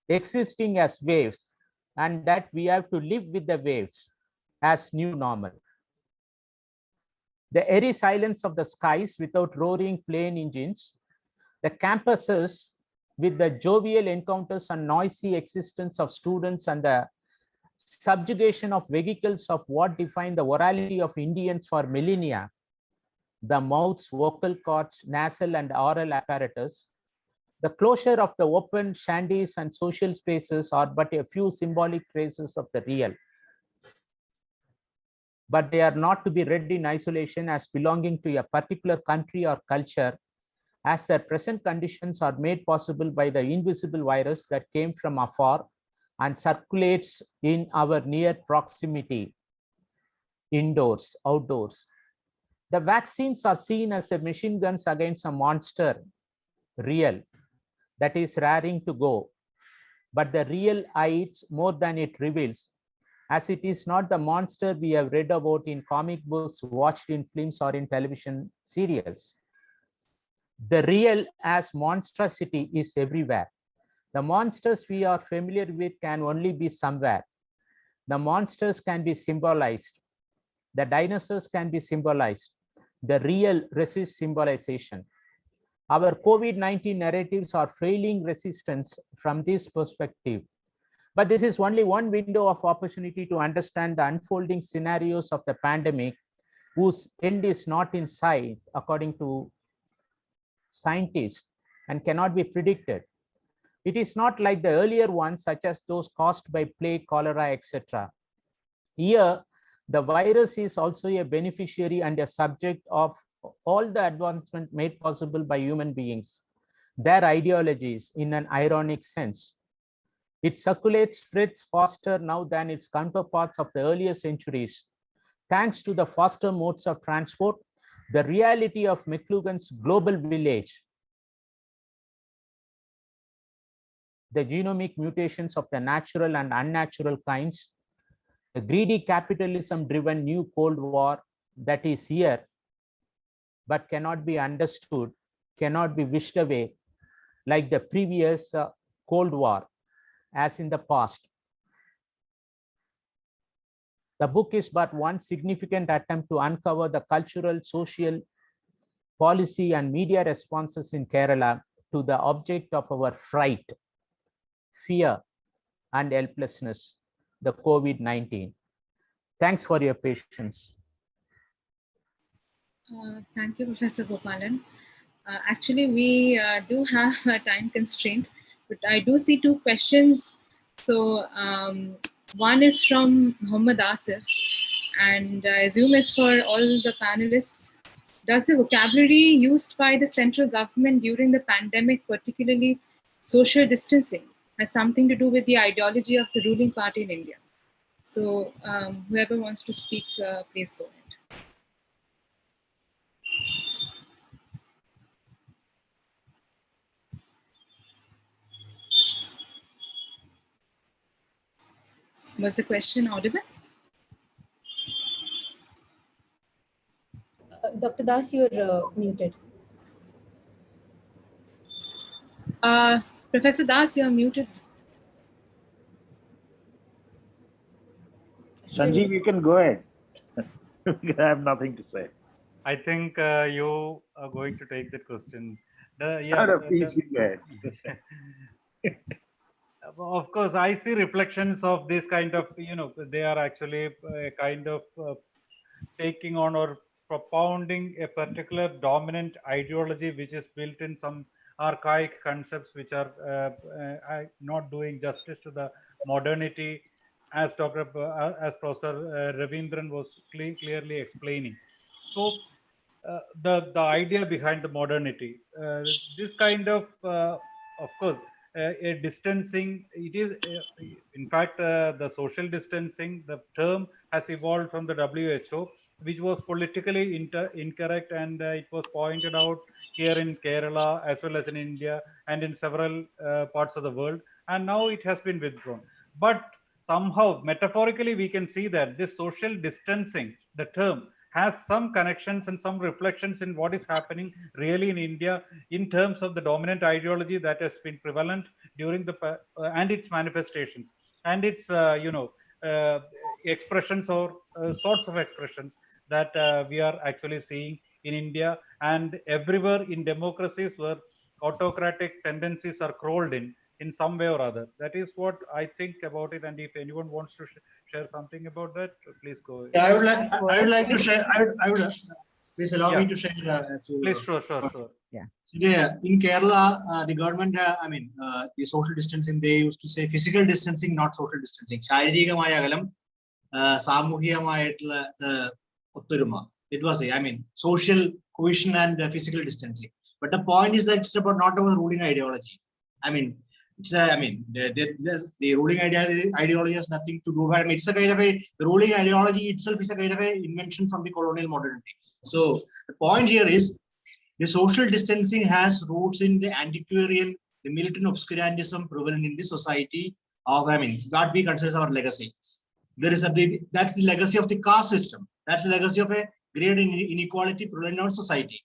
Speaker 10: existing as waves and that we have to live with the waves as new normal. The airy silence of the skies without roaring plane engines, the campuses with the jovial encounters and noisy existence of students, and the subjugation of vehicles of what defined the orality of Indians for millennia, the mouths, vocal cords, nasal and oral apparatus, the closure of the open shanties and social spaces are but a few symbolic traces of the real. But they are not to be read in isolation as belonging to a particular country or culture, as their present conditions are made possible by the invisible virus that came from afar and circulates in our near proximity, indoors, outdoors. The vaccines are seen as the machine guns against a monster, real, that is raring to go. But the real hides more than it reveals, as it is not the monster we have read about in comic books, watched in films, or in television serials. The real as monstrosity is everywhere. The monsters we are familiar with can only be somewhere. The monsters can be symbolized. The dinosaurs can be symbolized. The real resists symbolization. Our COVID-19 narratives are failing resistance from this perspective. But this is only one window of opportunity to understand the unfolding scenarios of the pandemic, whose end is not in sight, according to scientists, and cannot be predicted. It is not like the earlier ones, such as those caused by plague, cholera, etc. Here, the virus is also a beneficiary and a subject of all the advancement made possible by human beings, their ideologies in an ironic sense. It circulates, spreads faster now than its counterparts of the earlier centuries, thanks to the faster modes of transport, the reality of McLuhan's global village. the genomic mutations of the natural and unnatural kinds, the greedy capitalism-driven new Cold War that is here, but cannot be understood, cannot be wished away like the previous Cold War, as in the past. The book is but one significant attempt to uncover the cultural, social, policy, and media responses in Kerala to the object of our fright, fear, and helplessness, the COVID-19. Thanks for your patience.
Speaker 8: Thank you, Professor Gopalan. Actually, we do have a time constraint, but I do see two questions. So one is from Muhammad Asif, and I assume it's for all the panelists. Does the vocabulary used by the central government during the pandemic, particularly social distancing, has something to do with the ideology of the ruling party in India? So whoever wants to speak, please go ahead. Was the question audible?
Speaker 2: Dr. Das, you're muted.
Speaker 8: Professor Das, you're muted.
Speaker 1: Sanjeev, you can go ahead. I have nothing to say.
Speaker 4: I think you are going to take that question.
Speaker 1: Please go ahead.
Speaker 4: Of course, I see reflections of this kind of, they are actually kind of taking on or propounding a particular dominant ideology which is built in some archaic concepts which are not doing justice to the modernity, as as Professor Ravindran was clearly explaining. So the idea behind the modernity, this kind of course, a distancing, it is in fact the social distancing, the term has evolved from the WHO, which was politically incorrect, and it was pointed out here in Kerala as well as in India and in several parts of the world, and now it has been withdrawn. But somehow metaphorically we can see that this social distancing, the term, has some connections and some reflections in what is happening really in India in terms of the dominant ideology that has been prevalent during the and its manifestations and its expressions or sorts of expressions that we are actually seeing in India and everywhere in democracies where autocratic tendencies are crawled in some way or other. That is what I think about it. And if anyone wants to share something about that, please go ahead.
Speaker 6: Yeah, I would like to share. I would please allow me to share.
Speaker 4: Please, sure.
Speaker 6: Yeah. In Kerala, the government, the social distancing, they used to say physical distancing, not social distancing. It was social cohesion and physical distancing. But the point is that it's about not about ruling ideology. The ruling ideology has nothing to do with it's a kind of the ruling ideology itself is a kind of a invention from the colonial modernity. So the point here is the social distancing has roots in the antiquarian, the militant obscurantism prevalent in the society of what we consider our legacy. There is that's the legacy of the caste system. That's the legacy of a great inequality prevalent in our society.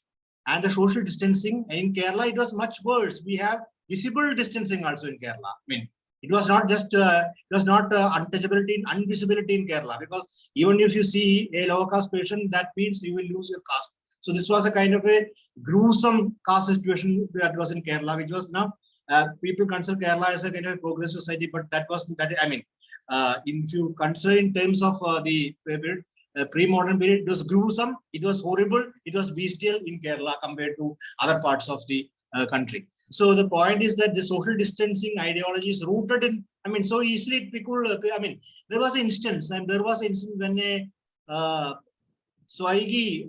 Speaker 6: And the social distancing in Kerala, it was much worse. We have visible distancing also in Kerala. It was not just untouchability and invisibility in Kerala, because even if you see a lower caste patient, that means you will lose your caste. So this was a kind of a gruesome caste situation that was in Kerala, which was now people consider Kerala as a kind of a progressive society, but that was that. If you consider in terms of the pre-modern period, it was gruesome, it was horrible, it was bestial in Kerala compared to other parts of the country. So the point is that the social distancing ideology is rooted in, so easily people, there was an instance, and there was an instance when a Swiggy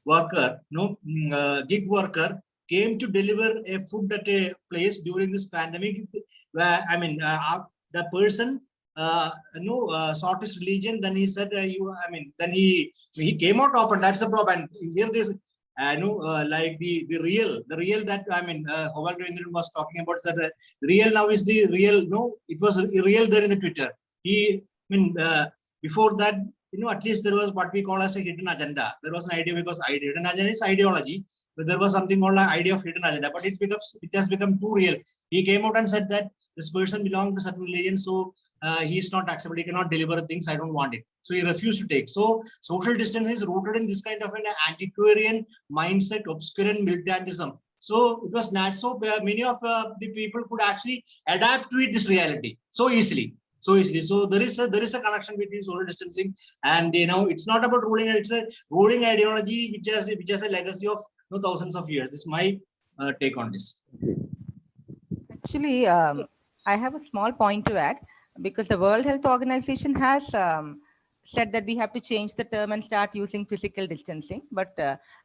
Speaker 6: worker, gig worker came to deliver a food at a place during this pandemic, where, the person, sought his religion, then he said, then he came out open, that's the problem. And here this, like the real that Howard Devendran was talking about, that real now is the real. No, it was real there in the Twitter. Before that, at least there was what we call as a hidden agenda. There was an idea, because hidden agenda is ideology, but there was something called an idea of hidden agenda. But it has become too real. He came out and said that this person belonged to certain religion, so he is not acceptable. He cannot deliver things. I don't want it. So he refused to take. So social distance is rooted in this kind of an antiquarian mindset, obscurant militantism. So it was natural. So many of the people could actually adapt to this reality so easily. So there is a connection between social distancing and it's not about ruling. It's a ruling ideology which has a legacy of thousands of years. This is my take on this.
Speaker 9: Actually, I have a small point to add, because the World Health Organization has said that we have to change the term and start using physical distancing. But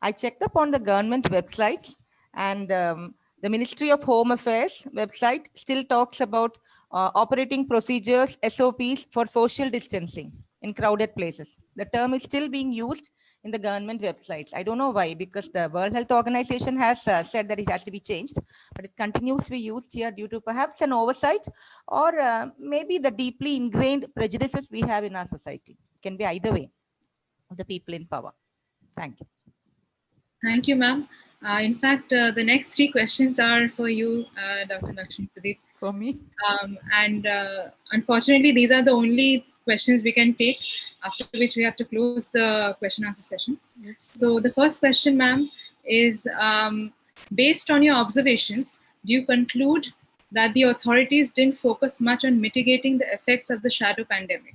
Speaker 9: I checked up on the government website, and the Ministry of Home Affairs website still talks about operating procedures, SOPs for social distancing in crowded places. The term is still being used in the government websites. I don't know why, because the World Health Organization has said that it has to be changed, but it continues to be used here due to perhaps an oversight, or maybe the deeply ingrained prejudices we have in our society. It can be either way of the people in power. Thank you.
Speaker 8: Thank you, ma'am. In fact, the next three questions are for you, Dr. Lakshmi Pradeep.
Speaker 9: For me?
Speaker 8: Unfortunately, these are the only questions we can take, after which we have to close the question answer session.
Speaker 9: Yes.
Speaker 8: So the first question, ma'am, is based on your observations, do you conclude that the authorities didn't focus much on mitigating the effects of the shadow pandemic?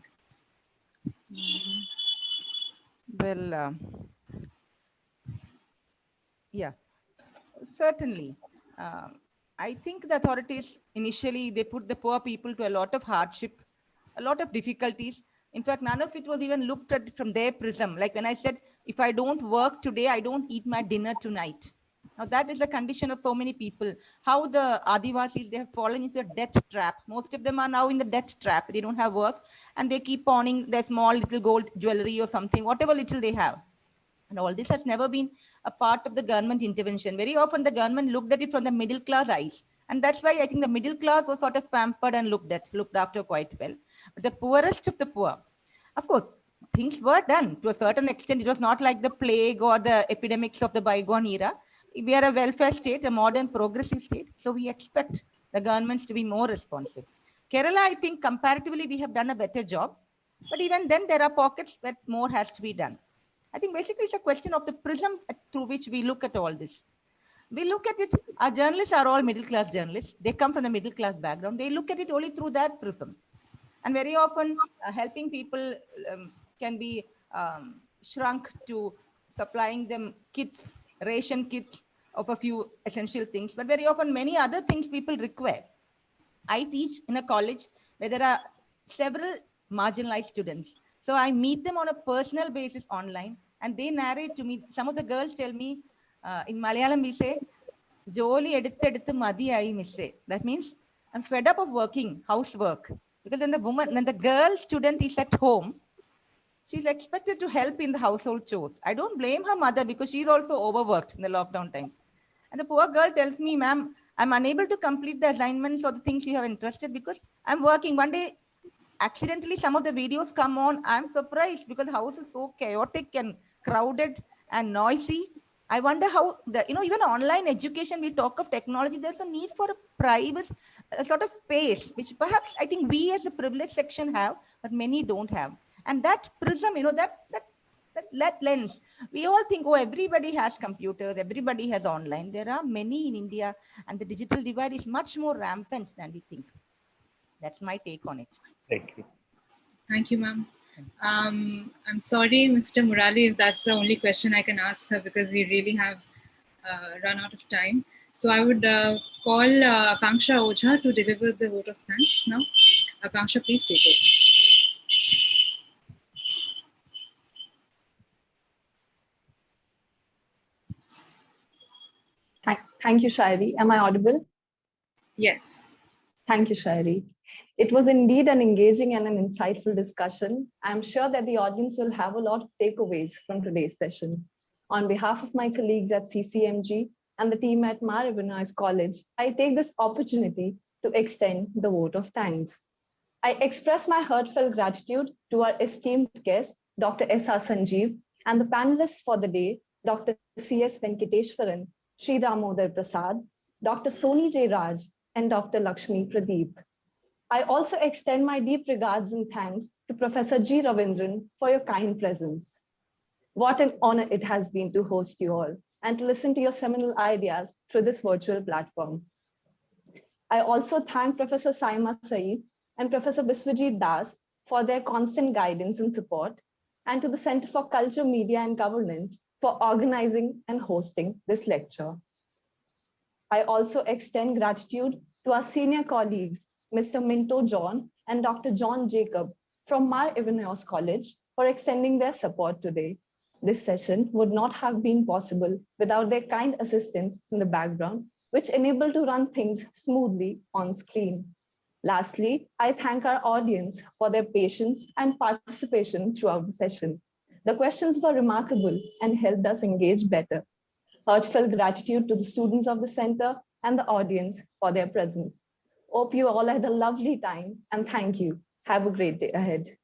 Speaker 9: Well, yeah, certainly. I think the authorities initially, they put the poor people to a lot of hardship, a lot of difficulties. In fact, none of it was even looked at from their prism. Like when I said, if I don't work today, I don't eat my dinner tonight. Now that is the condition of so many people. How the Adivasis, they have fallen into a debt trap. Most of them are now in the debt trap. They don't have work, and they keep pawning their small little gold jewelry or something, whatever little they have. And all this has never been a part of the government intervention. Very often the government looked at it from the middle class eyes. And that's why I think the middle class was sort of pampered and looked after quite well. But the poorest of the poor, of course, things were done to a certain extent. It was not like the plague or the epidemics of the bygone era. We are a welfare state, a modern progressive state. So we expect the governments to be more responsive. Kerala, I think comparatively, we have done a better job. But even then, there are pockets where more has to be done. I think basically it's a question of the prism through which we look at all this. We look at it, our journalists are all middle-class journalists. They come from the middle-class background. They look at it only through that prism. And very often helping people can be shrunk to supplying them kits, ration kits of a few essential things. But very often many other things people require. I teach in a college where there are several marginalized students. So I meet them on a personal basis online, and they narrate to me. Some of the girls tell me, in Malayalam we say, "Joli eduthu madiyai misse." That means I'm fed up of working, housework. Because when the girl student is at home, she's expected to help in the household chores. I don't blame her mother, because she's also overworked in the lockdown times. And the poor girl tells me, "Ma'am, I'm unable to complete the assignments or the things you have entrusted because I'm working." One day, accidentally, some of the videos come on. I'm surprised because the house is so chaotic and crowded and noisy. I wonder how even online education, we talk of technology, there's a need for a private sort of space, which perhaps I think we as the privileged section have, but many don't have. And that prism, that lens, we all think, oh, everybody has computers, everybody has online. There are many in India, and the digital divide is much more rampant than we think. That's my take on it.
Speaker 1: Thank you.
Speaker 8: Thank you, ma'am. I'm sorry, Mr. Murali, if that's the only question I can ask her, because we really have run out of time. So I would call Akanksha Ojha to deliver the vote of thanks now. Akanksha, please take over.
Speaker 11: Thank you, Shairi. Am I audible?
Speaker 8: Yes.
Speaker 11: Thank you, Shairi. It was indeed an engaging and an insightful discussion. I'm sure that the audience will have a lot of takeaways from today's session. On behalf of my colleagues at CCMG and the team at Ivanios College, I take this opportunity to extend the vote of thanks. I express my heartfelt gratitude to our esteemed guest, Dr. S.R.Sanjeev, and the panelists for the day, Dr. C.S.Venkiteswaran, Sri Damodar Prasad, Dr. Soni J. Raj, and Dr. Lakshmi Pradeep. I also extend my deep regards and thanks to Professor G. Ravindran for your kind presence. What an honor it has been to host you all and to listen to your seminal ideas through this virtual platform. I also thank Professor Saima Saeed and Professor Biswajit Das for their constant guidance and support, and to the Center for Culture, Media and Governance for organizing and hosting this lecture. I also extend gratitude to our senior colleagues, Mr. Minto John and Dr. John Jacob from Ivanios College for extending their support today. This session would not have been possible without their kind assistance in the background, which enabled to run things smoothly on screen. Lastly, I thank our audience for their patience and participation throughout the session. The questions were remarkable and helped us engage better. Heartfelt gratitude to the students of the center and the audience for their presence. Hope you all had a lovely time and thank you. Have a great day ahead.